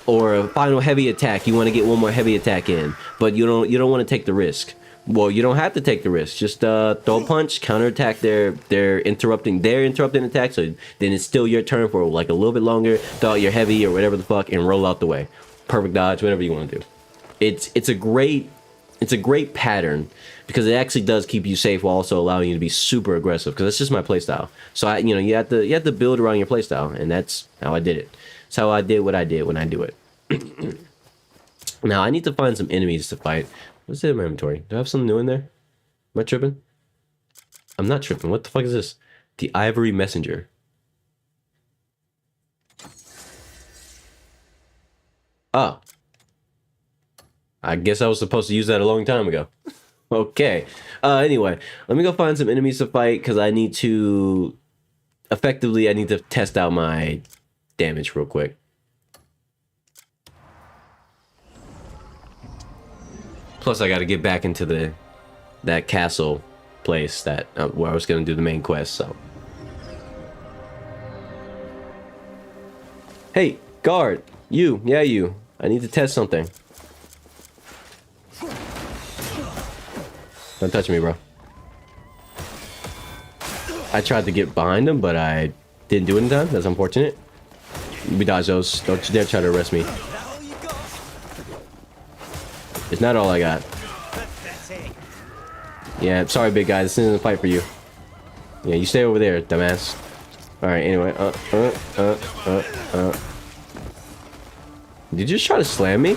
or a final heavy attack, you want to get one more heavy attack in, but you don't want to take the risk. Well, you don't have to take the risk. Just throw a punch, counterattack their interrupting attack. So then it's still your turn for like a little bit longer. Throw out your heavy or whatever the fuck and roll out the way. Perfect dodge, whatever you want to do. It's a great pattern, because it actually does keep you safe while also allowing you to be super aggressive, because that's just my playstyle. So you have to build around your playstyle, and that's how I did it. That's how I did what I did when I do it. Now I need to find some enemies to fight. What's in my inventory? Do I have something new in there? Am I tripping? I'm not tripping. What the fuck is this? The Ivory Messenger. Oh. I guess I was supposed to use that a long time ago. Okay. Anyway, let me go find some enemies to fight, because I need to test out my damage real quick. Plus, I got to get back into that castle place where I was going to do the main quest. So, hey, guard, you. I need to test something. Don't touch me, bro. I tried to get behind him, but I didn't do it in time. That's unfortunate. We dodge those. Don't you dare try to arrest me. It's not all I got. Yeah, sorry, big guy. This isn't a fight for you. Yeah, you stay over there, dumbass. Alright, anyway. Did you just try to slam me?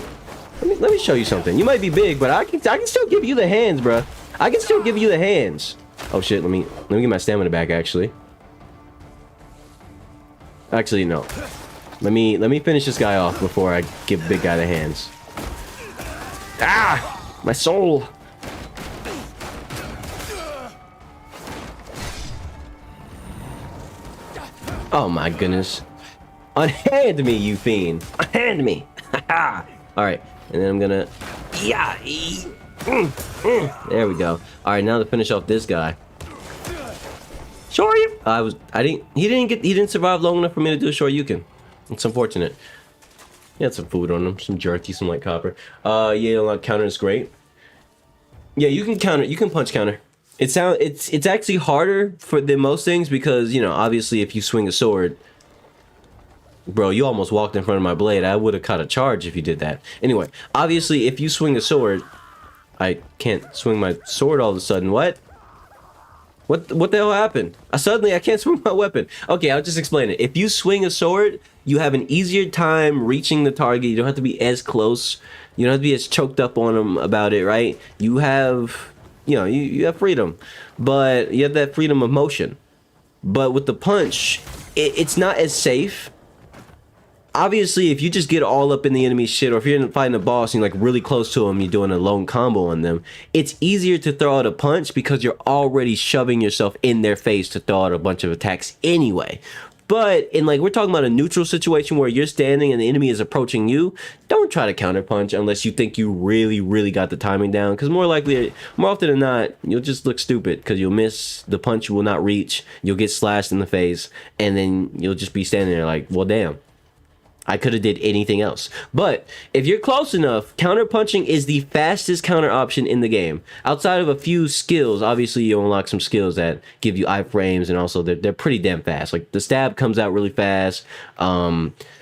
Let me show you something. You might be big, but I can still give you the hands, bruh. I can still give you the hands. Oh shit, let me get my stamina back actually. Actually, no. Let me finish this guy off before I give big guy the hands. Ah! My soul! Oh my goodness. Unhand me, you fiend! Unhand me! Alright, and then I'm gonna... Yeah! There we go. Alright, now to finish off this guy. Shoryuken! He didn't survive long enough for me to do a Shoryuken. It's unfortunate. He had some food on him, some jerky, some light copper. Yeah, like counter is great. Yeah, you can counter, you can punch counter. It's actually harder than most things because, you know, obviously if you swing a sword, bro, you almost walked in front of my blade. I would have caught a charge if you did that. Anyway, obviously if you swing a sword, I can't swing my sword all of a sudden. What the hell happened? Suddenly I can't swing my weapon. Okay, I'll just explain it. If you swing a sword, you have an easier time reaching the target. You don't have to be as close. You don't have to be as choked up on them about it, right? You have, you know, you have freedom, but you have that freedom of motion. But with the punch, it's not as safe. Obviously, if you just get all up in the enemy's shit, or if you're fighting a boss and you're like really close to them, you're doing a lone combo on them, it's easier to throw out a punch because you're already shoving yourself in their face to throw out a bunch of attacks anyway. But in, like, we're talking about a neutral situation where you're standing and the enemy is approaching you, don't try to counterpunch unless you think you really got the timing down, because more often than not, you'll just look stupid because you'll miss the punch, you will not reach, you'll get slashed in the face, and then you'll just be standing there like, well, damn, I could have did anything else. But if you're close enough, counter punching is the fastest counter option in the game. Outside of a few skills, obviously you unlock some skills that give you iframes, and also they're pretty damn fast. Like the stab comes out really fast.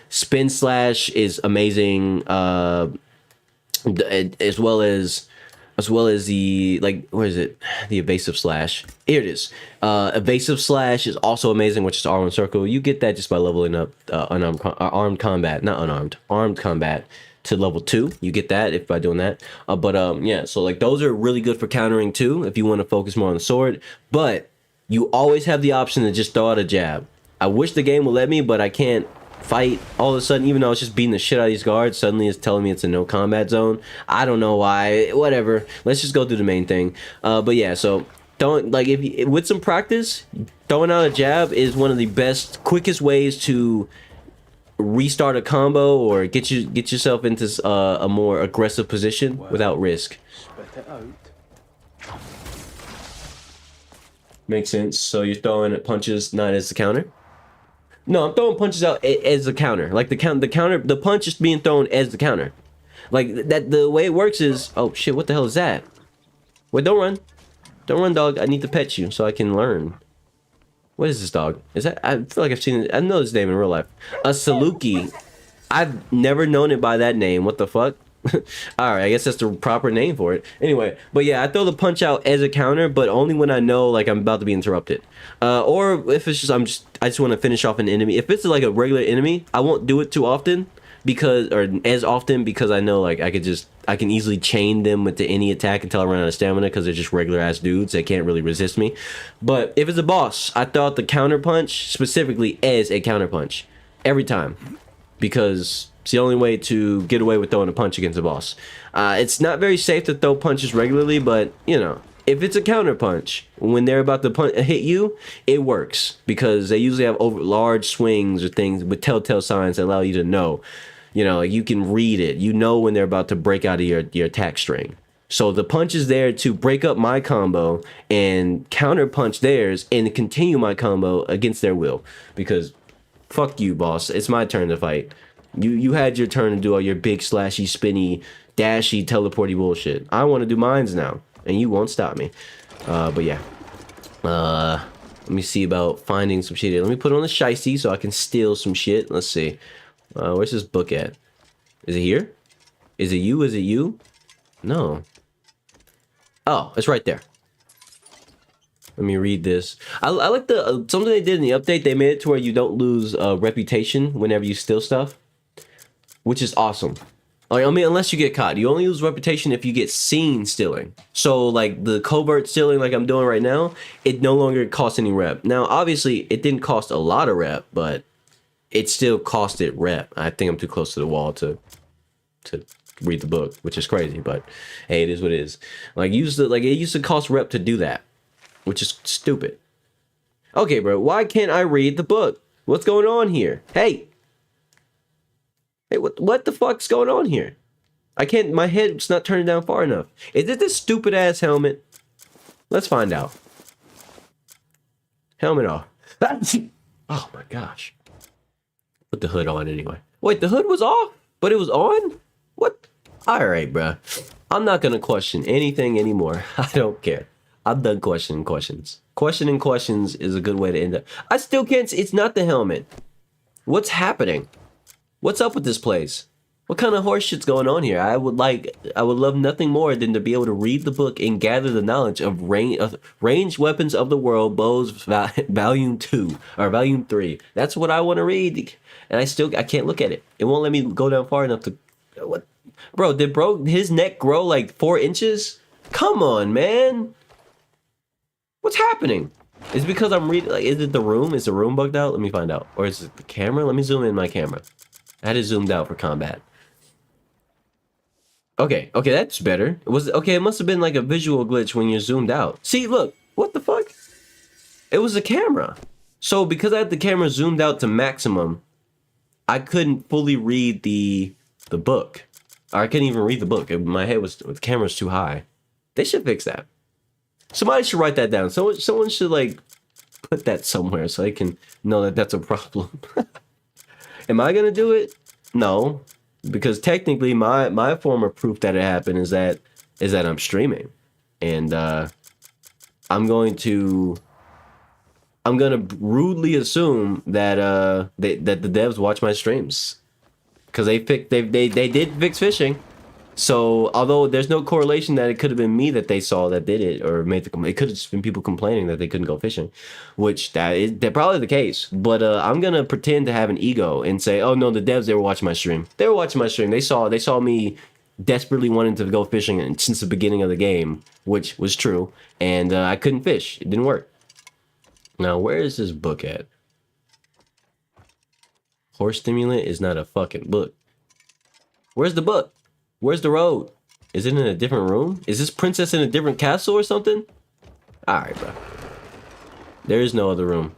Spin slash is amazing. As well as the, like, where is it? The evasive slash. Here it is. Evasive slash is also amazing, which is R1 circle. You get that just by leveling up armed combat to level 2. You get that by doing that. Yeah, so like those are really good for countering too, if you want to focus more on the sword. But you always have the option to just throw out a jab. I wish the game would let me, but I can't fight all of a sudden. Even though I was just beating the shit out of these guards, suddenly it's telling me it's a no combat zone. I don't know why. Whatever, let's just go through the main thing. But yeah, so don't, like, if with some practice, throwing out a jab is one of the best, quickest ways to restart a combo or get yourself into a more aggressive position without risk. Makes sense. So you're throwing punches not as the counter? No, I'm throwing punches out as a counter. Like the punch is being thrown as the counter. Like that, the way it works is, oh shit, what the hell is that? Wait, don't run. Don't run, dog. I need to pet you so I can learn. What is this dog? Is that, I feel like I've seen it. I know this name in real life. A Saluki. I've never known it by that name. What the fuck? Alright, I guess that's the proper name for it. Anyway, but yeah, I throw the punch out as a counter, but only when I know like I'm about to be interrupted. Or if it's just I just want to finish off an enemy. If it's like a regular enemy, I won't do it too often because I know like I can easily chain them with any attack until I run out of stamina because they're just regular ass dudes. They can't really resist me. But if it's a boss, I throw out the counter punch specifically as a counter punch every time, because it's the only way to get away with throwing a punch against a boss. It's not very safe to throw punches regularly, but you know, if it's a counter punch when they're about to hit you, it works because they usually have large swings or things with telltale signs that allow you to know. You know, you can read it. You know when they're about to break out of your attack string. So the punch is there to break up my combo and counter punch theirs and continue my combo against their will. Because fuck you, boss. It's my turn to fight. You had your turn to do all your big slashy, spinny, dashy, teleporty bullshit. I want to do mines now. and you won't stop me. But yeah. Let me see about finding some shit here. Let me put on the shiesty so I can steal some shit. Let's see. Where's this book at? Is it here? Is it you? Is it you? No. Oh, it's right there. Let me read this. I like the something they did in the update. They made it to where you don't lose reputation whenever you steal stuff, which is awesome. Like, I mean, unless you get caught, you only lose reputation if you get seen stealing. So like the covert stealing, like I'm doing right now, it no longer costs any rep. Now, obviously, it didn't cost a lot of rep, but it still costed rep. I think I'm too close to the wall to read the book, which is crazy, but hey, it is what it is. Like it used to cost rep to do that, which is stupid. Okay, bro, why can't I read the book? What's going on here? Hey, what the fuck's going on here? I can't, my head's not turning down far enough. Is it this stupid ass helmet? Let's find out. Helmet off. Oh my gosh. Put the hood on anyway. Wait, the hood was off, but it was on? What? All right, bruh. I'm not gonna question anything anymore. I don't care. I'm done questioning questions. Questioning questions is a good way to end up. I still can't. It's not the helmet. What's happening? What's up with this place? What kind of horse shit's going on here? I would love nothing more than to be able to read the book and gather the knowledge of ranged weapons of the world, bows, volume 2 or volume 3. That's what I want to read, and I can't look at it. It won't let me go down far enough to. What, bro? Did his neck grow like 4 inches? Come on, man. What's happening? Is it because I'm reading? Like, is it the room? Is the room bugged out? Let me find out. Or is it the camera? Let me zoom in my camera. I had it zoomed out for combat. Okay, that's better. It must have been like a visual glitch when you're zoomed out. See, look, what the fuck? It was a camera. So because I had the camera zoomed out to maximum, I couldn't fully read the book. Or I couldn't even read the book. My head was, the camera's too high. They should fix that. Somebody should write that down. Someone should like put that somewhere so they can know that that's a problem. Am I gonna do it? No, because technically my form of proof that it happened is that I'm streaming, and I'm gonna rudely assume that that the devs watch my streams, because they did fix phishing. So although there's no correlation that it could have been me that they saw that did it or made the, it could have just been people complaining that they couldn't go fishing, which they're probably the case. But I'm gonna pretend to have an ego and say, oh no, the devs, they were watching my stream. They were watching my stream. They saw me desperately wanting to go fishing since the beginning of the game, which was true, and I couldn't fish. It didn't work. Now where is this book at? Horse stimulant is not a fucking book. Where's the book? Where's the road? Is it in a different room? Is this princess in a different castle or something? Alright, bro. There is no other room.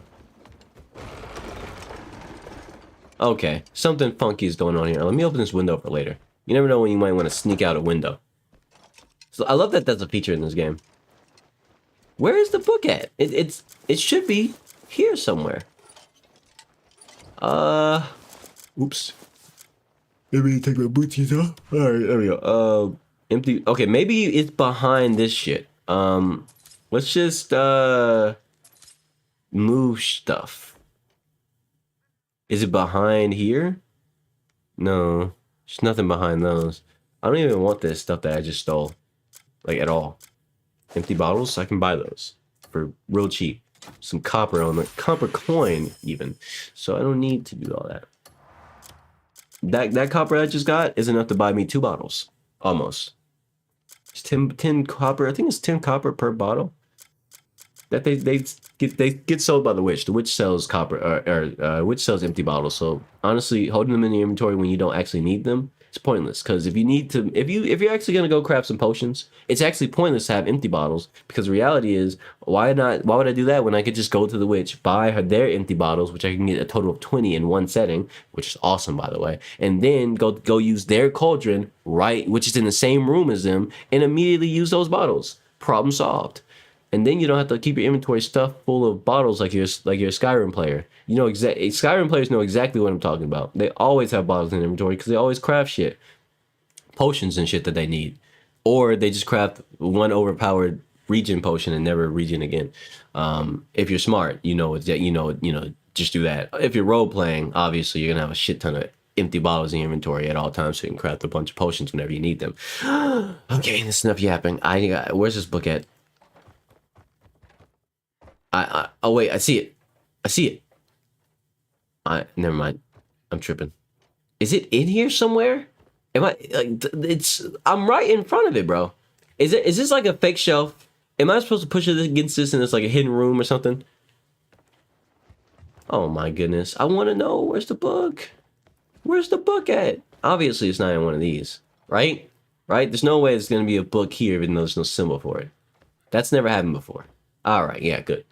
Okay, something funky is going on here. Let me open this window for later. You never know when you might want to sneak out a window. So I love that that's a feature in this game. Where is the book at? It should be here somewhere. Oops. Let me take my booties off. Alright, there we go. Empty. Okay, maybe it's behind this shit. Let's just move stuff. Is it behind here? No, there's nothing behind those. I don't even want this stuff that I just stole, like, at all. Empty bottles, I can buy those for real cheap. Some copper on the copper coin even. So I don't need to do all that. That copper I just got is enough to buy me 2 bottles, almost. It's 10 copper. I think it's 10 copper per bottle. That they get sold by the witch. The witch sells copper, or witch sells empty bottles. So honestly, holding them in the inventory when you don't actually need them, it's pointless. Because if you need to, if you're actually gonna go craft some potions, it's actually pointless to have empty bottles. Because the reality is, why would I do that when I could just go to the witch, buy her their empty bottles, which I can get a total of 20 in one setting, which is awesome by the way, and then go use their cauldron, right, which is in the same room as them, and immediately use those bottles. Problem solved. And then you don't have to keep your inventory stuffed full of bottles like you're a Skyrim player. You know Skyrim players know exactly what I'm talking about. They always have bottles in inventory because they always craft shit, potions and shit that they need. or they just craft one overpowered regen potion and never regen again. If you're smart, just do that. If you're role playing, obviously you're gonna have a shit ton of empty bottles in your inventory at all times, so you can craft a bunch of potions whenever you need them. Okay, that's enough yapping. Where's this book at? Oh wait, I see it. I see it. Never mind. I'm tripping. Is it in here somewhere? Am I like I'm right in front of it, bro. Is this like a fake shelf? Am I supposed to push it against this and it's like a hidden room or something? Oh my goodness. I want to know, where's the book? Where's the book at? Obviously it's not in one of these, right? Right? There's no way there's going to be a book here even though there's no symbol for it. That's never happened before. All right, yeah, good.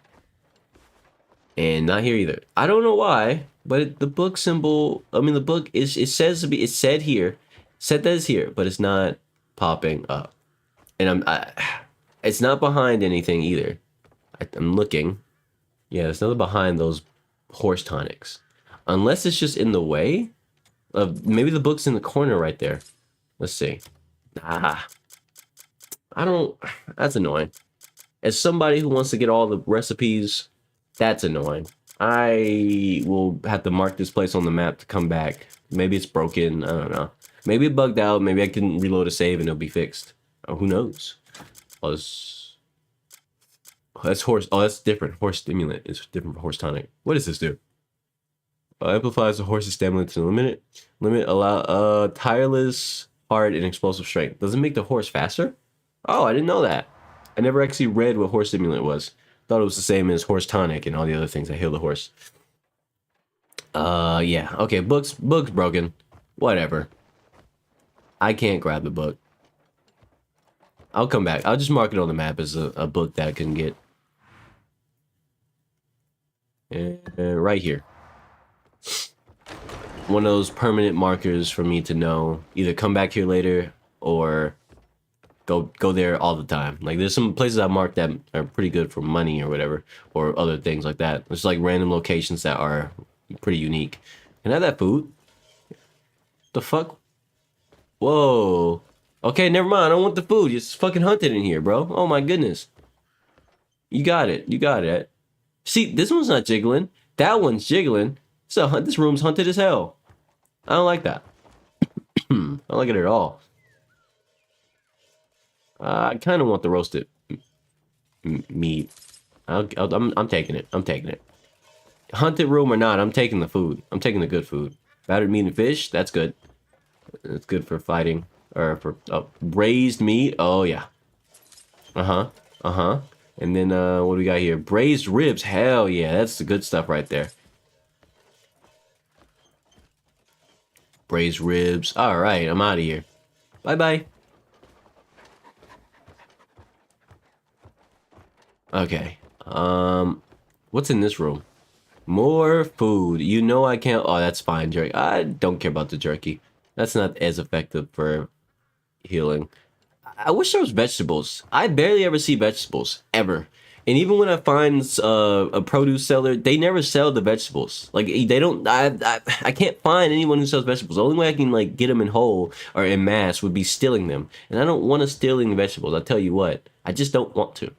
And not here either. I don't know why, but the book symbol, I mean the book is, it said that it's here, but it's not popping up. And it's not behind anything either. I'm looking. Yeah, there's nothing behind those horse tonics. Unless it's just in the way of, maybe the book's in the corner right there. Let's see. I don't, that's annoying. As somebody who wants to get all the recipes, that's annoying. I will have to mark this place on the map to come back. Maybe it's broken. I don't know. Maybe it bugged out. Maybe I can reload a save and it'll be fixed. Oh, who knows? Oh, that's horse. Oh, that's different. Horse stimulant is different from horse tonic. What does this do? Amplifies the horse's stamina to the limit. Allow tireless, hard, and explosive strength. Does it make the horse faster? Oh, I didn't know that. I never actually read what horse stimulant was. Thought it was the same as horse tonic and all the other things that heal the horse. Yeah. Okay, book's broken. Whatever. I can't grab the book. I'll come back. I'll just mark it on the map as a book that I can get. And right here. One of those permanent markers for me to know. Either come back here later or go there all the time. Like there's some places I marked that are pretty good for money or whatever, or other things like that. There's like random locations that are pretty unique. Can I have that food? The fuck? Whoa. Okay, never mind. I don't want the food. It's fucking hunted in here, bro. Oh my goodness. You got it. You got it. See, this one's not jiggling. That one's jiggling. So this room's hunted as hell. I don't like that. I don't like it at all. I kind of want the roasted meat. I'm taking it. I'm taking it. Hunted room or not, I'm taking the food. I'm taking the good food. Battered meat and fish, that's good. It's good for fighting. Or for braised meat. Oh, yeah. Uh-huh. Uh-huh. And then what do we got here? Braised ribs. Hell yeah, that's the good stuff right there. Braised ribs. All right, I'm out of here. Bye-bye. Okay. What's in this room? More food. You know I can't. Oh, that's fine, jerky. I don't care about the jerky. That's not as effective for healing. I wish there was vegetables. I barely ever see vegetables ever. And even when I find a produce seller, they never sell the vegetables. Like they don't. I can't find anyone who sells vegetables. The only way I can like get them in whole or in mass would be stealing them. And I don't want to steal any vegetables. I'll tell you what. I just don't want to.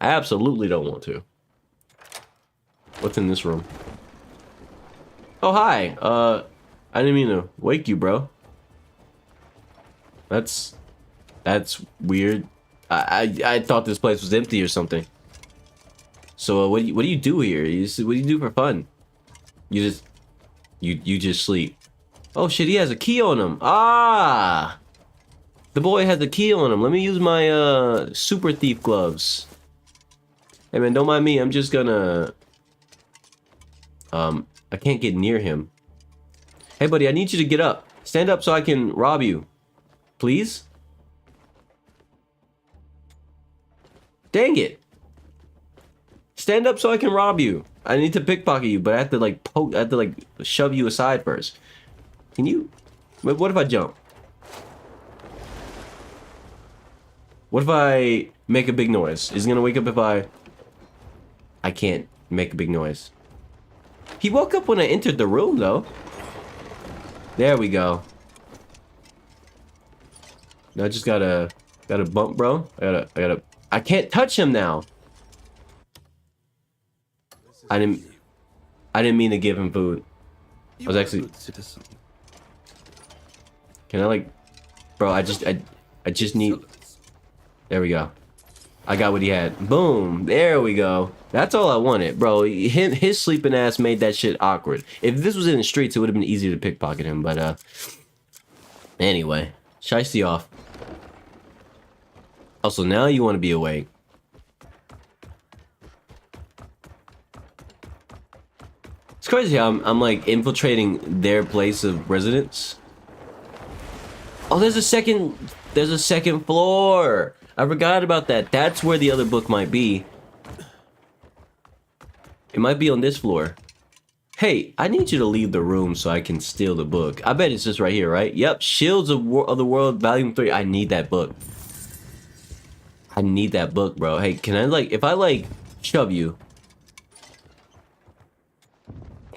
I absolutely don't want to. What's in this room? Oh, hi. I didn't mean to wake you, bro. That's weird. I thought this place was empty or something. So what do you do here? What do you do for fun? You just sleep. Oh shit, he has a key on him. Ah, the boy has a key on him. Let me use my super thief gloves. Hey man, don't mind me. I'm just gonna I can't get near him. Hey buddy, I need you to get up. Stand up so I can rob you. Please? Dang it. Stand up so I can rob you. I need to pickpocket you, but I have to like shove you aside first. Can you? What if I jump? What if I make a big noise? Is he gonna wake up if I can't make a big noise? He woke up when I entered the room though. There we go. I just gotta bump, bro. I can't touch him now. I didn't mean to give him food. I was actually. Can I like, bro? I just need. There we go. I got what he had. Boom. There we go. That's all I wanted, bro. His sleeping ass made that shit awkward. If this was in the streets, it would have been easier to pickpocket him. But anyway, shiesty off. Also, now you want to be awake. It's crazy how I'm like infiltrating their place of residence. Oh, there's a second floor. I forgot about that. That's where the other book might be. It might be on this floor. Hey, I need you to leave the room so I can steal the book. I bet it's just right here, right? Yep, Shields of the World, Volume 3. I need that book. I need that book, bro. Hey, can I like, if I like shove you?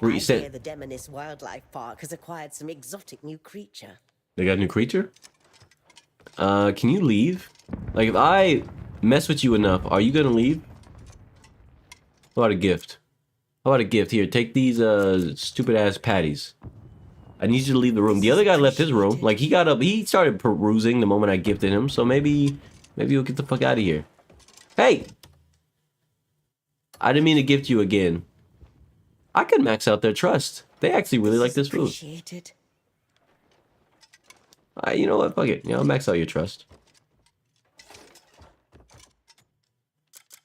I hear the Demonis Wildlife Park has acquired some exotic new creature. They got a new creature? Can you leave? Like, if I mess with you enough, are you gonna leave? How about a gift? How about a gift? Here, take these, stupid ass patties. I need you to leave the room. The other guy left his room. Like, he got up, he started perusing the moment I gifted him, so maybe he'll get the fuck out of here. Hey! I didn't mean to gift you again. I could max out their trust. They actually really like this food. Appreciated. You know what? Fuck it. Yeah, I'll max out your trust.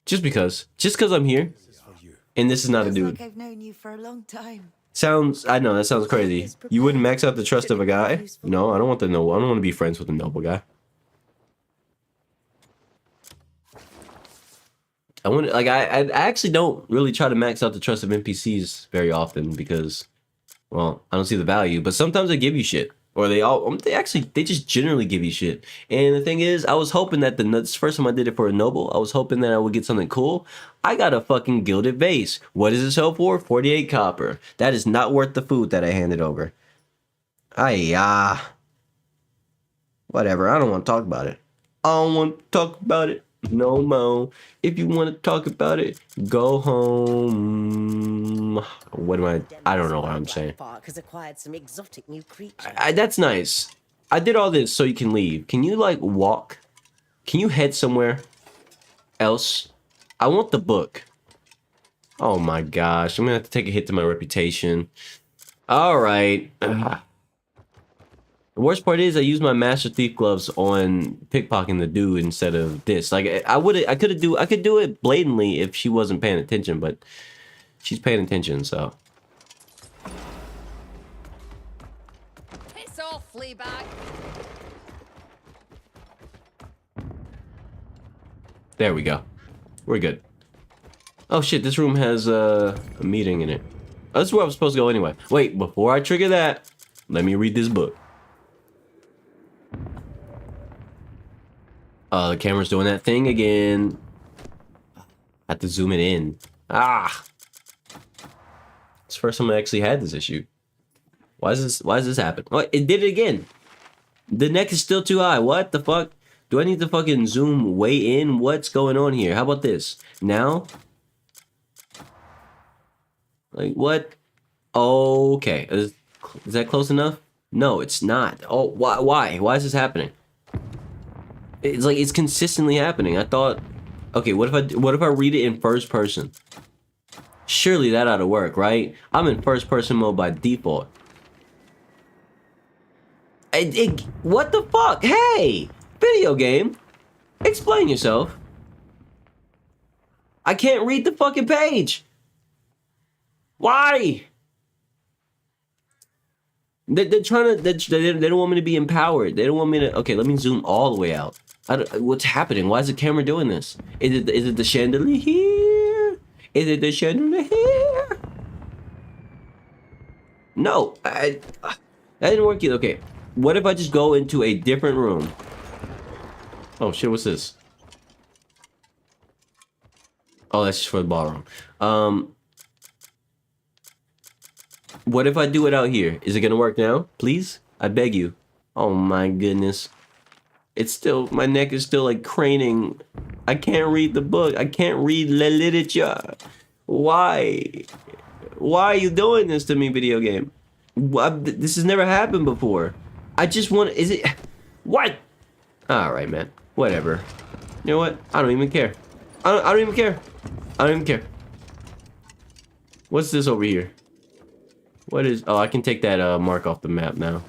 Just because I'm here, and this is not a dude. Like I've known you for a long time. Sounds. I know that sounds crazy. You wouldn't max out the trust of a guy? No, I don't want the noble. I don't want to be friends with a noble guy. I want like I actually don't really try to max out the trust of NPCs very often because, well, I don't see the value. But sometimes they give you shit, or they just generally give you shit. And the thing is, I was hoping that this first time I did it for a noble, I was hoping that I would get something cool. I got a fucking gilded vase. What does it sell for? 48 copper. That is not worth the food that I handed over. Whatever. I don't want to talk about it. I don't want to talk about it. No more. If you want to talk about it, go home. What am I don't know what I'm saying. Park has acquired some exotic new creature. That's nice. I did all this so you can leave. Can you like walk? Can you head somewhere else? I want the book. Oh my gosh. I'm gonna have to take a hit to my reputation. All right. The worst part is I use my Master Thief gloves on pickpocketing the dude instead of this. Like I could do it blatantly if she wasn't paying attention, but she's paying attention, so. Piss off, Fleabag. There we go. We're good. Oh shit, this room has a meeting in it. Oh, this is where I'm supposed to go anyway. Wait, before I trigger that, let me read this book. The camera's doing that thing again. I have to zoom it in. It's the first time I actually had this issue. Why does this happen? Oh, it did it again. The neck is still too high. What the fuck? Do I need to fucking zoom way in? What's going on here? How about this? Now? Like, what? Okay. Is that close enough? No, it's not. Oh, why? Why is this happening? It's like it's consistently happening. I thought, okay, what if I read it in first person? Surely that ought to work, right? I'm in first person mode by default. What the fuck? Hey, video game, explain yourself. I can't read the fucking page. Why? They're trying to. They don't want me to be empowered. They don't want me to. Okay, let me zoom all the way out. What's happening? Why is the camera doing this? Is it the chandelier here? Is it the chandelier here? No, that didn't work either. Okay, what if I just go into a different room? Oh shit, what's this? Oh, that's just for the ballroom. What if I do it out here? Is it gonna work now? Please? I beg you. Oh my goodness. It's still, my neck is still like craning. I can't read the book. I can't read the literature. Why? Why are you doing this to me, video game? This has never happened before. I just want, is it, what? All right, man, whatever. You know what? I don't even care. I don't even care. I don't even care. What's this over here? What is, oh, I can take that mark off the map now.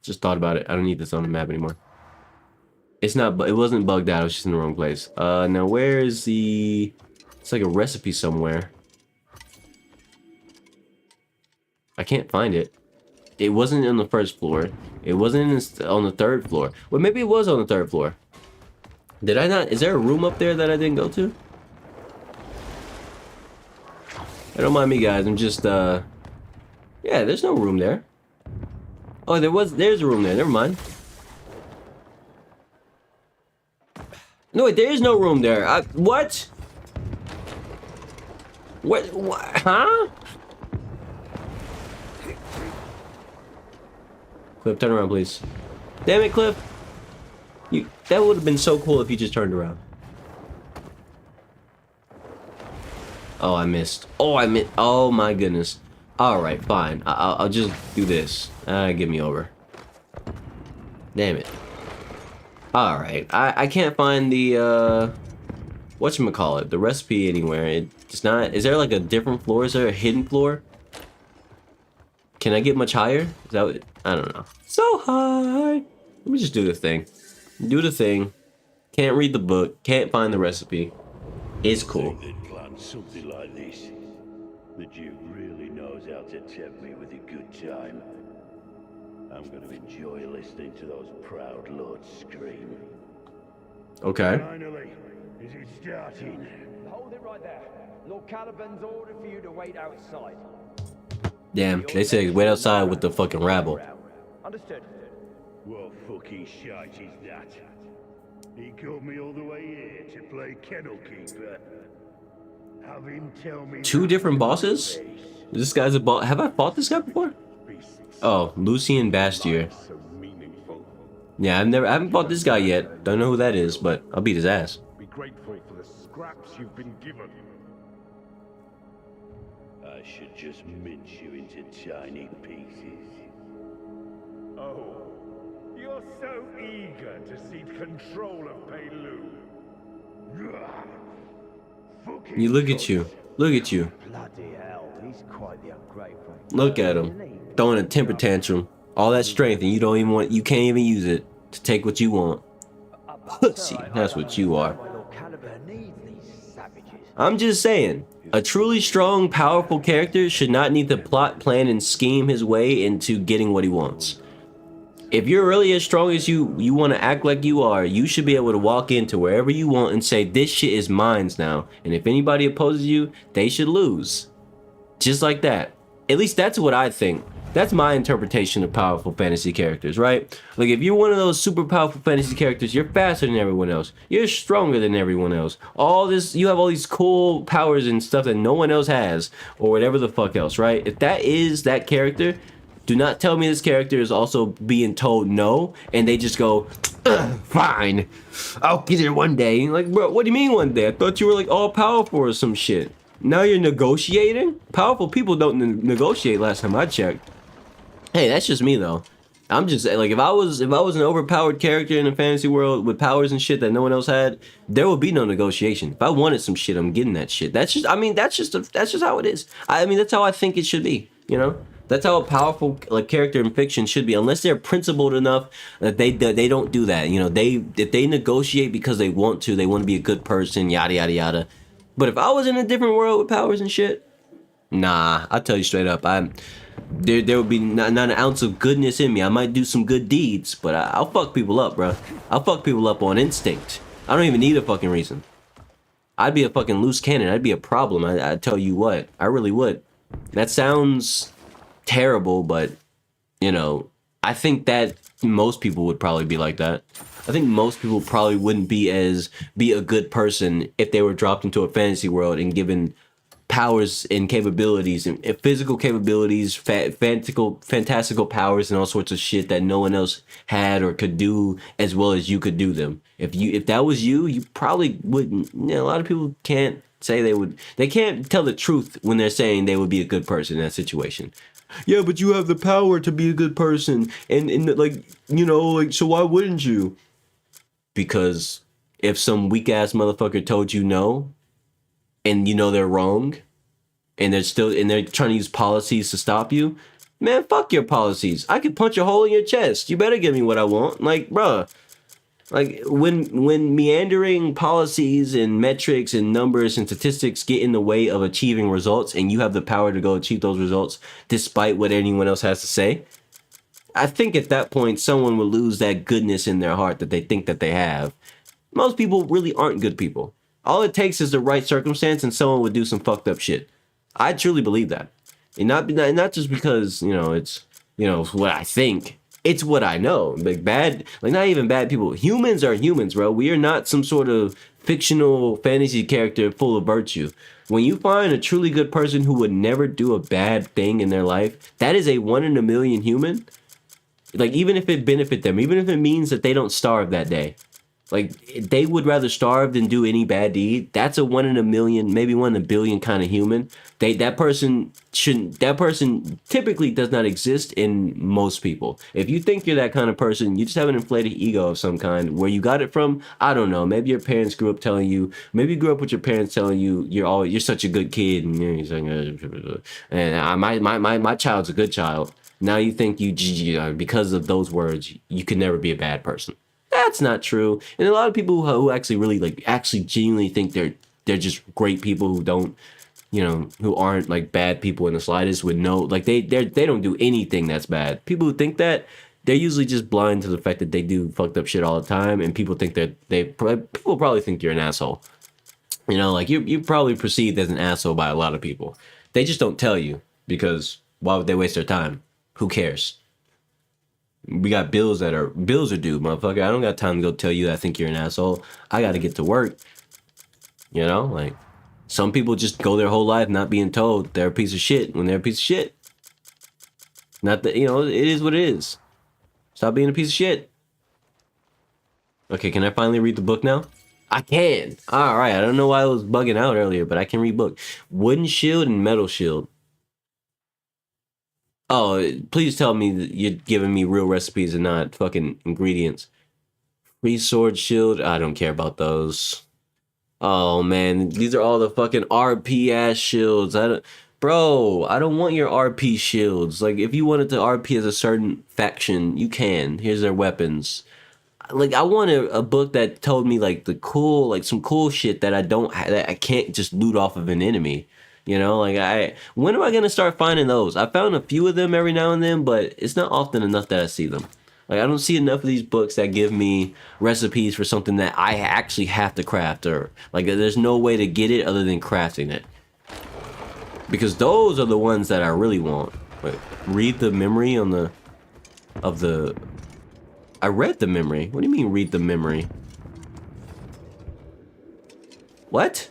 Just thought about it. I don't need this on the map anymore. It's not, it wasn't bugged out. It was just in the wrong place. Now where is the, it's like a recipe somewhere. I can't find it. It wasn't on the first floor. It wasn't on the third floor. Well, maybe it was on the third floor. Did I not? Is there a room up there that I didn't go to? Don't mind me, guys. I'm just, yeah, there's no room there. Oh, there's a room there. Never mind. No, wait, there is no room there. What? What? Huh? Cliff, turn around, please. Damn it, Cliff. That would have been so cool if you just turned around. Oh, I missed. Oh, I missed. Oh, my goodness. All right, fine. I'll just do this. Get me over. Damn it. All right. I can't find the, whatchamacallit, the recipe anywhere. It's not, is there like a different floor? Is there a hidden floor? Can I get much higher? Is that what, I don't know. So high. Let me just do the thing. Do the thing. Can't read the book. Can't find the recipe. It's cool. Something like this. The Duke really knows how to tempt me with a good time. I'm going to enjoy listening to those proud lords scream. Okay. Finally, is it starting? Hold it right there. Lord Caliban's ordered for you to wait outside. Damn, they say wait outside with the fucking rabble. Understood. What fucking shite is that? He called me all the way here to play kennel keeper. Have him tell me 2 different bosses? This guy's a boss. Have I fought this guy before? Oh, Lucien Bastier. Yeah, I haven't fought this guy yet. Don't know who that is, but I'll beat his ass. Be grateful for the scraps you've been given. I should just mince you into tiny pieces. Oh, you're so eager to seize control of Peilu. You look at you. Look at you. Bloody hell, he's quite the ungrateful. Look at him. Throwing a temper tantrum. All that strength and you don't even want, you can't even use it to take what you want. Pussy. That's what you are. I'm just saying, a truly strong, powerful character should not need to plot, plan, and scheme his way into getting what he wants. If you're really as strong as you want to act like you are, you should be able to walk into wherever you want and say, this shit is mine now. And if anybody opposes you, they should lose. Just like that. At least that's what I think. That's my interpretation of powerful fantasy characters, right? Like, if you're one of those super powerful fantasy characters, you're faster than everyone else. You're stronger than everyone else. All this, you have all these cool powers and stuff that no one else has, or whatever the fuck else, right? If that is that character, do not tell me this character is also being told no, and they just go, fine, I'll get it one day. Like, bro, what do you mean one day? I thought you were like all powerful or some shit. Now you're negotiating? Powerful people don't negotiate last time I checked. Hey, that's just me though. I'm just like, if I was an overpowered character in a fantasy world with powers and shit that no one else had, there would be no negotiation. If I wanted some shit, I'm getting that shit. That's just, I mean, that's just how it is. I mean, that's how I think it should be, you know? That's how a powerful like character in fiction should be, unless they're principled enough that they don't do that. You know, if they negotiate because they want to be a good person, yada yada yada. But if I was in a different world with powers and shit, nah, I'll tell you straight up, there would be not an ounce of goodness in me. I might do some good deeds, but I'll fuck people up, bro. I'll fuck people up on instinct. I don't even need a fucking reason. I'd be a fucking loose cannon. I'd be a problem. I tell you what, I really would. That sounds terrible, but you know, I think that most people would probably be like that. I think most people probably wouldn't be a good person if they were dropped into a fantasy world and given powers and capabilities and physical capabilities, fantastical powers and all sorts of shit that no one else had or could do as well as you could do them. If that was you, you probably wouldn't. You know, a lot of people can't say they would. They can't tell the truth when they're saying they would be a good person in that situation. Yeah, but you have the power to be a good person, and like, you know, like, so why wouldn't you? Because if some weak ass motherfucker told you no, and you know they're wrong, and they're trying to use policies to stop you, man, fuck your policies. I could punch a hole in your chest. You better give me what I want. Like, bruh, like when meandering policies and metrics and numbers and statistics get in the way of achieving results, and you have the power to go achieve those results despite what anyone else has to say, I think at that point someone will lose that goodness in their heart that they think that they have. Most people really aren't good people. All it takes is the right circumstance and someone would do some fucked up shit. I truly believe that. And not just because, you know, it's, you know, what I think. It's what I know. Like not even bad people. Humans are humans, bro. We are not some sort of fictional fantasy character full of virtue. When you find a truly good person who would never do a bad thing in their life, that is a 1 in a million human. Like, even if it benefit them, even if it means that they don't starve that day, like, they would rather starve than do any bad deed. That's a 1 in a million, maybe 1 in a billion kind of human. That person typically does not exist in most people. If you think you're that kind of person, you just have an inflated ego of some kind. Where you got it from, I don't know. Maybe your parents grew up telling you. Maybe you grew up with your parents telling you you're such a good kid, and you're saying, and my child's a good child. Now you think because of those words you could never be a bad person. That's not true. And a lot of people who actually genuinely think they're just great people who don't, you know, who aren't like bad people in the slightest would know, like they don't do anything that's bad. People who think that, they're usually just blind to the fact that they do fucked up shit all the time, and people think that people probably think you're an asshole. You know, like you're probably perceived as an asshole by a lot of people. They just don't tell you, because why would they waste their time? Who cares? We got bills are due, motherfucker. I don't got time to go tell you that I think you're an asshole. I got to get to work. You know, like, some people just go their whole life not being told they're a piece of shit when they're a piece of shit. Not that, you know, it is what it is. Stop being a piece of shit. Okay, can I finally read the book now? I can. All right. I don't know why I was bugging out earlier, but I can read book. Wooden shield and metal shield. Oh, please tell me that you're giving me real recipes and not fucking ingredients. Free sword shield. I don't care about those. Oh, man. These are all the fucking RP ass shields. Bro, I don't want your RP shields. Like, if you wanted to RP as a certain faction, you can. Here's their weapons. Like, I want a book that told me, like, some cool shit that that I can't just loot off of an enemy. You know, like, when am I going to start finding those? I found a few of them every now and then, but it's not often enough that I see them. Like, I don't see enough of these books that give me recipes for something that I actually have to craft, or, like, there's no way to get it other than crafting it. Because those are the ones that I really want. Wait, read the memory I read the memory. What do you mean read the memory? What?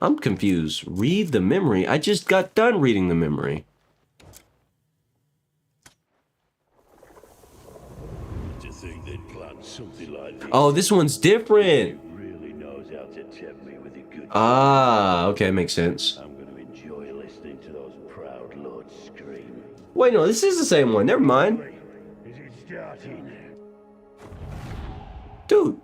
I'm confused. Read the memory? I just got done reading the memory. To think they'd plan something like this. Oh, this one's different. Really knows how to tempt me with a good. Ah, okay, makes sense. I'm going to enjoy listening to those proud lords scream. Wait, no, this is the same one. Never mind. Is it starting? Dude.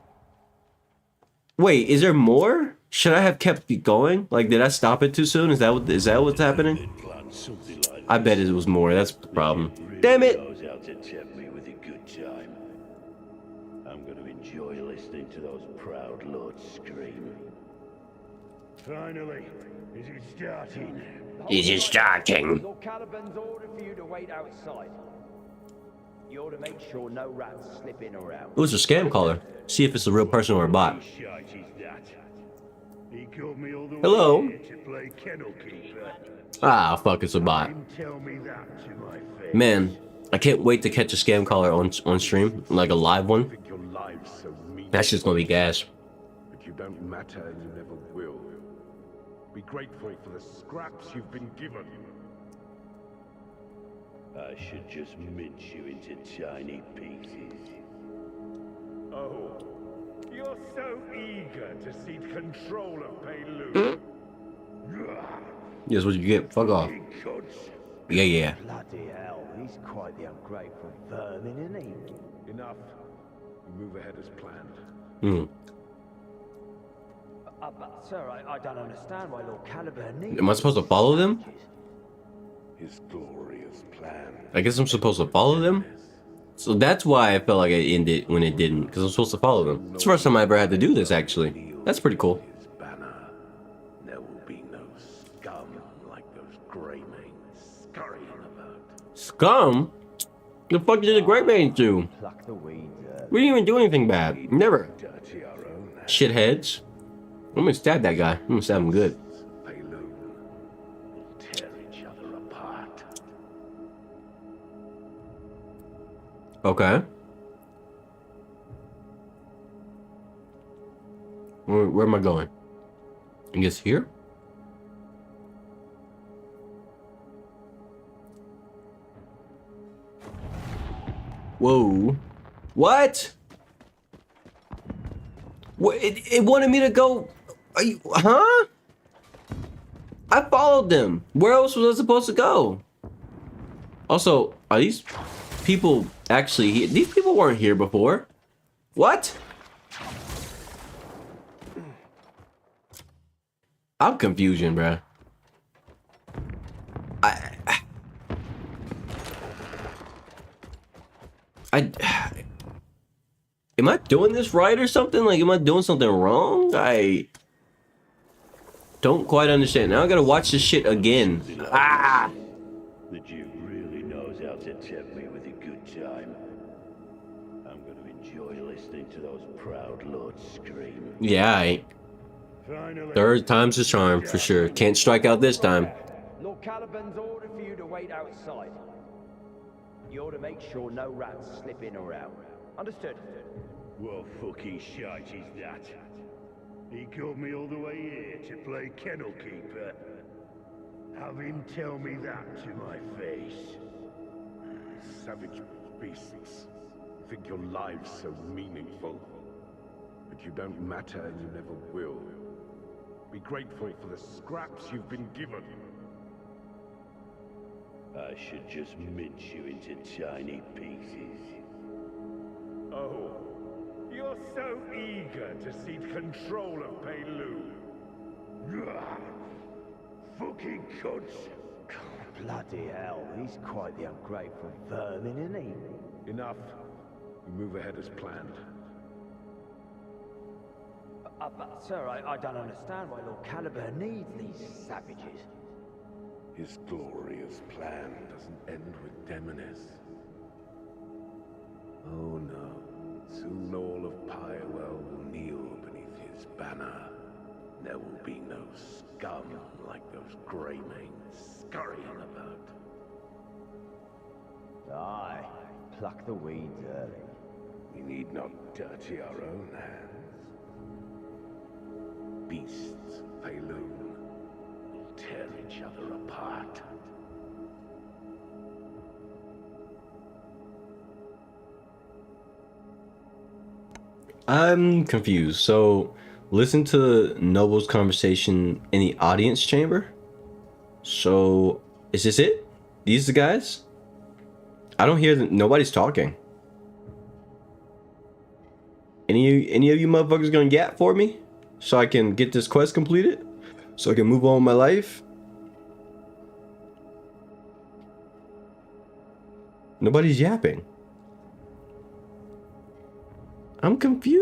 Wait, is there more? Should I have kept it going? Like, did I stop it too soon? Is that what's happening? I bet it was more. That's the problem. Damn it! Knows how to tempt me with a good time. I'm going to enjoy listening to those proud lords scream. Finally, is it starting? Is it starting? Lord Caliban's order for you to wait outside. You ought to make sure no rats slip in or out. It was a scam caller. See if it's a real person or a bot. He called me all the Hello? way here to play kennel keeper. Ah, fuck, it's a bot. Tell me that to my face. Man, I can't wait to catch a scam caller on stream, like a live one. Your life's so mean, That's just gonna be gas. but you don't matter and you never will. Be grateful for the scraps you've been given. I should just mince you into tiny pieces. Oh, you're so eager to cede control of Pei. Yes, what you get. Fuck off. Yeah, yeah. Bloody hell, he's quite the ungrateful vermin, isn't he? Enough. We move ahead as planned. Hmm. But, sir, I don't understand why Lord Caliban needs... Am I supposed to follow them? His glorious plan. I guess I'm supposed to follow them? So that's why I felt like I ended when it didn't, because I'm supposed to follow them. It's the first time I ever had to do this, actually. That's pretty cool. His banner. There will be no scum like those grey manes scurrying about. Scum? The fuck did the Great Mane do? Pluck the weeds. We didn't even do anything bad. Never. Dirty our own hands. Shitheads. I'm gonna stab that guy. I'm gonna stab him good. Pei will tear each other apart. Okay. Where am I going? I guess here? Whoa. What? What? It wanted me to go... Are you... Huh? I followed them. Where else was I supposed to go? Also, are these people actually here? These people weren't here before. What? I'm confusion, bruh. Am I doing this right or something? Like, am I doing something wrong? I don't quite understand. Now I gotta watch this shit again. Ah! The Duke really knows how to tempt me with a good time. I'm going to enjoy listening to those proud lords scream. Yeah, Finally. third time's the charm for sure. Can't strike out this time. Lord Caliban's ordered for you to wait outside. You're to make sure no rats slip in or out. Understood? What fucking shite is that? He called me all the way here to play kennel keeper. Have him tell me that to my face. Savage beasts. You think your life's so meaningful. But you don't matter and you never will. Be grateful for the scraps you've been given. I should just mince you into tiny pieces. Oh, you're so eager to cede control of Pei. Fucking cunts! Bloody hell, he's quite the ungrateful vermin, isn't he? Enough. We move ahead as planned. But, sir, I don't understand why Lord Caliban needs these savages. His glorious plan doesn't end with Demonis. Oh no. Soon all of Pyrewell will kneel beneath his banner. There will be no scum like those grey manes scurrying about. Aye, pluck the weeds early. We need not dirty our own hands. Beasts of Payloon will tear each other apart. I'm confused. So, listen to Noble's conversation in the audience chamber. So, is this it? These the guys? I don't hear them. Nobody's talking. Any of you motherfuckers gonna yap for me, so I can get this quest completed, so I can move on with my life? Nobody's yapping. I'm confusion.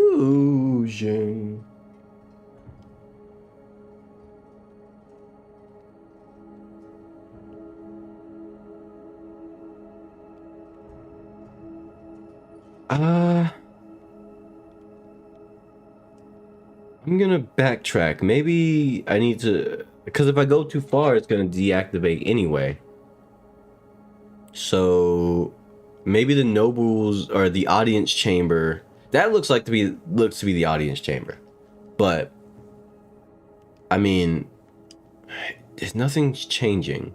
I'm gonna backtrack. Maybe I need to, because if I go too far, it's gonna deactivate anyway. So maybe the nobles or the audience chamber. That looks to be the audience chamber. But I mean, There's nothing's changing.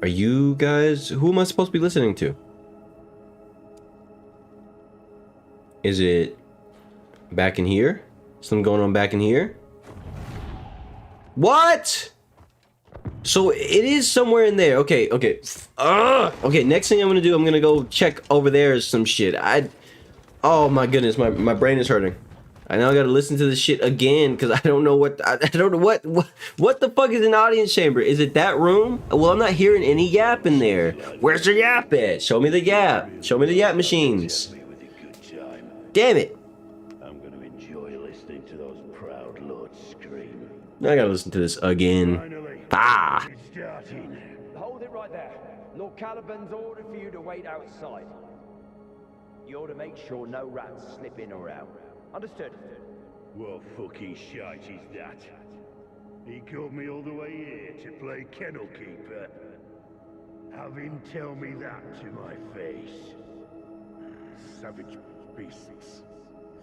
Are you guys... Who am I supposed to be listening to? Is it back in here? Something going on back in here? What? So it is somewhere in there. Okay, okay. Okay, next thing I'm gonna do, I'm gonna go check over there some shit. Oh my goodness, my brain is hurting. I now gotta listen to this shit again because I don't know what I don't know what the fuck is an audience chamber? Is it that room? Well, I'm not hearing any yap in there. Where's the yap at? Show me the yap. Show me the yap machines. Damn it. I'm gonna enjoy listening to those proud lords scream. I gotta listen to this again. Ah! Hold it right there. Lord Caliban's ordered for you to wait outside. You ought to make sure no rats slip in or out. Understood? What fucking shite is that? He called me all the way here to play kennel keeper. Have him tell me that to my face. Savage beasts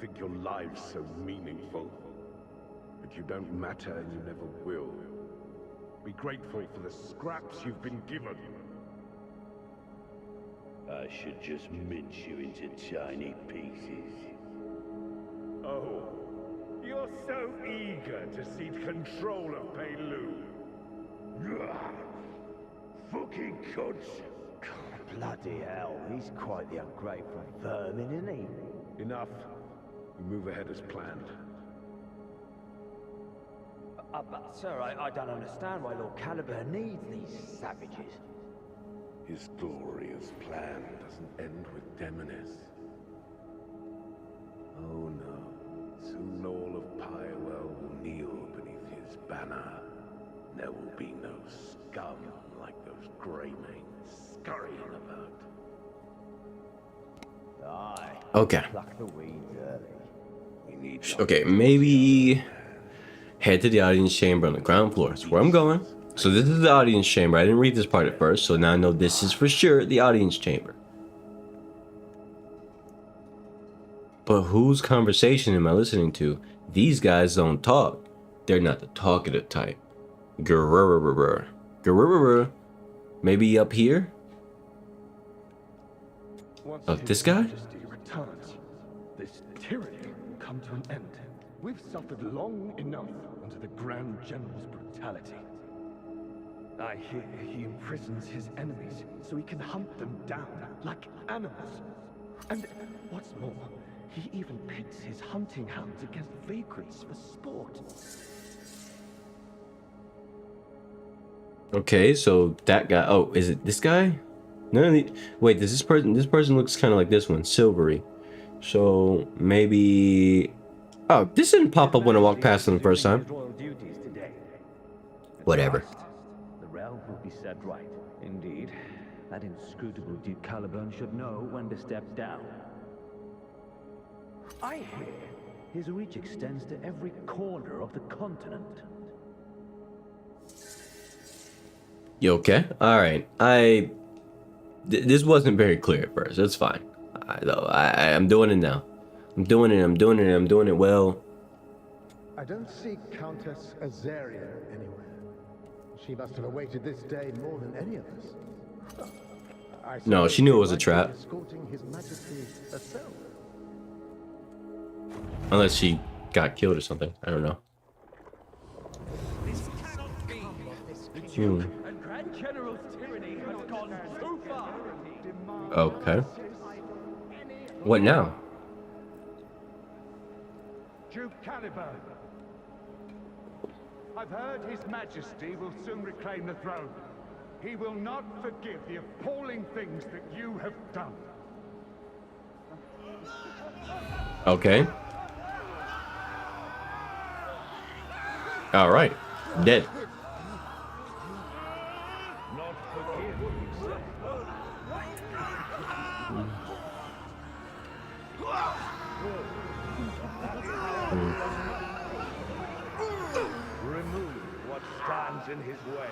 think your lives so meaningful, but you don't matter and you never will. Be grateful for the scraps you've been given. I should just mince you into tiny pieces. Oh, you're so eager to seize control of Pelu. Fucking cunts! Bloody hell, he's quite the ungrateful vermin, isn't he? Enough. We move ahead as planned. But sir, I don't understand why Lord Caliban needs these savages. His glorious plan doesn't end with Demonis. Oh no. Soon all of Pyrewell will kneel beneath his banner. There will be no scum like those Greymanes scurrying about. Aye. Okay. Pluck the weeds early. We need Okay, maybe head to the audience chamber on the ground floor. That's where I'm going. So this is the audience chamber. I didn't read this part at first, so now I know this is for sure the audience chamber. But whose conversation am I listening to? These guys don't talk. They're not the talkative type. Grrrr. Grrrr. Maybe up here? Oh, this guy? Returns, this tyranny will come to an end. We've suffered long enough under the Grand General's brutality. I hear he imprisons his enemies so he can hunt them down like animals. And what's more, he even pits his hunting hounds against vagrants for sport. Okay, so that guy. Oh, is it this guy? None of the. Wait, does this person? This person looks kind of like this one, silvery. So maybe. Oh, this didn't pop up when I walked past him the first time. Whatever. The realm will be set right. Indeed, that inscrutable Duke Caliban should know when to step down. I hear his reach extends to every corner of the continent. You okay? All right. This wasn't very clear at first. It's fine. I'm doing it now. I'm doing it. I'm doing it. I'm doing it well. I don't see Countess Azaria anywhere. She must have awaited this day more than any of us. No, she knew it was a trap. Escorting His Majesty herself. Unless she got killed or something. I don't know. This cannot be. The Hmm. and Grand General's tyranny has gone too far. Okay. What now? Duke Caliban. I've heard His Majesty will soon reclaim the throne. He will not forgive the appalling things that you have done. Okay. All right. Dead. Not forgive, you say? Remove what stands in his way.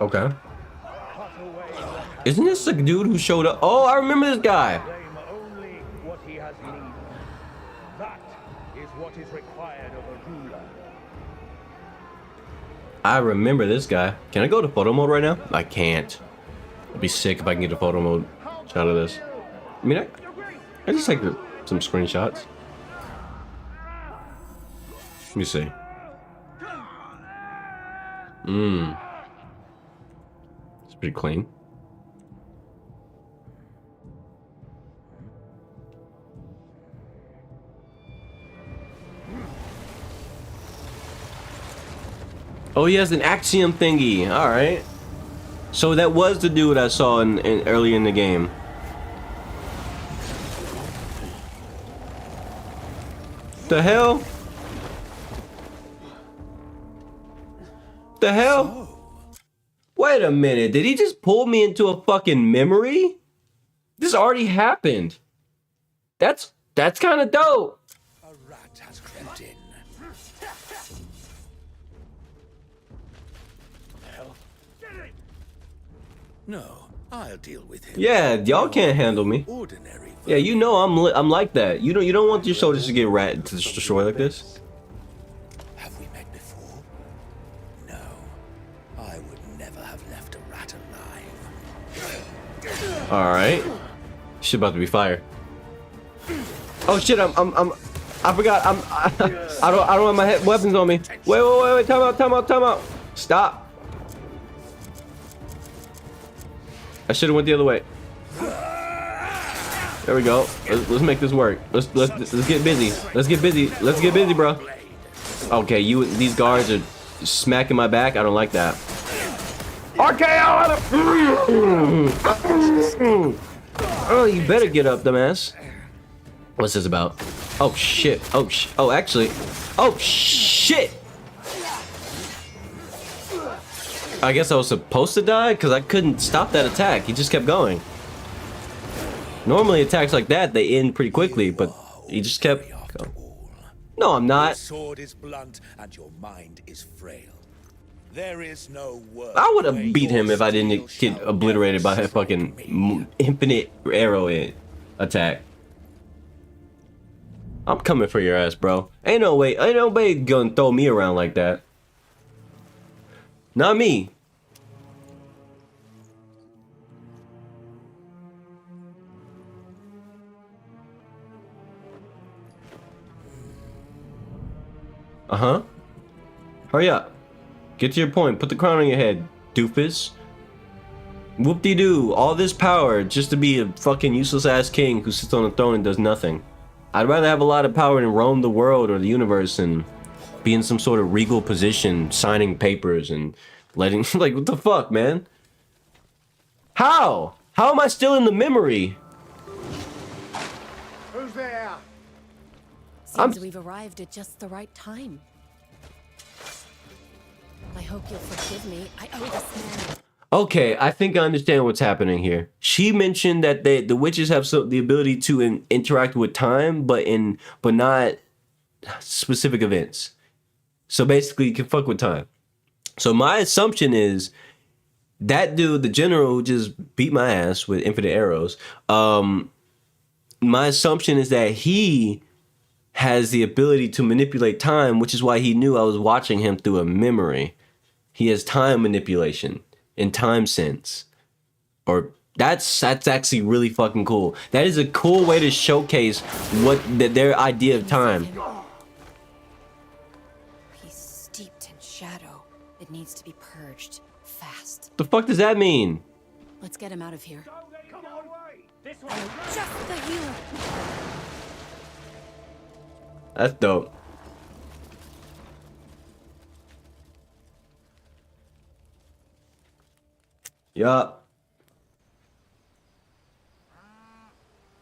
Okay. Cut away Isn't this the dude who showed up? Oh, I remember this guy. claim only what he has need of. That is what is required of a ruler. I remember this guy. Can I go to photo mode right now? I can't. It'd be sick if I can get a photo mode shot of this. I mean, I just take some screenshots. Let me see. It's pretty clean. Oh, he has an axiom thingy. All right. So that was the dude I saw in early in the game. The hell? The hell? Wait a minute. Did he just pull me into a fucking memory? This already happened. That's kind of dope. A rat has crept in. No, I'll deal with him. Yeah, y'all can't handle me. Ordinary. Yeah, you know I'm like that. You don't want your soldiers to get destroyed like this. Have we met before? No. I would never have left a rat alive. All right. Shit about to be fire. Oh shit! I forgot. I don't have my weapons on me. Wait! Time out! Stop! I should have went the other way. There we go. Let's make this work. Let's get busy. Let's get busy, bro. Okay, these guards are smacking my back. I don't like that. RKO! Oh, you better get up, dumbass. What's this about? Oh shit! Oh, actually. Oh shit! I guess I was supposed to die because I couldn't stop that attack. He just kept going. Normally attacks like that, they end pretty quickly, but he just kept going. No, I'm not. Your sword is blunt and your mind is frail. There is no word. I would have beat him if I didn't get obliterated by a fucking infinite arrow attack. I'm coming for your ass, bro. Ain't nobody gonna throw me around like that. Not me. Uh-huh. Hurry up. Get to your point. Put the crown on your head, doofus. Whoop-de-doo. All this power just to be a fucking useless-ass king who sits on a throne and does nothing. I'd rather have a lot of power and roam the world or the universe and be in some sort of regal position, signing papers and letting... Like, what the fuck, man? How? How am I still in the memory? Who's there? Seems we've arrived at just the right time. I hope you'll forgive me. I owe this man. Okay, I think I understand what's happening here. She mentioned that the witches have the ability to interact with time, but not specific events. So basically, you can fuck with time. So my assumption is that dude, the general who just beat my ass with infinite arrows. My assumption is that he has the ability to manipulate time, which is why he knew I was watching him through a memory. He has time manipulation in time sense. Or that's actually really fucking cool. That is a cool way to showcase what their idea of time. He's steeped in shadow. It needs to be purged fast. The fuck does that mean? Let's get him out of here. Come on, this way. Just the healer. That's dope. Yup.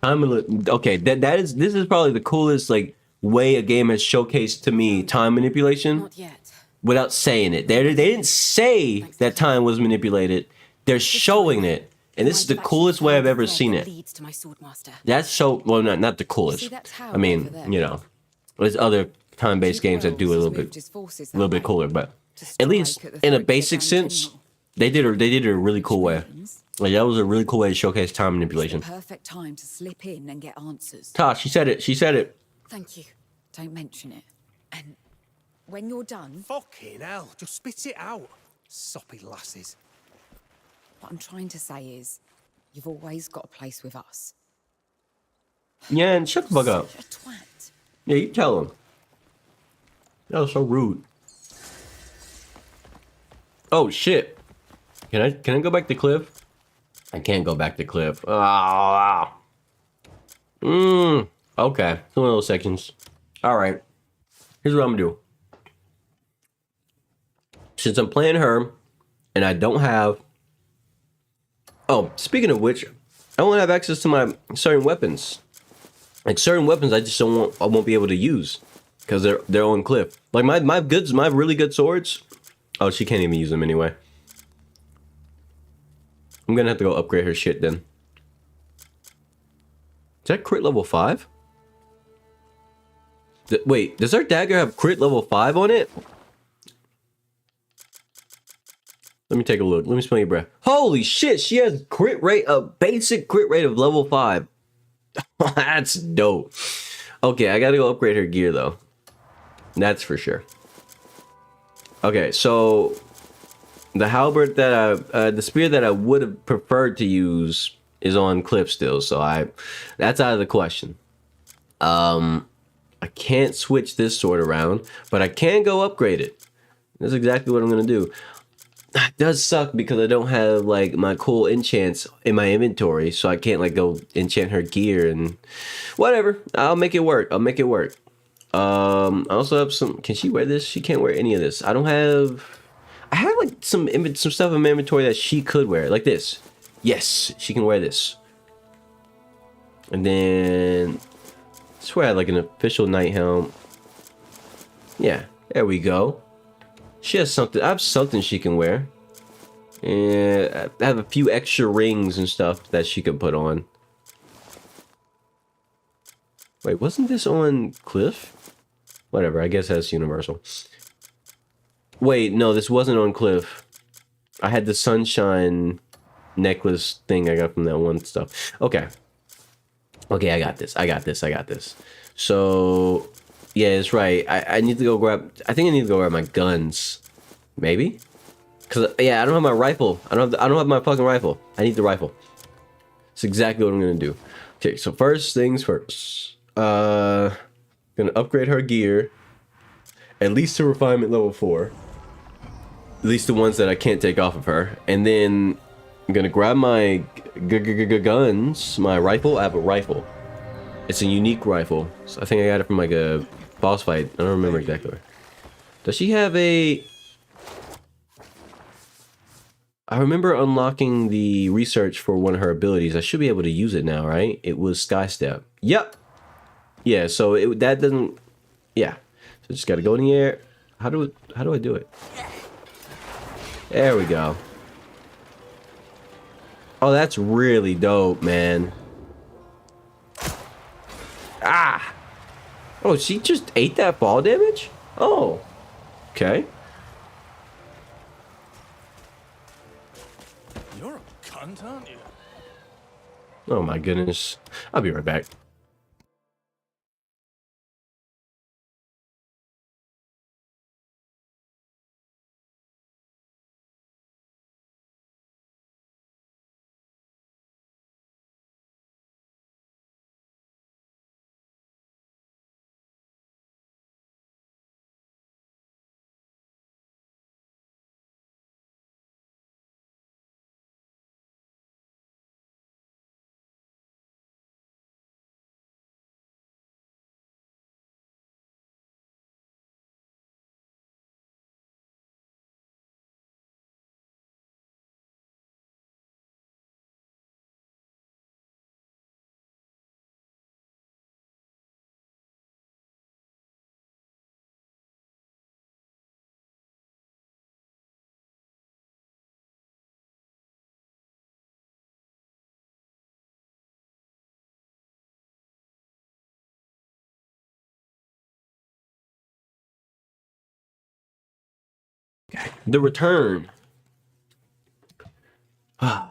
Okay, this is probably the coolest like way a game has showcased to me time manipulation. Not yet. Without saying it. They didn't say that time was manipulated. They're showing it. And this is the coolest way I've ever seen it. That's so well not the coolest. I mean, you know, there's other time-based games that do a little bit cooler, but at least in a basic sense, they did it a really cool way. Like that was a really cool way to showcase time manipulation. Perfect time to slip in and get answers. Tosh, she said it. Thank you. Don't mention it. And When you're done, Fucking hell, just spit it out. Soppy lasses. what I'm trying to say is, you've always got a place with us. Yeah, and shut the fuck up. Such a twat. Yeah, you tell him. That was so rude. Oh shit. Can I go back to Cliff? I can't go back to Cliff. Ah. Okay. It's one of those sections. Alright. Here's what I'm gonna do. Since I'm playing her, and I don't have... Oh, speaking of which, I won't have access to my certain weapons. Like certain weapons I won't be able to use. Because they're on Cliff. Like my really good swords. Oh, she can't even use them anyway. I'm gonna have to go upgrade her shit then. Is that crit level 5? Wait, does her dagger have crit level 5 on it? Let me take a look. Let me smell your breath. Holy shit, she has crit rate, a basic crit rate of level 5. That's dope. Okay, I gotta go upgrade her gear though. That's for sure. Okay, so the halberd that the spear that I would have preferred to use is on Cliff still, so that's out of the question. I can't switch this sword around, but I can go upgrade it. That's exactly what I'm gonna do. It does suck because I don't have like my cool enchants in my inventory, so I can't like go enchant her gear and whatever. I'll make it work. I'll make it work. I also have some. Can she wear this? She can't wear any of this. I have like some stuff in my inventory that she could wear, like this. Yes, she can wear this. And then I swear I had like an official knight helm. Yeah, there we go. She has something. I have something she can wear. And I have a few extra rings and stuff that she could put on. Wait, wasn't this on Cliff? Whatever, I guess that's universal. Wait, no, this wasn't on Cliff. I had the sunshine necklace thing I got from that one stuff. Okay. Okay, I got this. So, yeah, it's right. I need to go grab... I think I need to go grab my guns. Maybe? Because, yeah, I don't have my rifle. I don't have my fucking rifle. I need the rifle. That's exactly what I'm going to do. Okay, so first things first. Gonna upgrade her gear. At least to refinement level 4. At least the ones that I can't take off of her. And then I'm gonna grab my guns. My rifle. I have a rifle. It's a unique rifle. So I think I got it from like a boss fight. I don't remember exactly where. Does she have a... I remember unlocking the research for one of her abilities. I should be able to use it now, right? It was Sky Step. Yep. Yeah, so that doesn't... Yeah. So just gotta go in the air. How do I do it? There we go. Oh, that's really dope, man. Ah! Oh, she just ate that fall damage? Oh. Okay. You're a cunt, aren't you? Oh my goodness. I'll be right back. Okay. The return. Ah.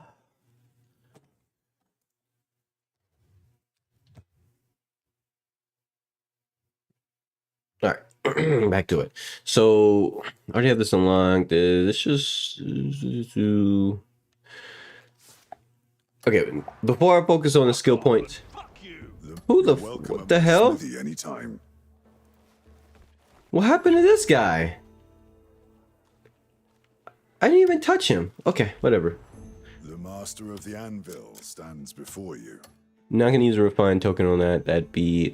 All right. back to it. So I already have this unlocked. Let's just okay. Before I focus on the skill points, what the hell? Anytime. What happened to this guy? I didn't even touch him. Okay, whatever. The master of the anvil stands before you. Not gonna use a refine token on that. That'd be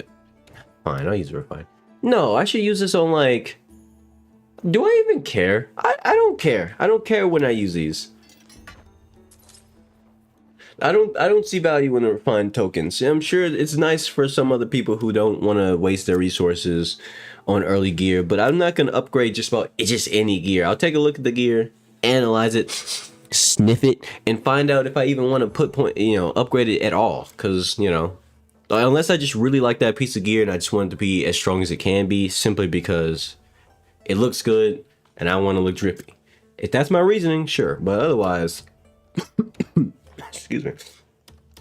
fine. I'll use a refine. No, I should use this on like. Do I even care? I don't care. I don't care when I use these. I don't see value in the refined tokens. I'm sure it's nice for some other people who don't want to waste their resources on early gear, but I'm not gonna upgrade just about just any gear. I'll take a look at the gear, analyze it, sniff it, and find out if I even want to upgrade it at all. Cause unless I just really like that piece of gear and I just want it to be as strong as it can be, simply because it looks good and I want to look drippy. If that's my reasoning, sure. But otherwise, excuse me.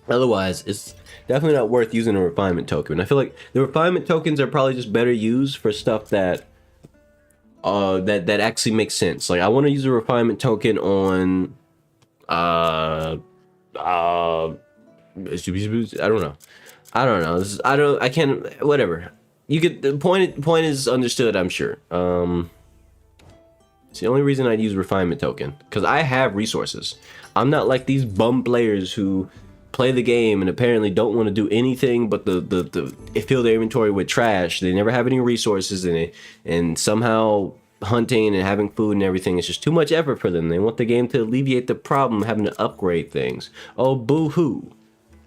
Otherwise, it's definitely not worth using a refinement token. I feel like the refinement tokens are probably just better used for stuff that that actually makes sense. Like I want to use a refinement token on I don't know. I can't, whatever. You get the point is understood, I'm sure. It's the only reason I'd use refinement token, because I have resources. I'm not like these bum players who play the game and apparently don't want to do anything but fill their inventory with trash. They never have any resources in it, and somehow hunting and having food and everything is just too much effort for them. They want the game to alleviate the problem of having to upgrade things. Oh, boo-hoo.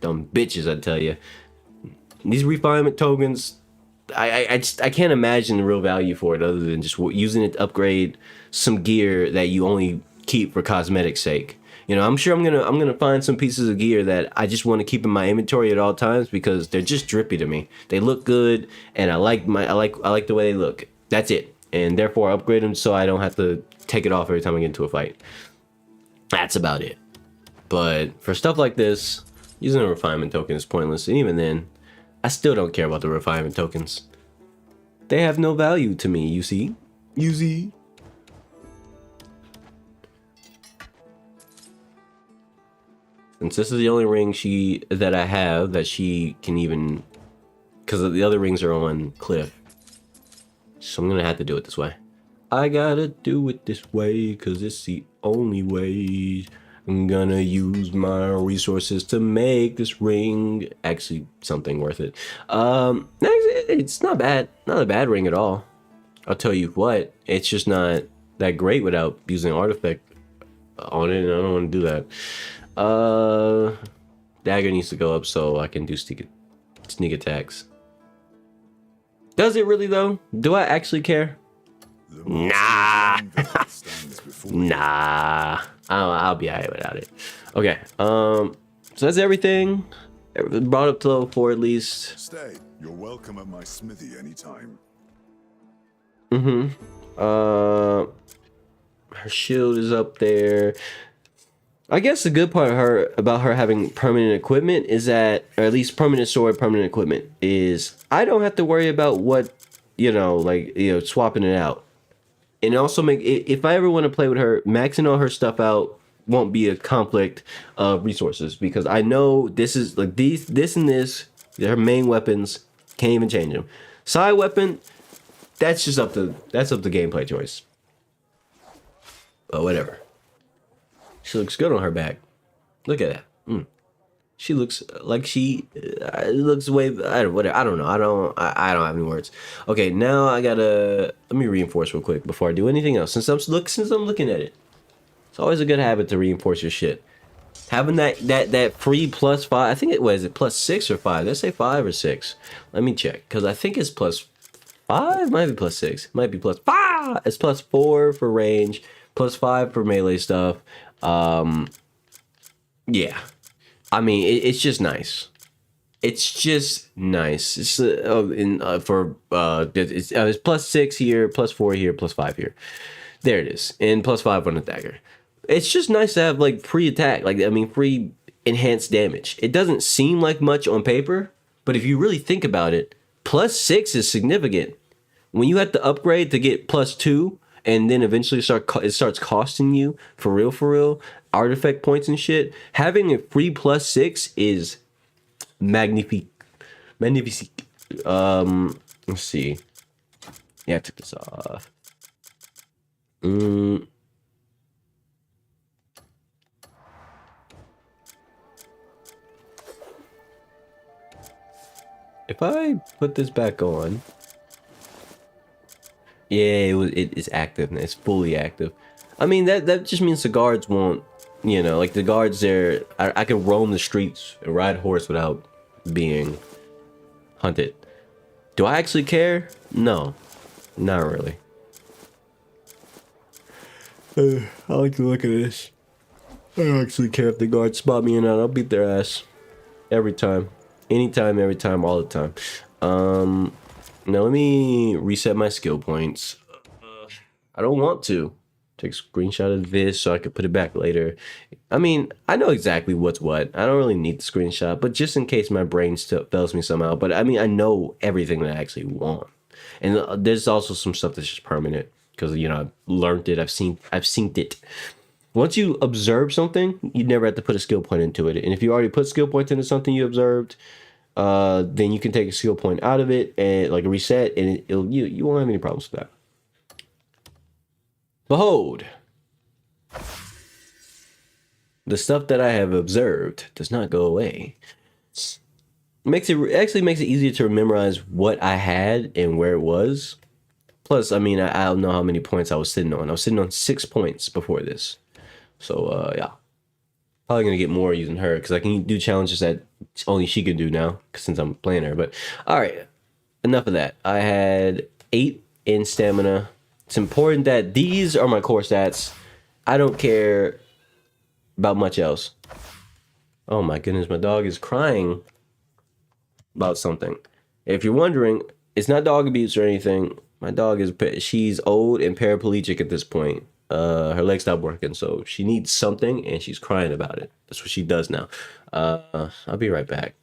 Dumb bitches, I tell you. These refinement tokens, I can't imagine the real value for it other than just using it to upgrade some gear that you only keep for cosmetic sake. I'm sure I'm gonna find some pieces of gear that I just want to keep in my inventory at all times because they're just drippy to me. They look good, and I like the way they look. That's it, and therefore I upgrade them so I don't have to take it off every time I get into a fight. That's about it. But for stuff like this, using a refinement token is pointless, and even then, I still don't care about the refinement tokens. They have no value to me, you see? Since this is the only ring that I have that she can even, because the other rings are on Cliff. So I'm gonna have to do it this way. I gotta do it this way because it's the only way. I'm gonna use my resources to make this ring actually something worth it. It's not bad. Not a bad ring at all. I'll tell you what, it's just not that great without using artifact on it, and I don't want to do that. Dagger needs to go up so I can do sneak attacks. Does it really though? Do I actually care? Nah. Nah. I'll be alright without it. Okay. So that's everything. Brought up to level 4 at least. Stay. You're welcome at my smithy anytime. Her shield is up there. I guess the good part about her having permanent equipment is that, or at least permanent sword, permanent equipment, is I don't have to worry about what, swapping it out. And also if I ever want to play with her, maxing all her stuff out won't be a conflict of resources, because I know this is like this and this, her main weapons, can't even change them. Side weapon, that's up to gameplay choice. But whatever. She looks good on her back. Look at that. She looks like looks way. I don't know. I don't have any words. Okay, now let me reinforce real quick before I do anything else. Since I'm looking at it, it's always a good habit to reinforce your shit. Having that free +5. I think it was +6 or 5. Let's say 5 or 6. Let me check, because I think it's +5. Might be +6. Might be +5. It's +4 for range. +5 for melee stuff. Yeah, I mean it's just nice. It's just nice. It's it's +6 here, +4 here, +5 here. There it is, and +5 on the dagger. It's just nice to have like pre-attack, free enhanced damage. It doesn't seem like much on paper, but if you really think about it, +6 is significant. when you have to upgrade to get +2, and then eventually it starts costing you for real artifact points and shit. Having a free +6 is magnifique. Magnifique. Let's see. Yeah, I took this off. If I put this back on, yeah, it is active. It's fully active. I mean, that just means the guards won't, like the guards there. I can roam the streets and ride horse without being hunted. Do I actually care? No, not really. I like to look at this. I don't actually care if the guards spot me or not. I'll beat their ass every time, anytime, every time, all the time. Now let me reset my skill points. I don't want to take a screenshot of this so I could put it back later. I mean, I know exactly what's what. I don't really need the screenshot, but just in case my brain still fails me somehow. But I mean, I know everything that I actually want. And there's also some stuff that's just permanent because, I've learned it. I've synced it. Once you observe something, you never have to put a skill point into it. And if you already put skill points into something you observed, then you can take a skill point out of it and like reset, and you won't have any problems with that. Behold, the stuff that I have observed does not go away. Actually makes it easier to memorize what I had and where it was. Plus, I mean, I don't know how many points I was sitting on. I was sitting on 6 points before this. So, yeah. Probably gonna get more using her because I can do challenges that only she can do now since I'm playing her. But all right, enough of that. I had 8 in stamina. It's important that these are my core stats. I don't care about much else. Oh my goodness, my dog is crying about something. If you're wondering, it's not dog abuse or anything. My dog she's old and paraplegic at this point. Her legs stopped working, so she needs something, and she's crying about it. That's what she does now. I'll be right back.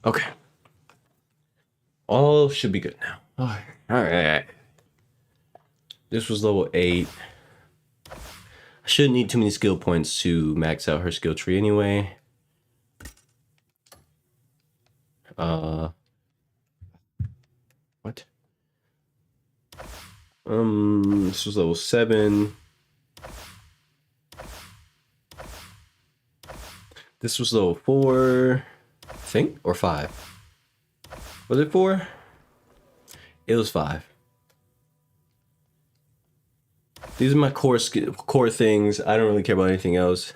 Okay. All should be good now. All right. This was level 8. I shouldn't need too many skill points to max out her skill tree anyway. What? This was level 7. This was level 4, I think, or 5. Was it 4? It was 5. These are my core things. I don't really care about anything else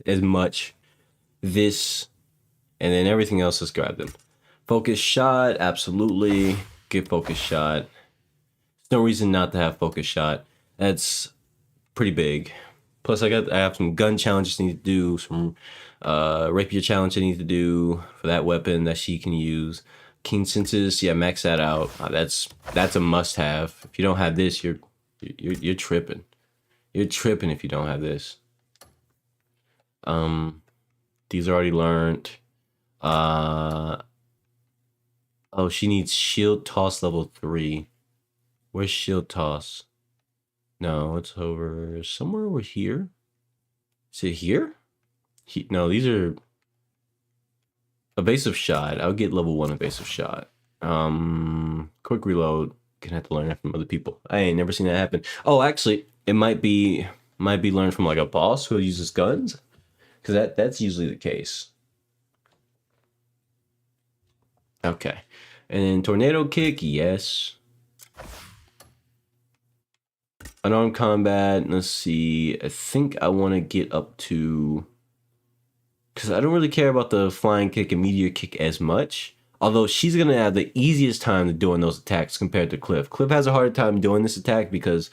as much. This, and then everything else, let's grab them. Focus shot, absolutely. Get focus shot. There's no reason not to have focus shot. That's pretty big. Plus, I have some gun challenges I need to do, some rapier challenge I need to do for that weapon that she can use. Keen senses, yeah, max that out. That's a must-have. If you don't have this, you're tripping. You're tripping if you don't have this. These are already learned. Oh, she needs shield toss level 3. Where's shield toss? No, it's over somewhere over here. Is it here? No, these are evasive shot. I'll get level 1 evasive shot. Quick reload. Gonna have to learn that from other people. I ain't never seen that happen. Oh, actually, it might be learned from like a boss who uses guns, because that's usually the case. Okay, and then tornado kick, yes. Unarmed combat. Let's see. I think I want to get up to, because I don't really care about the flying kick and meteor kick as much. Although she's going to have the easiest time doing those attacks compared to Cliff. Cliff has a harder time doing this attack because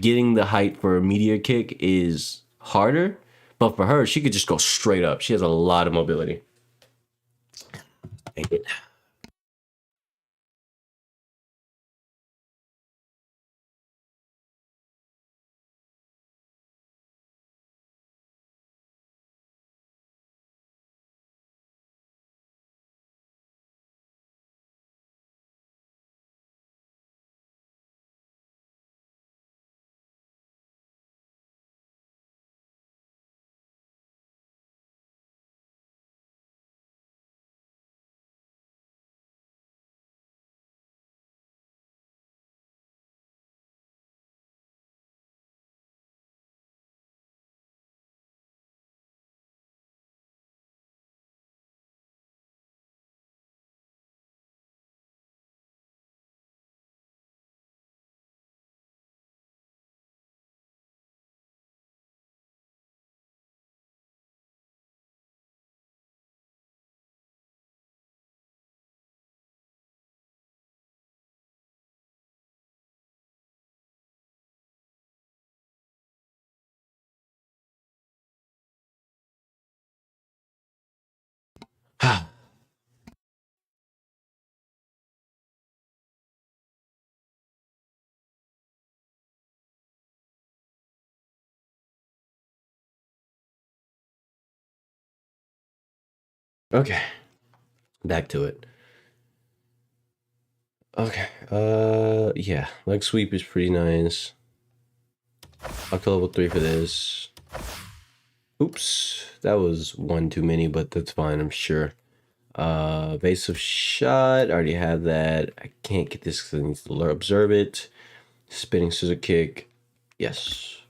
getting the height for a meteor kick is harder. But for her, she could just go straight up. She has a lot of mobility. Dang it. Okay, back to it. Okay, yeah, leg sweep is pretty nice. Up to level 3 for this. Oops, that was one too many, but that's fine, I'm sure. Evasive shot, I already have that. I can't get this because I need to observe it. Spinning scissor kick, yes.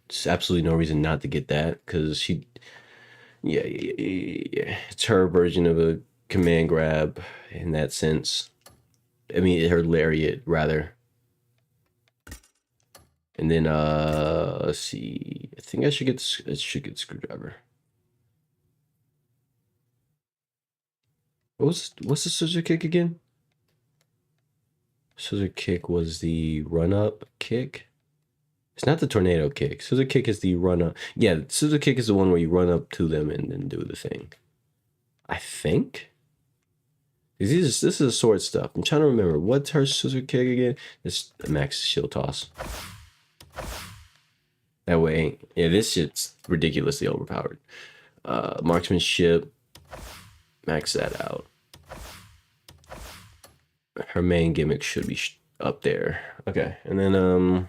There's absolutely no reason not to get that, because she, yeah, it's her version of a command grab in that sense. I mean, her lariat, rather. And then, let's see. I think I should get screwdriver. What's the scissor kick again? Scissor kick was the run up kick. It's not the tornado kick. Scissor kick is the run up. Yeah, scissor kick is the one where you run up to them and then do the thing. I think. This is sword stuff. I'm trying to remember. What's her scissor kick again? It's max shield toss. That way, yeah, this shit's ridiculously overpowered. Marksmanship, max that out. her main gimmick should be up there. Okay, and then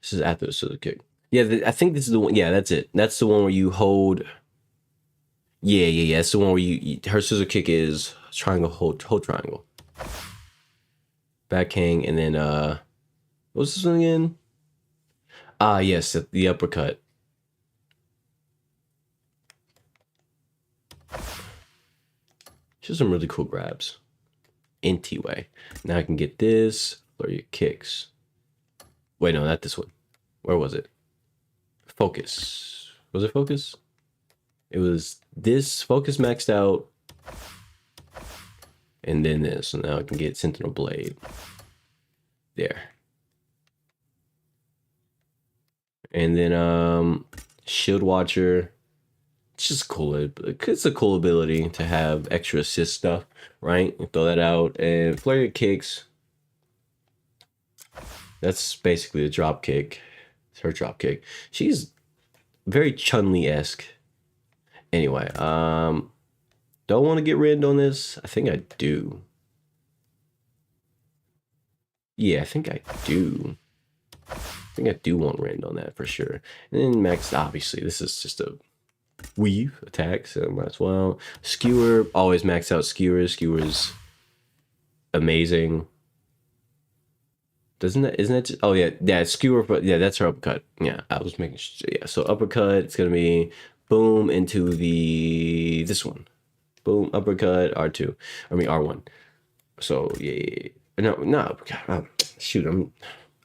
this is after the scissor kick. Yeah, I think this is the one. Yeah, that's it. That's the one where you hold. Yeah. It's the one where her scissor kick is triangle, hold triangle. Back hang, and then what's this one again? Ah, yes, the uppercut. Just some really cool grabs. Way. Now I can get this. Flurry your kicks. Wait, no, not this one. Where was it? Focus. Was it focus? It was this focus maxed out. And then this. So now I can get Sentinel Blade. There. And then Shield Watcher. It's just cool. It's a cool ability to have extra assist stuff, right? You throw that out. And Flurry of Kicks. That's basically a drop kick. It's her drop kick. She's very Chun-Li-esque. Anyway, don't want to get Rend on this. I think I do. Yeah, I think I do. I think I do want Rend on that for sure. And then Max, obviously, this is just a weave attack, so might as well. Skewer, always max out Skewer. Skewer's amazing. Isn't that just, oh yeah, Skewer, but yeah, that's her uppercut. Yeah, I was making sure. Yeah, so uppercut, it's gonna be boom into this one. Boom, uppercut, R2. I mean R1. So yeah. No, shoot, I'm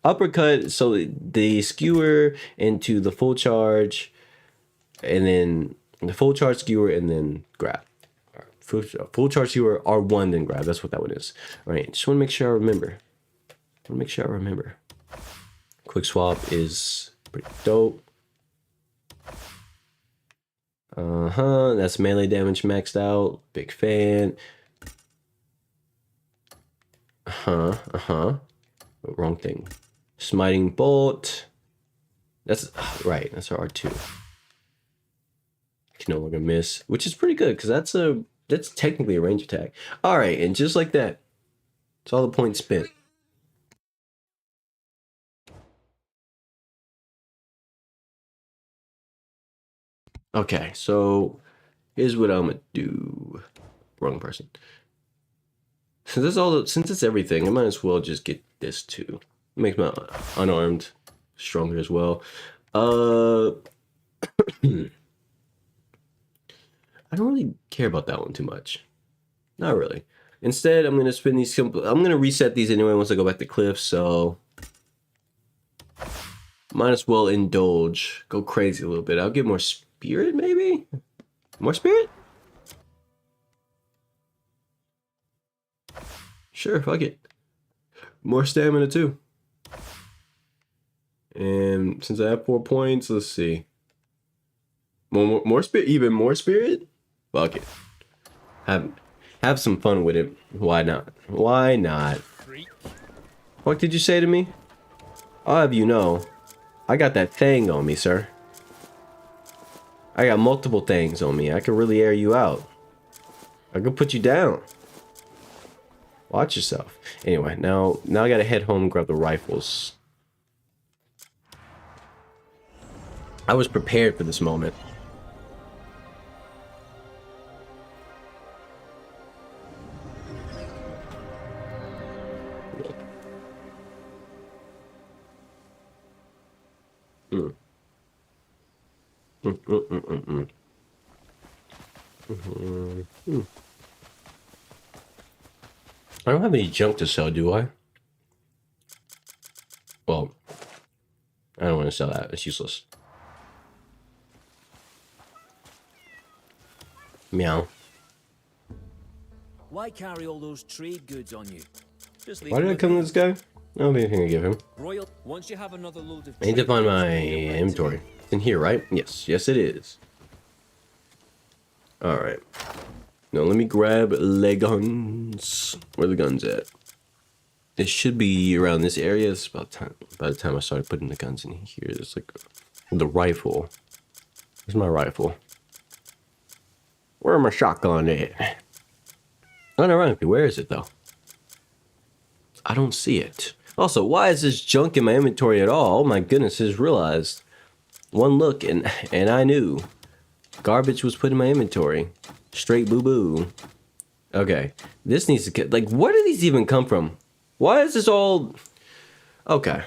uppercut, so the Skewer into the full charge. And then the full charge Skewer, and then grab. Full charge Skewer, R1, then grab. That's what that one is. All right, just want to make sure I remember. Quick swap is pretty dope. That's melee damage maxed out. Big fan. Wrong thing. Smiting bolt. That's right. That's our R2. Can no longer miss, which is pretty good because that's technically a range attack. All right, and just like that, it's all the points spent. Okay, so here's what I'm gonna do. Wrong person. Since it's everything, I might as well just get this too. Make my unarmed stronger as well. I don't really care about that one too much. Not really. Instead, I'm going to spin these simple. I'm going to reset these anyway once I go back to Cliff, so might as well indulge. Go crazy a little bit. I'll get more spirit, maybe? More spirit? Sure, fuck it. More stamina too. And since I have 4 points, let's see. More spirit? Even more spirit? Fuck it. Have some fun with it. Why not? Why not? What did you say to me? I'll have you know, I got that thing on me, sir. I got multiple things on me. I can really air you out. I can put you down. Watch yourself. Anyway, now I gotta head home and grab the rifles. I was prepared for this moment. I don't have any junk to sell, do I? Well, I don't want to sell that. It's useless. Meow. Why carry all those trade goods on you? Just Why did I come to this guy? I don't have anything to give him. Royal, once you have another load of I need to find my inventory. It's in here, right? Yes, it is. All right. Now let me grab the guns. Where the guns at? It should be around this area. It's about time. By the time I started putting the guns in here, it's like the rifle. Where's my rifle? Where am I shotgun at? Unironically, where is it though? I don't see it. Also, why is this junk in my inventory at all? Oh my goodness, I just realized. One look and I knew. Garbage was put in my inventory. Straight boo-boo. Okay. This needs to get... Like, where do these even come from? Why is this all... Okay.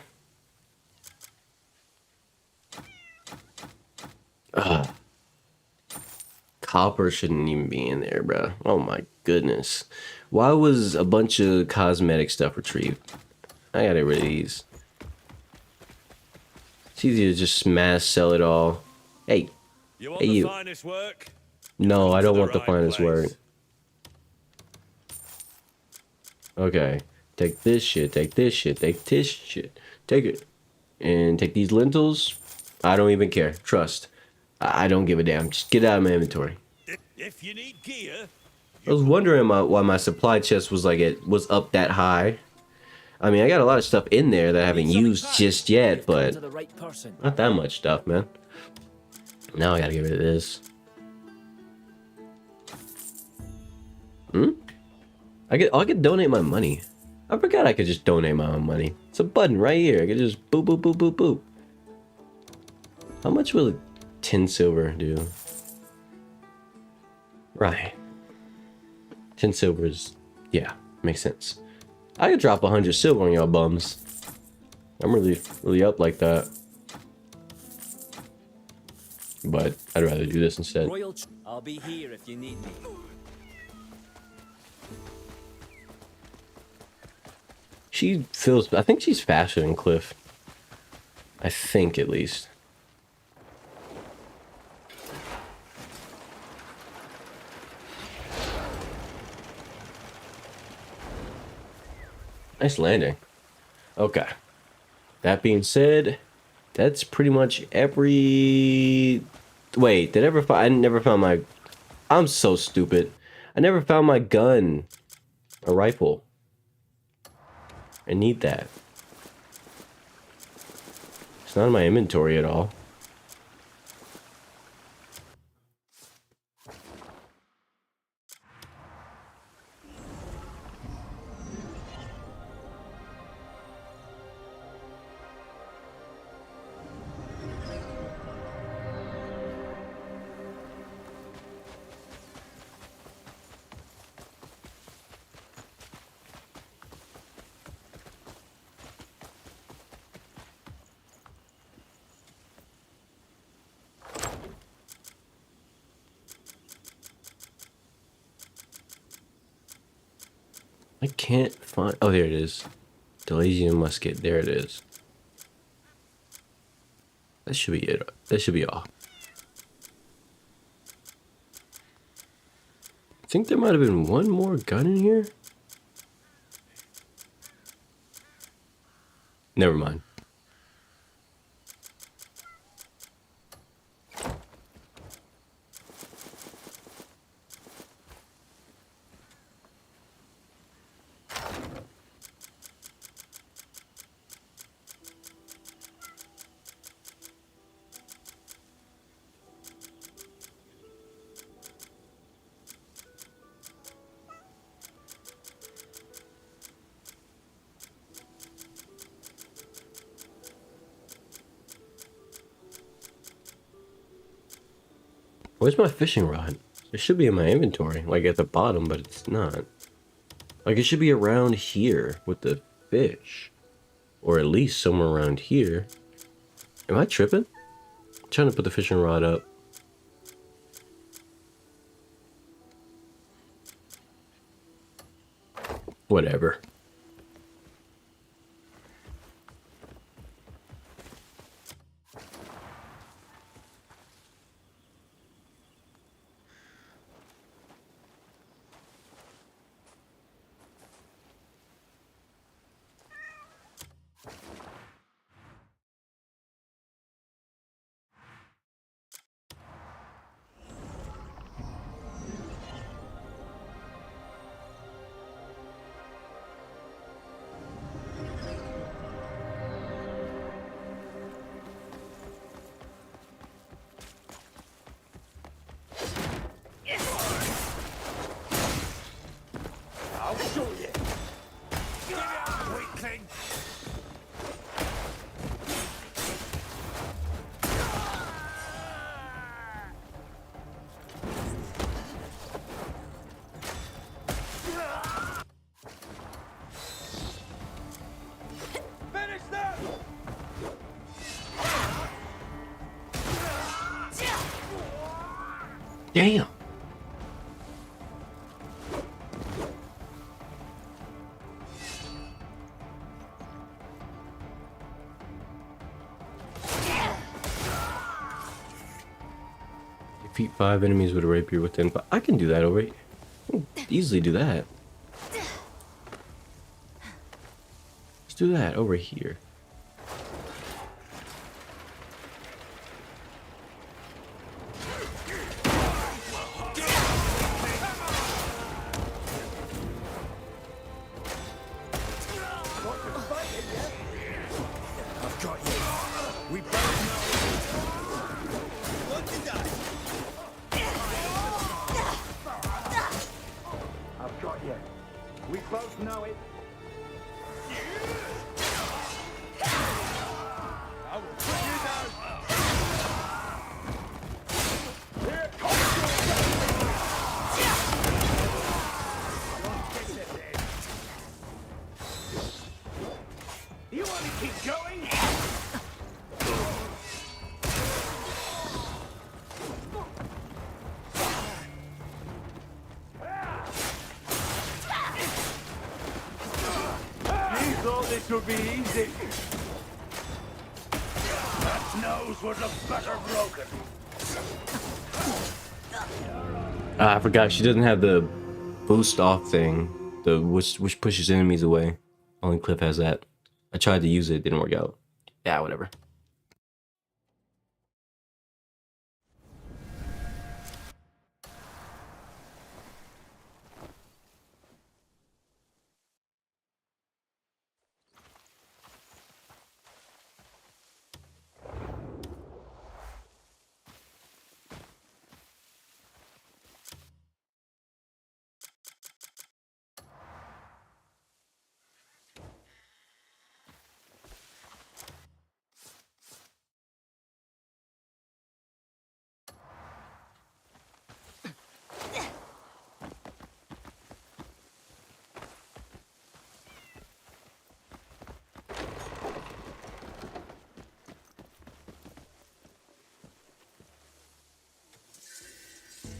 Ugh. Copper shouldn't even be in there, bro. Oh my goodness. Why was a bunch of cosmetic stuff retrieved? I gotta get rid of these. It's easier to just smash sell it all. Hey. You want hey, the you. finest work? No, I don't the want the right finest place. work. Okay. Take this shit, take this shit, take this shit. Take it. And take these lentils. I don't even care. Trust. I don't give a damn. Just get it out of my inventory. If you need gear, I was wondering why my supply chest was like it was up that high. I mean, I got a lot of stuff in there that I haven't used just yet, but not that much stuff, man. Now I gotta get rid of this. I could donate my money. I forgot I could just donate my own money. It's a button right here. I could just boop, boop, boop, boop, boop. How much will 10 silver do? Right. 10 silver is, yeah, makes sense. I could drop 100 silver on y'all bums. I'm really up like that. But I'd rather do this instead. I'll be here if you need me. She feels, I think she's faster than Cliff. I think, at least. Nice landing. Okay. That being said, that's pretty much every... Wait, did I ever find... I never found my... I'm so stupid. I never found my gun. A rifle. I need that. It's not in my inventory at all. I can't find... Oh, there it is. Delasian musket. There it is. That should be it. That should be all. I think there might have been one more gun in here. Never mind. Where's my fishing rod? It should be in my inventory, like at the bottom, but it's not. Like it should be around here with the fish. Or at least somewhere around here. Am I tripping? I'm trying to put the fishing rod up. Whatever. Damn. Defeat 5 enemies with a rapier within. But I can do that over here. Easily do that. Let's do that over here. I've got you. We both know. Look at that. I've got you. We both know it. I will put you down. Here comes your You want to keep going? You thought this would be easy. That nose would look better broken. I forgot she doesn't have the boost off thing. The which pushes enemies away. Only Cliff has that. I tried to use it, didn't work out. Yeah, whatever.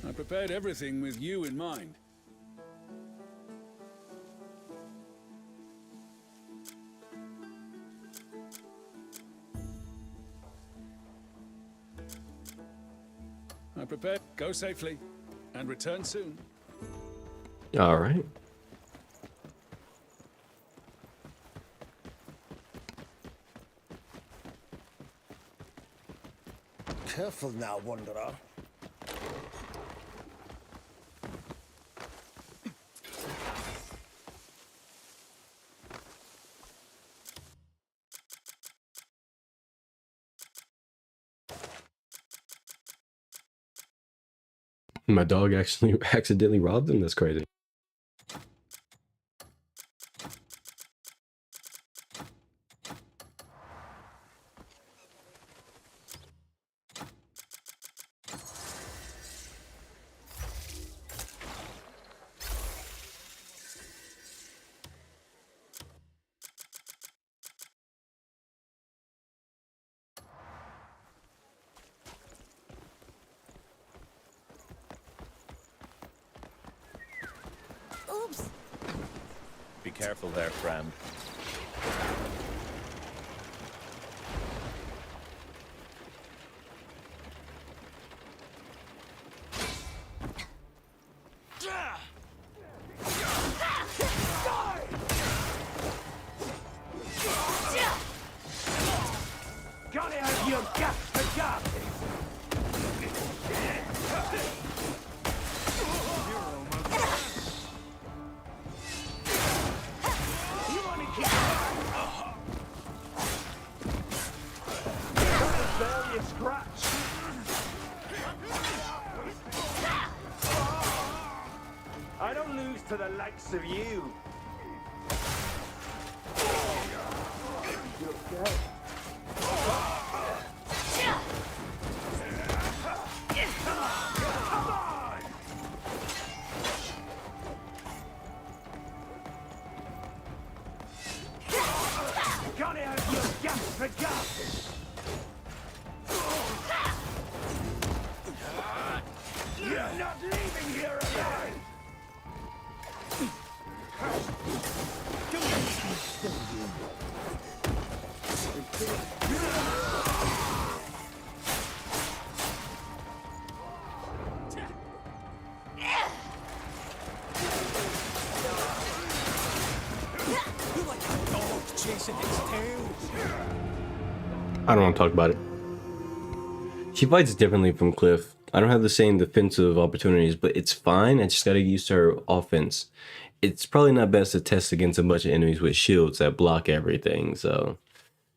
I prepared everything with you in mind. I prepared. Go safely and return soon. All right. Careful now, Wanderer. My dog actually accidentally robbed him. That's crazy. Oops. Be careful there, friend. Got it out your gap for gap. You want to keep Barely a scratch. I don't lose to the likes of you. You okay? Got it out your gap for gap. Yeah. not leaving here alive! I don't want to talk about it. She fights differently from Cliff. I don't have the same defensive opportunities, but it's fine. I just gotta get used to her offense. It's probably not best to test against a bunch of enemies with shields that block everything, so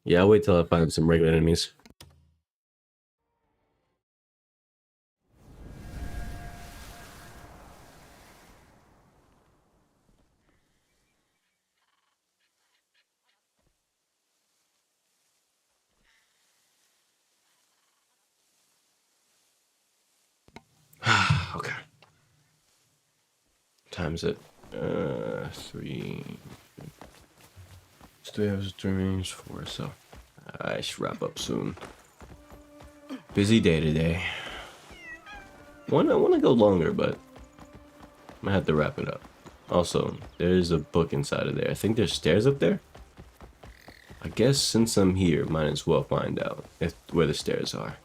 yeah, I'll wait till I find some regular enemies. Okay. Time's it. 3. It's 3 hours, 3 minutes, 4. So I should wrap up soon. Busy day today. I want to go longer, but I'm gonna have to wrap it up. Also, there's a book inside of there. I think there's stairs up there. I guess since I'm here, might as well find out where the stairs are.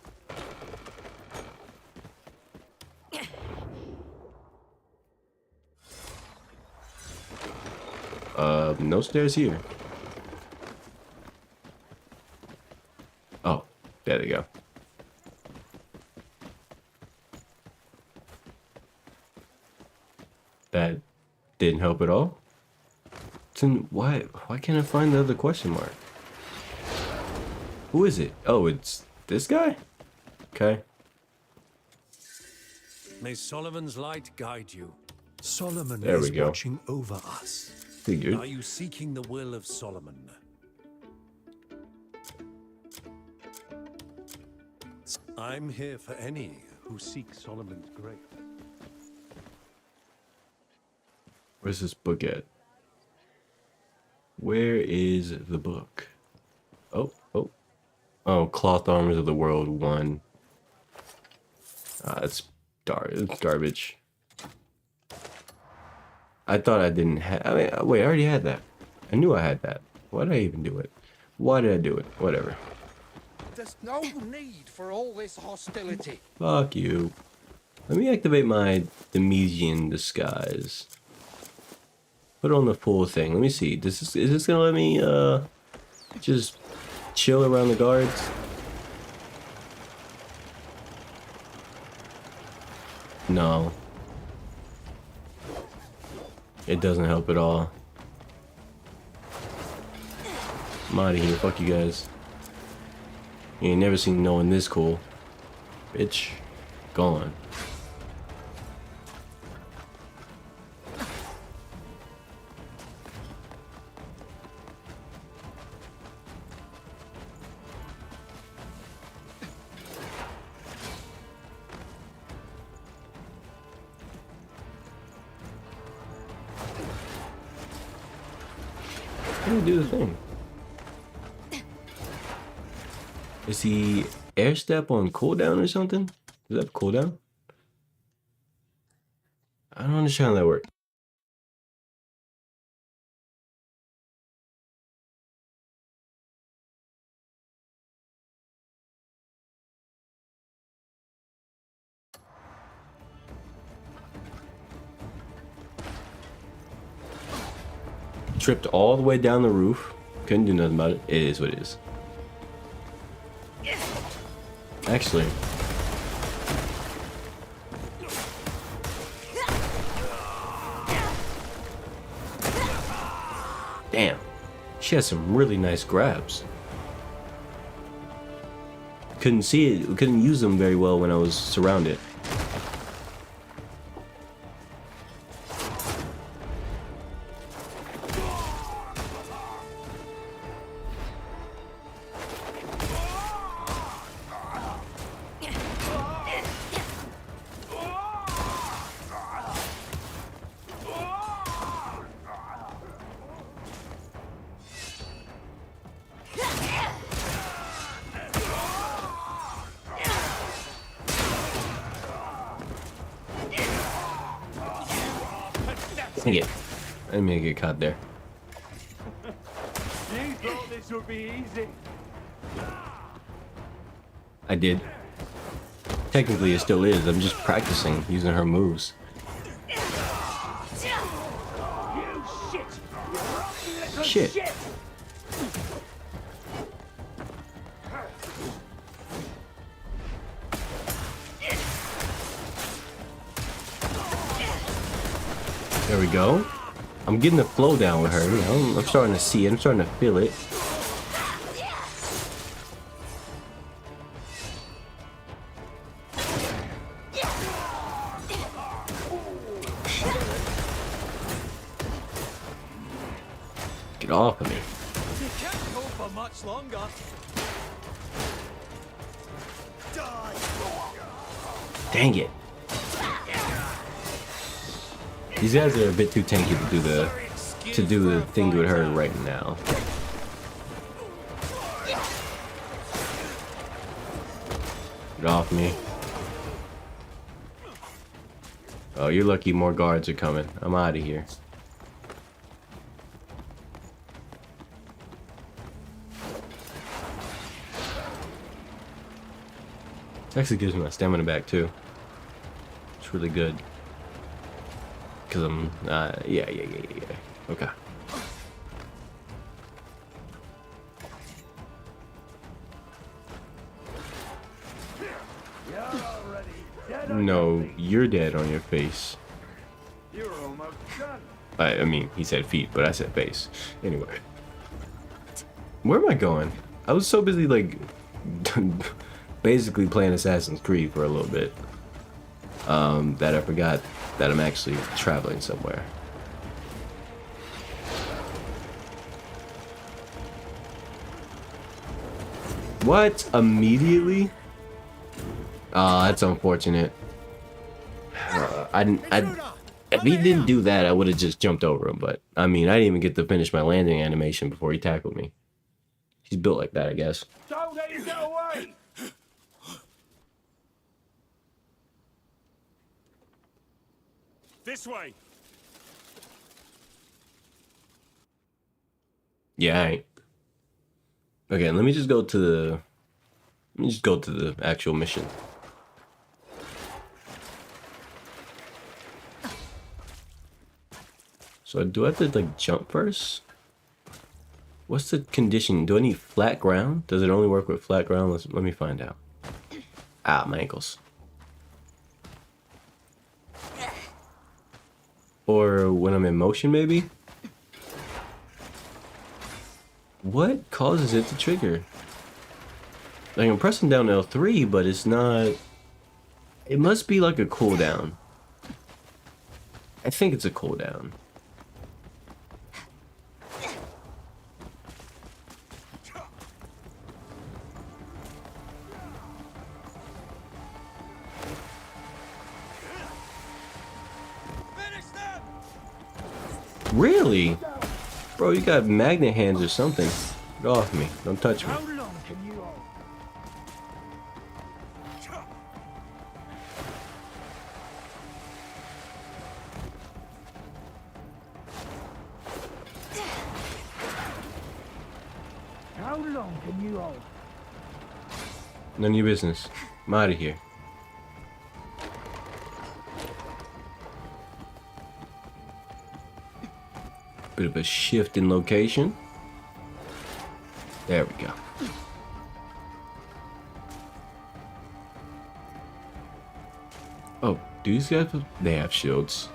No stairs here. Oh, there they go. That didn't help at all. Then why can't I find the other question mark? Who is it? Oh, it's this guy? Okay. May Solomon's light guide you. Solomon There we is go. watching over us. Figured. Are you seeking the will of Solomon? I'm here for any who seek Solomon's grace. Where's this book at? Where is the book? Oh, Cloth Armors of the World 1. It's garbage. I thought I didn't have. I mean, wait, I already had that. I knew I had that. Why did I even do it? Why did I do it? Whatever. There's no need for all this hostility. Fuck you. Let me activate my Demesian disguise. Put on the full thing. Let me see. Is this gonna let me just chill around the guards? No. It doesn't help at all. I'm out of here. Fuck you guys. You ain't never seen no one this cool. Bitch. Gone. How do you do the thing? Is the air step on cooldown or something? Does that have cooldown? I don't understand how that works. Tripped all the way down the roof. Couldn't do nothing about it. It is what it is. Actually. Damn. She has some really nice grabs. Couldn't see it. Couldn't use them very well when I was surrounded. Dang it. I didn't mean to get caught there. You thought this would be easy. I did. Technically, it still is. I'm just practicing using her moves. You shit! You rotten little Shit. shit! There we go. I'm getting the flow down with her. You know, I'm starting to see it. I'm starting to feel it. Get off of me. You can't go for much longer. Dang it. These guys are a bit too tanky to do the thing with her right now. Get off me. Oh, you're lucky more guards are coming. I'm out of here. It actually gives me my stamina back too. It's really good. Cause I'm, yeah. Okay. No, you're dead on your face. You're almost done. I mean, he said feet, but I said face. Anyway. Where am I going? I was so busy, like, basically playing Assassin's Creed for a little bit. That I forgot that I'm actually traveling somewhere. What? Immediately? Oh, that's unfortunate. If he didn't do that, I would have just jumped over him. But I mean, I didn't even get to finish my landing animation before he tackled me. He's built like that, I guess. Don't let him get away! This way. Yeah, I ain't. Okay, let me just go to the actual mission. So do I have to like jump first? What's the condition? Do I need flat ground? Does it only work with flat ground? Let me find out. Ah, my ankles. Or when I'm in motion, maybe? What causes it to trigger? Like, I'm pressing down L3, but it's not... It must be like a cooldown. I think it's a cooldown. Really? Bro, you got magnet hands or something. Get off me. Don't touch me. How long can you hold? How long can you hold? None of your business. I'm out of here. Bit of a shift in location. There we go. Oh, do these guys have... They have shields.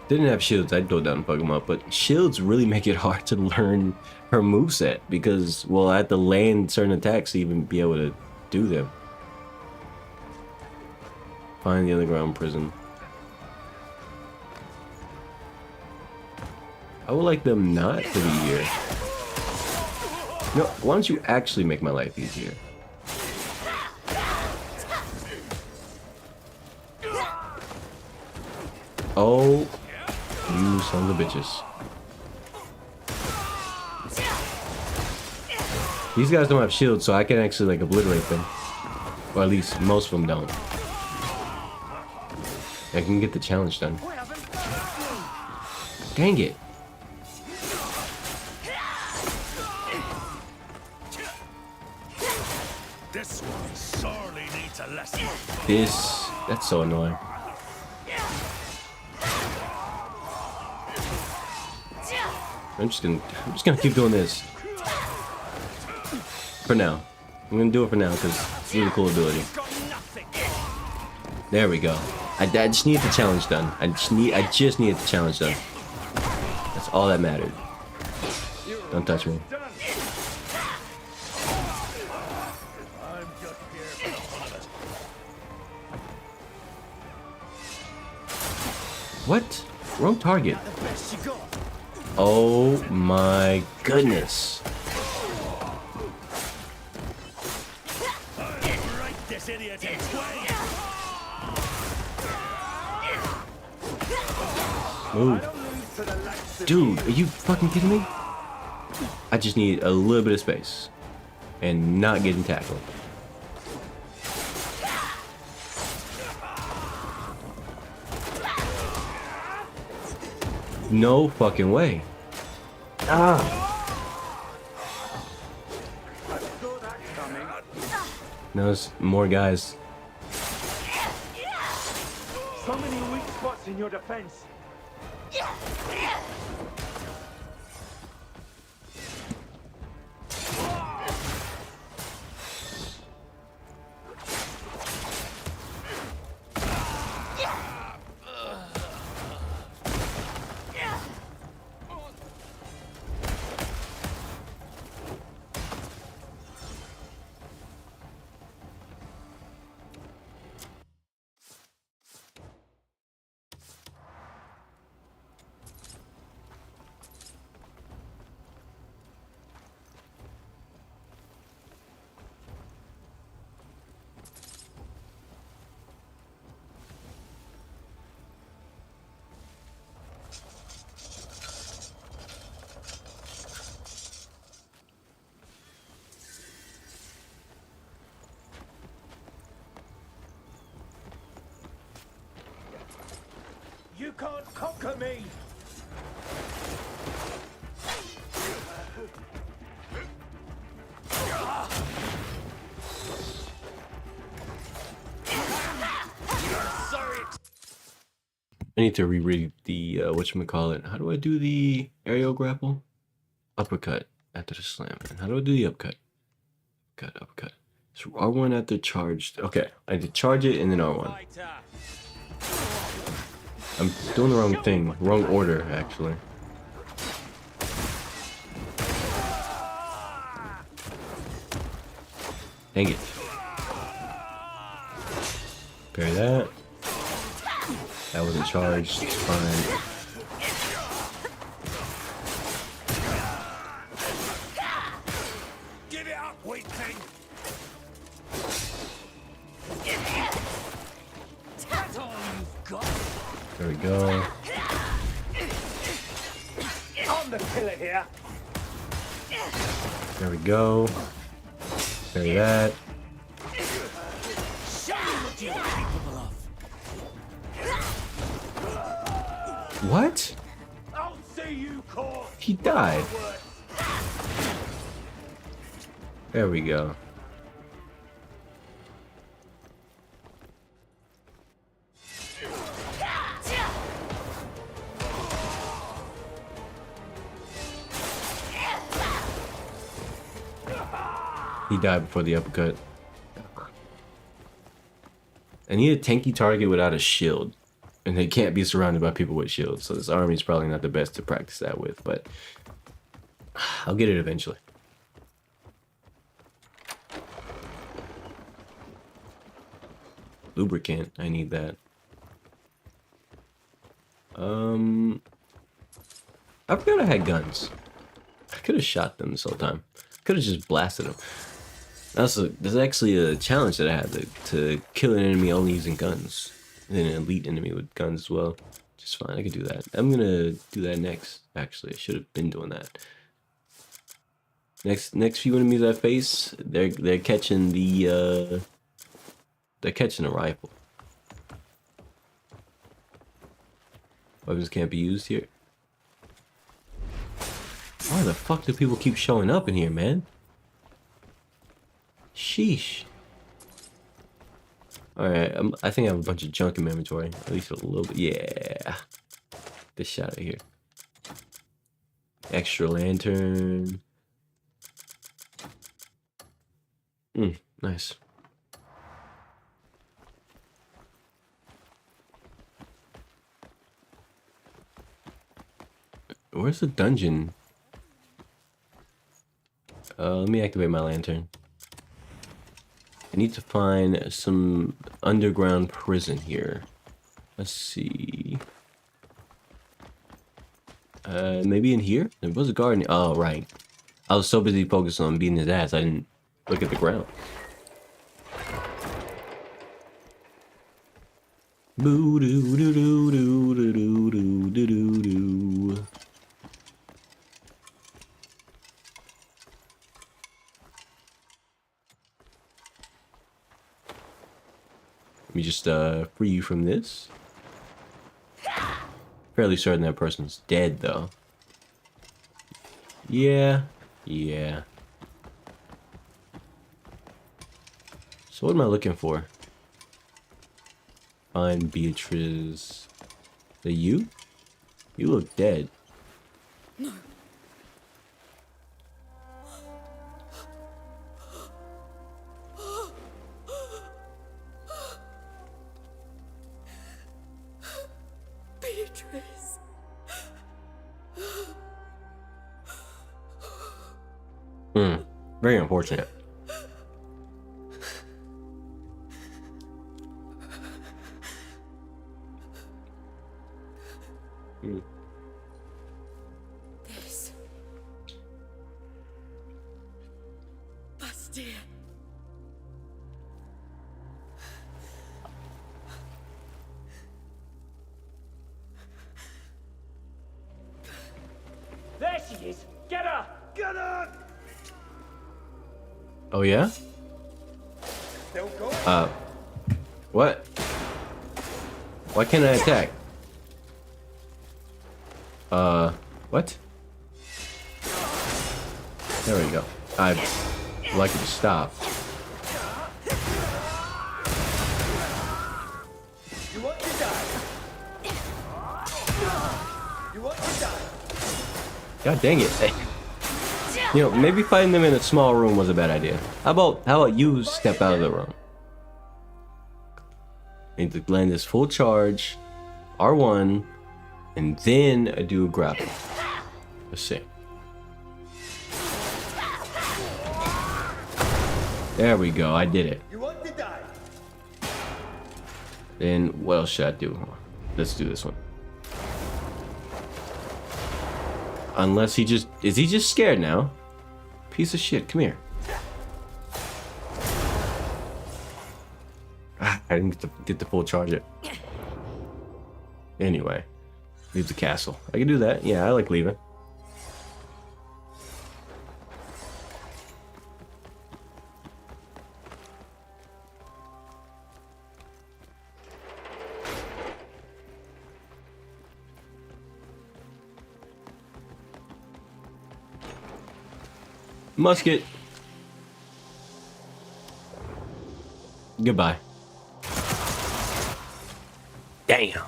Didn't have shields, I'd go down and fuck them up. But shields really make it hard to learn her moveset. Because, well, I have to land certain attacks to even be able to do them. Find the underground prison. I would like them not to be here. No, why don't you actually make my life easier? Oh, you sons of bitches. These guys don't have shields, so I can actually like obliterate them. Or at least most of them don't. I can get the challenge done. Dang it. This one sorely needs a lesson. That's so annoying. I'm just gonna keep doing this. For now. I'm gonna do it for now because it's a really cool ability. There we go. I just need the challenge done. I just need the challenge done. That's all that mattered. Don't touch me. What? Wrong target. Oh my goodness. Move. Dude, are you fucking kidding me? I just need a little bit of space and not getting tackled. No fucking way. No, there's more guys. So many weak spots in your defense. You can't conquer me! I need to reread the whatchamacallit. How do I do the aerial grapple? Uppercut after the slam. And how do I do the uppercut? Uppercut. So R1 after charged. Okay, I need to charge it and then R1. I'm doing the wrong thing. Wrong order, actually. Dang it. Parry that. That wasn't charged. It's fine. Give it up, weakling. That's all you've got. There we go. I'm the killer here. There we go. Parry that. Show me what you're capable of. What? I'll see you caught. He died. There we go. He died before the uppercut. I need a tanky target without a shield. And they can't be surrounded by people with shields. So this army is probably not the best to practice that with, but I'll get it eventually. Lubricant, I need that. I forgot I had guns. I could have shot them this whole time. Could have just blasted them. There's actually a challenge that I had to kill an enemy only using guns. And then an elite enemy with guns as well. Just fine, I could do that. I'm gonna do that next. Actually, I should have been doing that. Next few enemies I face, they're catching the they're catching a rifle. Weapons can't be used here. Why the fuck do people keep showing up in here, man? Sheesh. Alright, I think I have a bunch of junk in my inventory. At least a little bit. Yeah. This shot right here. Extra lantern. Nice. Where's the dungeon? Let me activate my lantern. I need to find some underground prison here. Let's see. Maybe in here? There was a garden. Oh, right. I was so busy focused on beating his ass, I didn't look at the ground. Boo doo doo doo doo doo doo doo doo doo. Let me just free you from this. Fairly certain that person's dead though. Yeah. So what am I looking for? Find Beatrice. The you? You look dead. No. Beatrice. Very unfortunate. This. Bastille. There she is! Get her! Get her! Oh yeah? What? Why can't I attack? What? There we go. I'd like you to stop. You want to die? You want to die? God dang it. Hey. You know, maybe fighting them in a small room was a bad idea. How about you step out of the room? I need to land this full charge, R1, and then I do a grapple. Let's see. There we go, I did it. You want to die? Then what else should I do? Let's do this one. Unless he just... Is he just scared now? Piece of shit, come here. I didn't get the full charge it. Anyway. Leave the castle. I can do that. Yeah, I like leaving. Musket. Goodbye. Damn.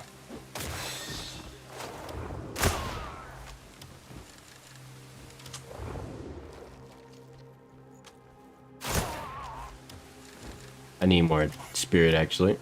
I need more spirit, actually.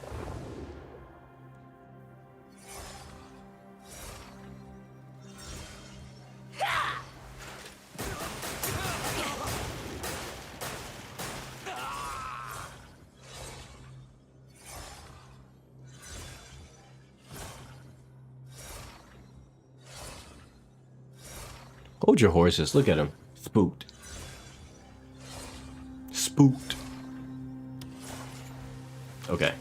Hold your horses. Look at him. Spooked. Spooked. Okay.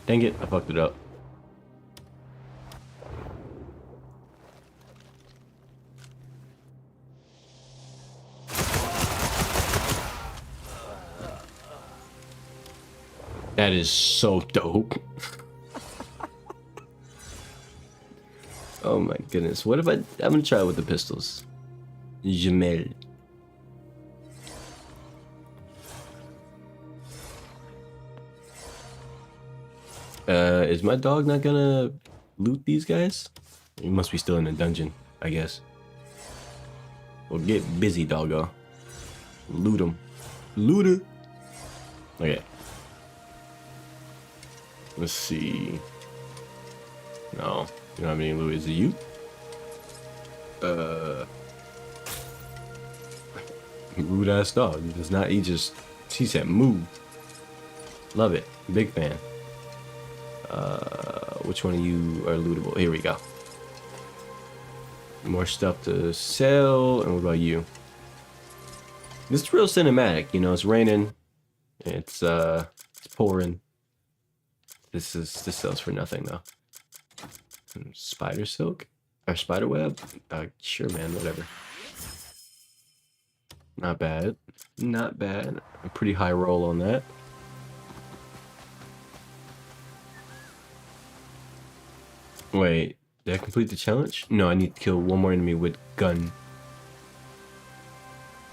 Dang it, I fucked it up. That is so dope. Oh my goodness. What if I'm gonna try it with the pistols. Jamel. Is my dog not gonna loot these guys? He must be still in the dungeon, I guess. Well, get busy, doggo. Loot him. Loot it. Okay. Let's see. No, you don't have any loot. Is it you? Rude ass dog. He does not. He said move. Love it. Big fan. Which one of you are lootable? Here we go. More stuff to sell. And what about you? This is real cinematic. You know, it's raining. It's pouring. This sells for nothing though. Spider silk or spider web? Sure, man. Whatever. Not bad. Not bad. A pretty high roll on that. Wait, did I complete the challenge? No, I need to kill one more enemy with gun.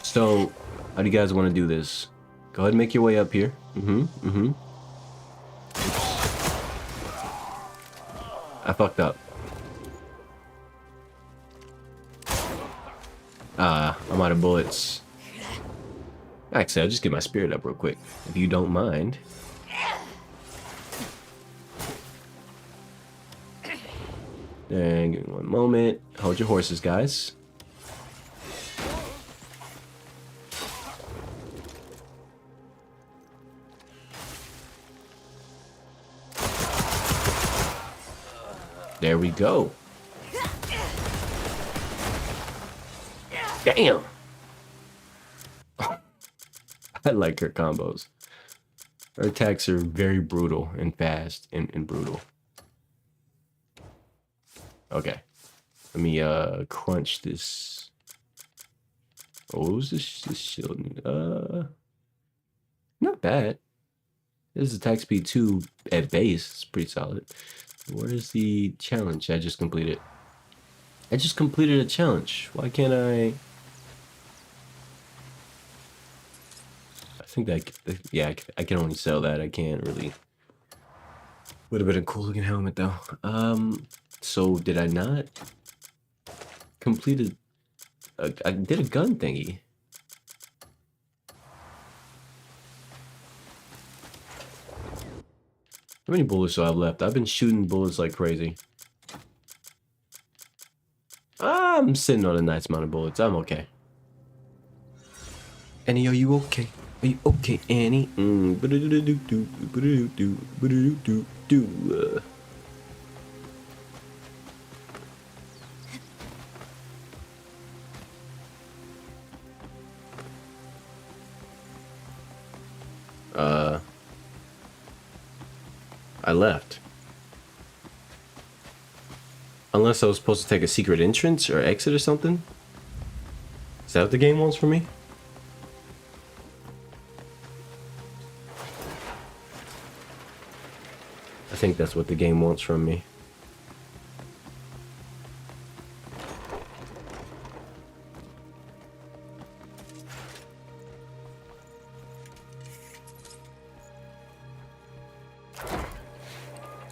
So, how do you guys want to do this? Go ahead and make your way up here. I fucked up. I'm out of bullets. Actually, I'll just get my spirit up real quick, if you don't mind. Then give me one moment. Hold your horses, guys. There we go. Damn. I like her combos. Her attacks are very brutal and fast and brutal. Okay. Let me crunch this. Oh, what was this shield? Not bad. This is attack speed 2 at base. It's pretty solid. Where is the challenge I just completed? I just completed a challenge. Why can't I? I think that, yeah, I can only sell that. I can't really. Would have been a cool looking helmet though. So did I not complete I did a gun thingy. How many bullets do I have left? I've been shooting bullets like crazy. I'm sitting on a nice amount of bullets. I'm okay. Annie, are you okay? Are you okay, Annie? I left. Unless I was supposed to take a secret entrance or exit or something? Is that what the game wants from me? I think that's what the game wants from me.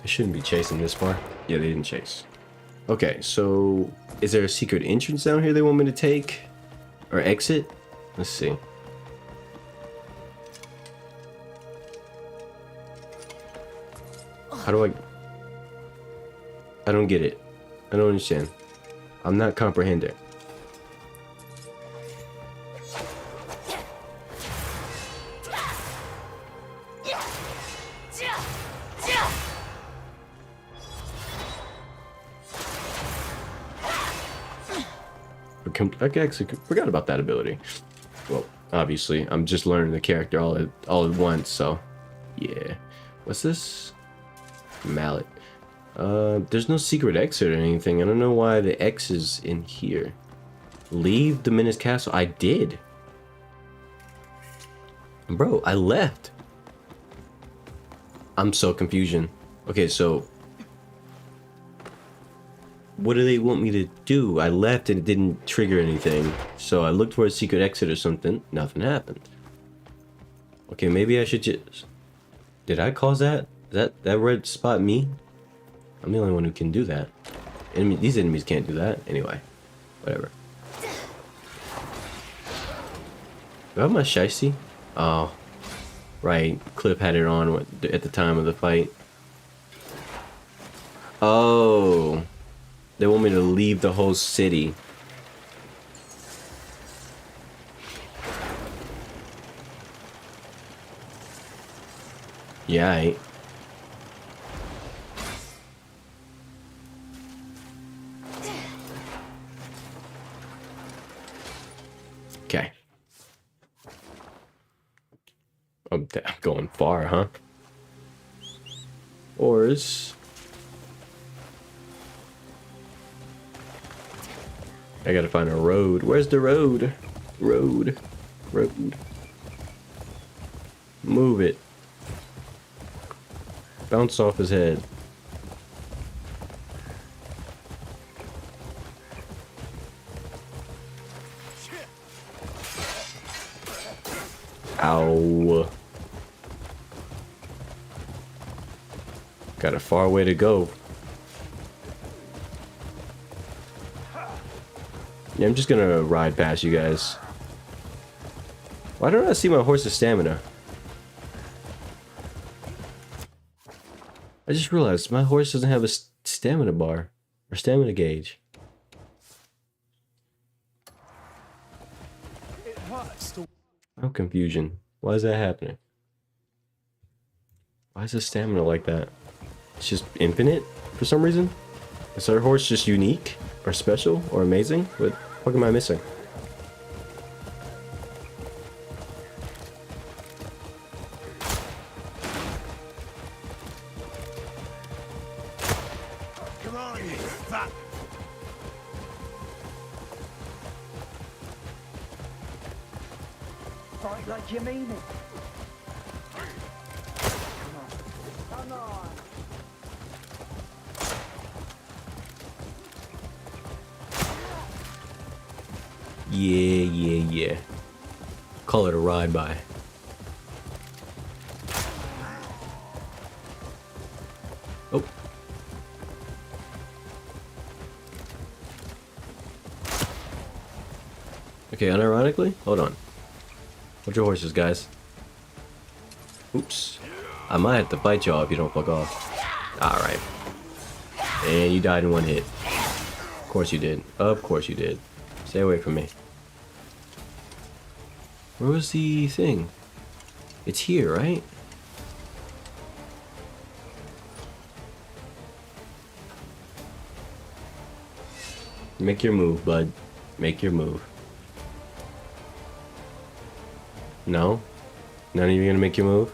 I shouldn't be chasing this far. Yeah, they didn't chase. Okay, so is there a secret entrance down here they want me to take? Or exit? Let's see. How do I don't get it. I don't understand. I'm not comprehending. I actually forgot about that ability. Well, obviously, I'm just learning the character all at once, so yeah. What's this? Mallet. There's no secret exit or anything. I don't know why the X is in here. Leave the Menace Castle. I did. Bro, I left. I'm so confusion. Okay, so what do they want me to do? I left and it didn't trigger anything. So I looked for a secret exit or something. Nothing happened. Okay, maybe I should just... Did I cause that? Is that red spot me? I'm the only one who can do that. These enemies can't do that. Anyway, whatever. Do I have my shiesty? Oh, right. Cliff had it on at the time of the fight. Oh, they want me to leave the whole city. Yeah, okay. I'm going far, huh? Ores. I gotta find a road. Where's the road? Road. Move it. Bounce off his head. Ow. Got a far way to go. Yeah, I'm just gonna ride past you guys. Why don't I see my horse's stamina? I just realized my horse doesn't have a stamina bar or stamina gauge. Oh, confusion. Why is that happening? Why is his stamina like that? It's just infinite for some reason? Is our horse just unique or special or amazing? What am I missing? Come on, you fat. Fight like you mean it. Come on. Yeah. Call it a ride by. Oh. Okay, unironically, hold on. Hold your horses, guys. Oops. I might have to fight y'all if you don't fuck off. Alright. And you died in one hit. Of course you did. Of course you did. Stay away from me. Where was the thing? It's here, right? Make your move, bud. Make your move. No? None of you gonna make your move?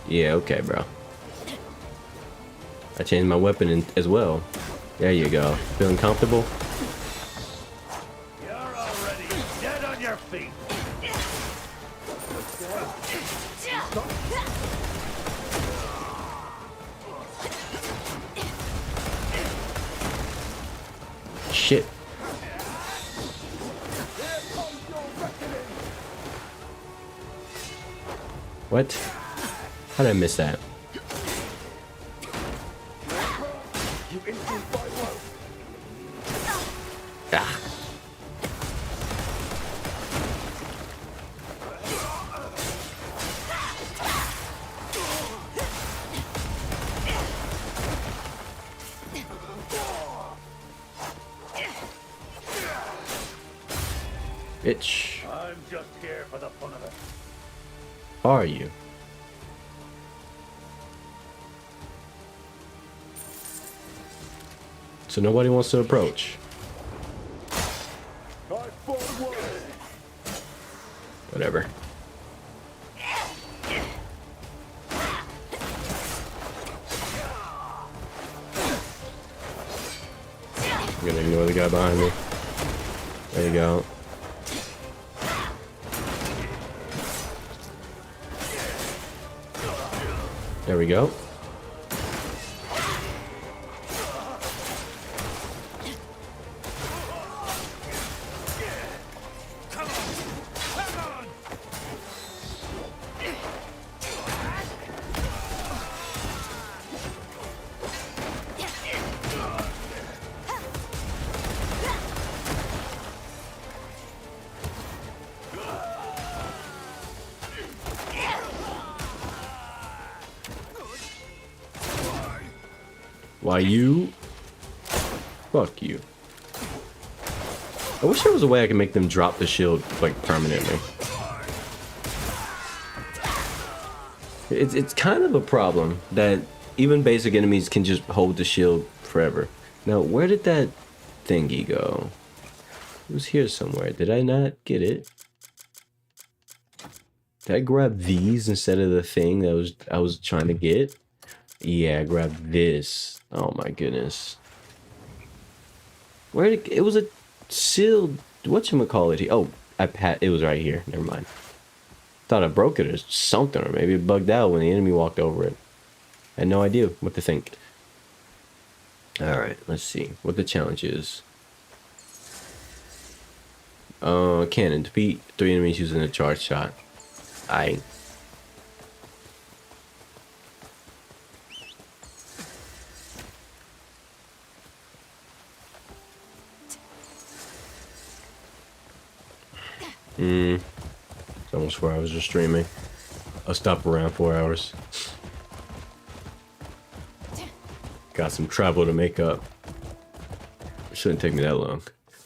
Yeah, okay, bro. I changed my weapon as well. There you go. Feeling comfortable? You're already dead on your feet. Shit. What? How did I miss that? Ah. Bitch. I'm just here for the fun of it. Are you? So nobody wants to approach. Whatever. I'm gonna ignore the guy behind me. There you go. There we go. Why you? Fuck you. I wish there was a way I could make them drop the shield, like, permanently. It's kind of a problem that even basic enemies can just hold the shield forever. Now, where did that thingy go? It was here somewhere. Did I not get it? Did I grab these instead of the thing that I was trying to get? Yeah, I grabbed this. Oh my goodness. Where did it was a sealed whatchamacallit? Oh, it was right here. Never mind. Thought I broke it or something, or maybe it bugged out when the enemy walked over it. I had no idea what to think. Alright, let's see what the challenge is. Cannon. Defeat 3 enemies using a charge shot. Aye. It's almost 4 hours of streaming. I'll stop around 4 hours. Got some travel to make up. It shouldn't take me that long.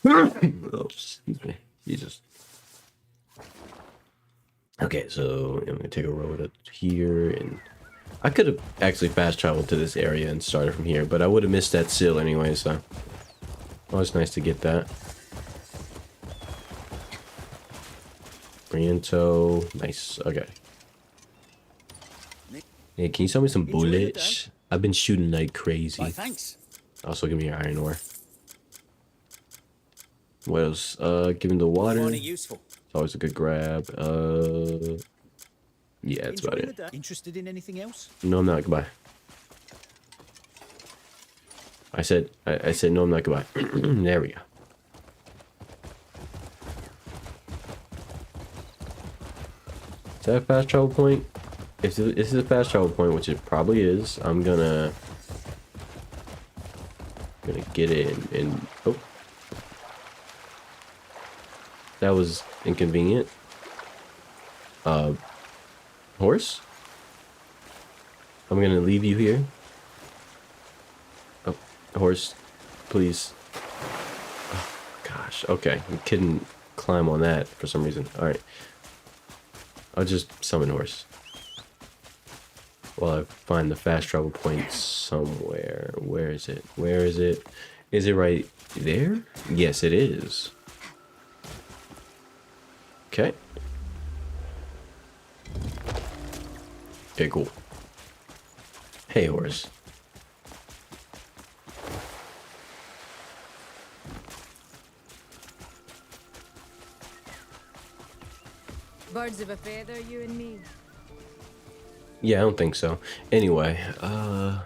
Oh, excuse me. Jesus. Okay, so I'm gonna take a road up here, and I could have actually fast traveled to this area and started from here, but I would have missed that seal anyway, so oh, it's nice to get that. Briento, nice. Okay. Hey, can you sell me some bullets? I've been shooting like crazy. Why, thanks. Also, give me your iron ore. What else? Give me the water. Find it useful. It's always a good grab. Yeah, that's about it. Interested in anything else? No, I'm not. Goodbye. I said no, I'm not. Goodbye. There we go. Is that a fast travel point? If this is a fast travel point, which it probably is, I'm gonna get it and oh, that was inconvenient. Horse? I'm gonna leave you here. Oh, horse, please. Oh, gosh, okay. I couldn't climb on that for some reason. Alright. I'll just summon horse. Well, I find the fast travel point somewhere. Where is it? Where is it? Is it right there? Yes, it is. Okay. Okay, cool. Hey, horse. Birds of a feather, you and me. Yeah, I don't think so. Anyway, let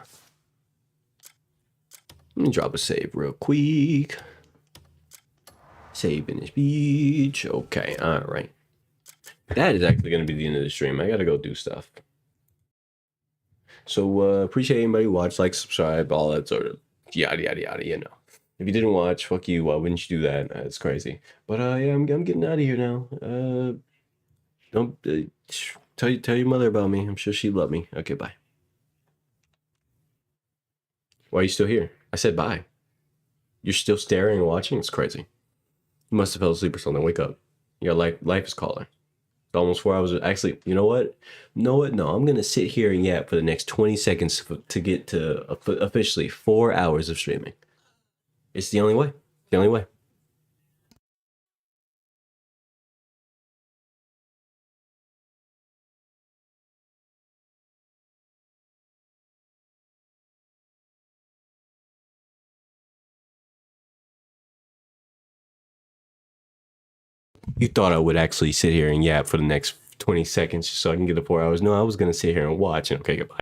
me drop a save real quick. Save in this beach. Okay, alright. That is actually going to be the end of the stream. I gotta go do stuff. So, appreciate anybody who watched, like, subscribe, all that sort of yada, yada, yada, you know. If you didn't watch, fuck you. Why wouldn't you do that? It's crazy. But, yeah, I'm getting out of here now. Don't, tell your mother about me. I'm sure she'd love me. Okay, bye. Why are you still here? I said bye. You're still staring and watching? It's crazy. You must have fell asleep or something. Wake up. Your life is calling. It's almost 4 hours. Actually, you know what? No, I'm going to sit here and yap for the next 20 seconds to get to officially 4 hours of streaming. It's the only way. The only way. You thought I would actually sit here and yap for the next 20 seconds just so I can get the 4 hours. No, I was going to sit here and watch. And okay, goodbye.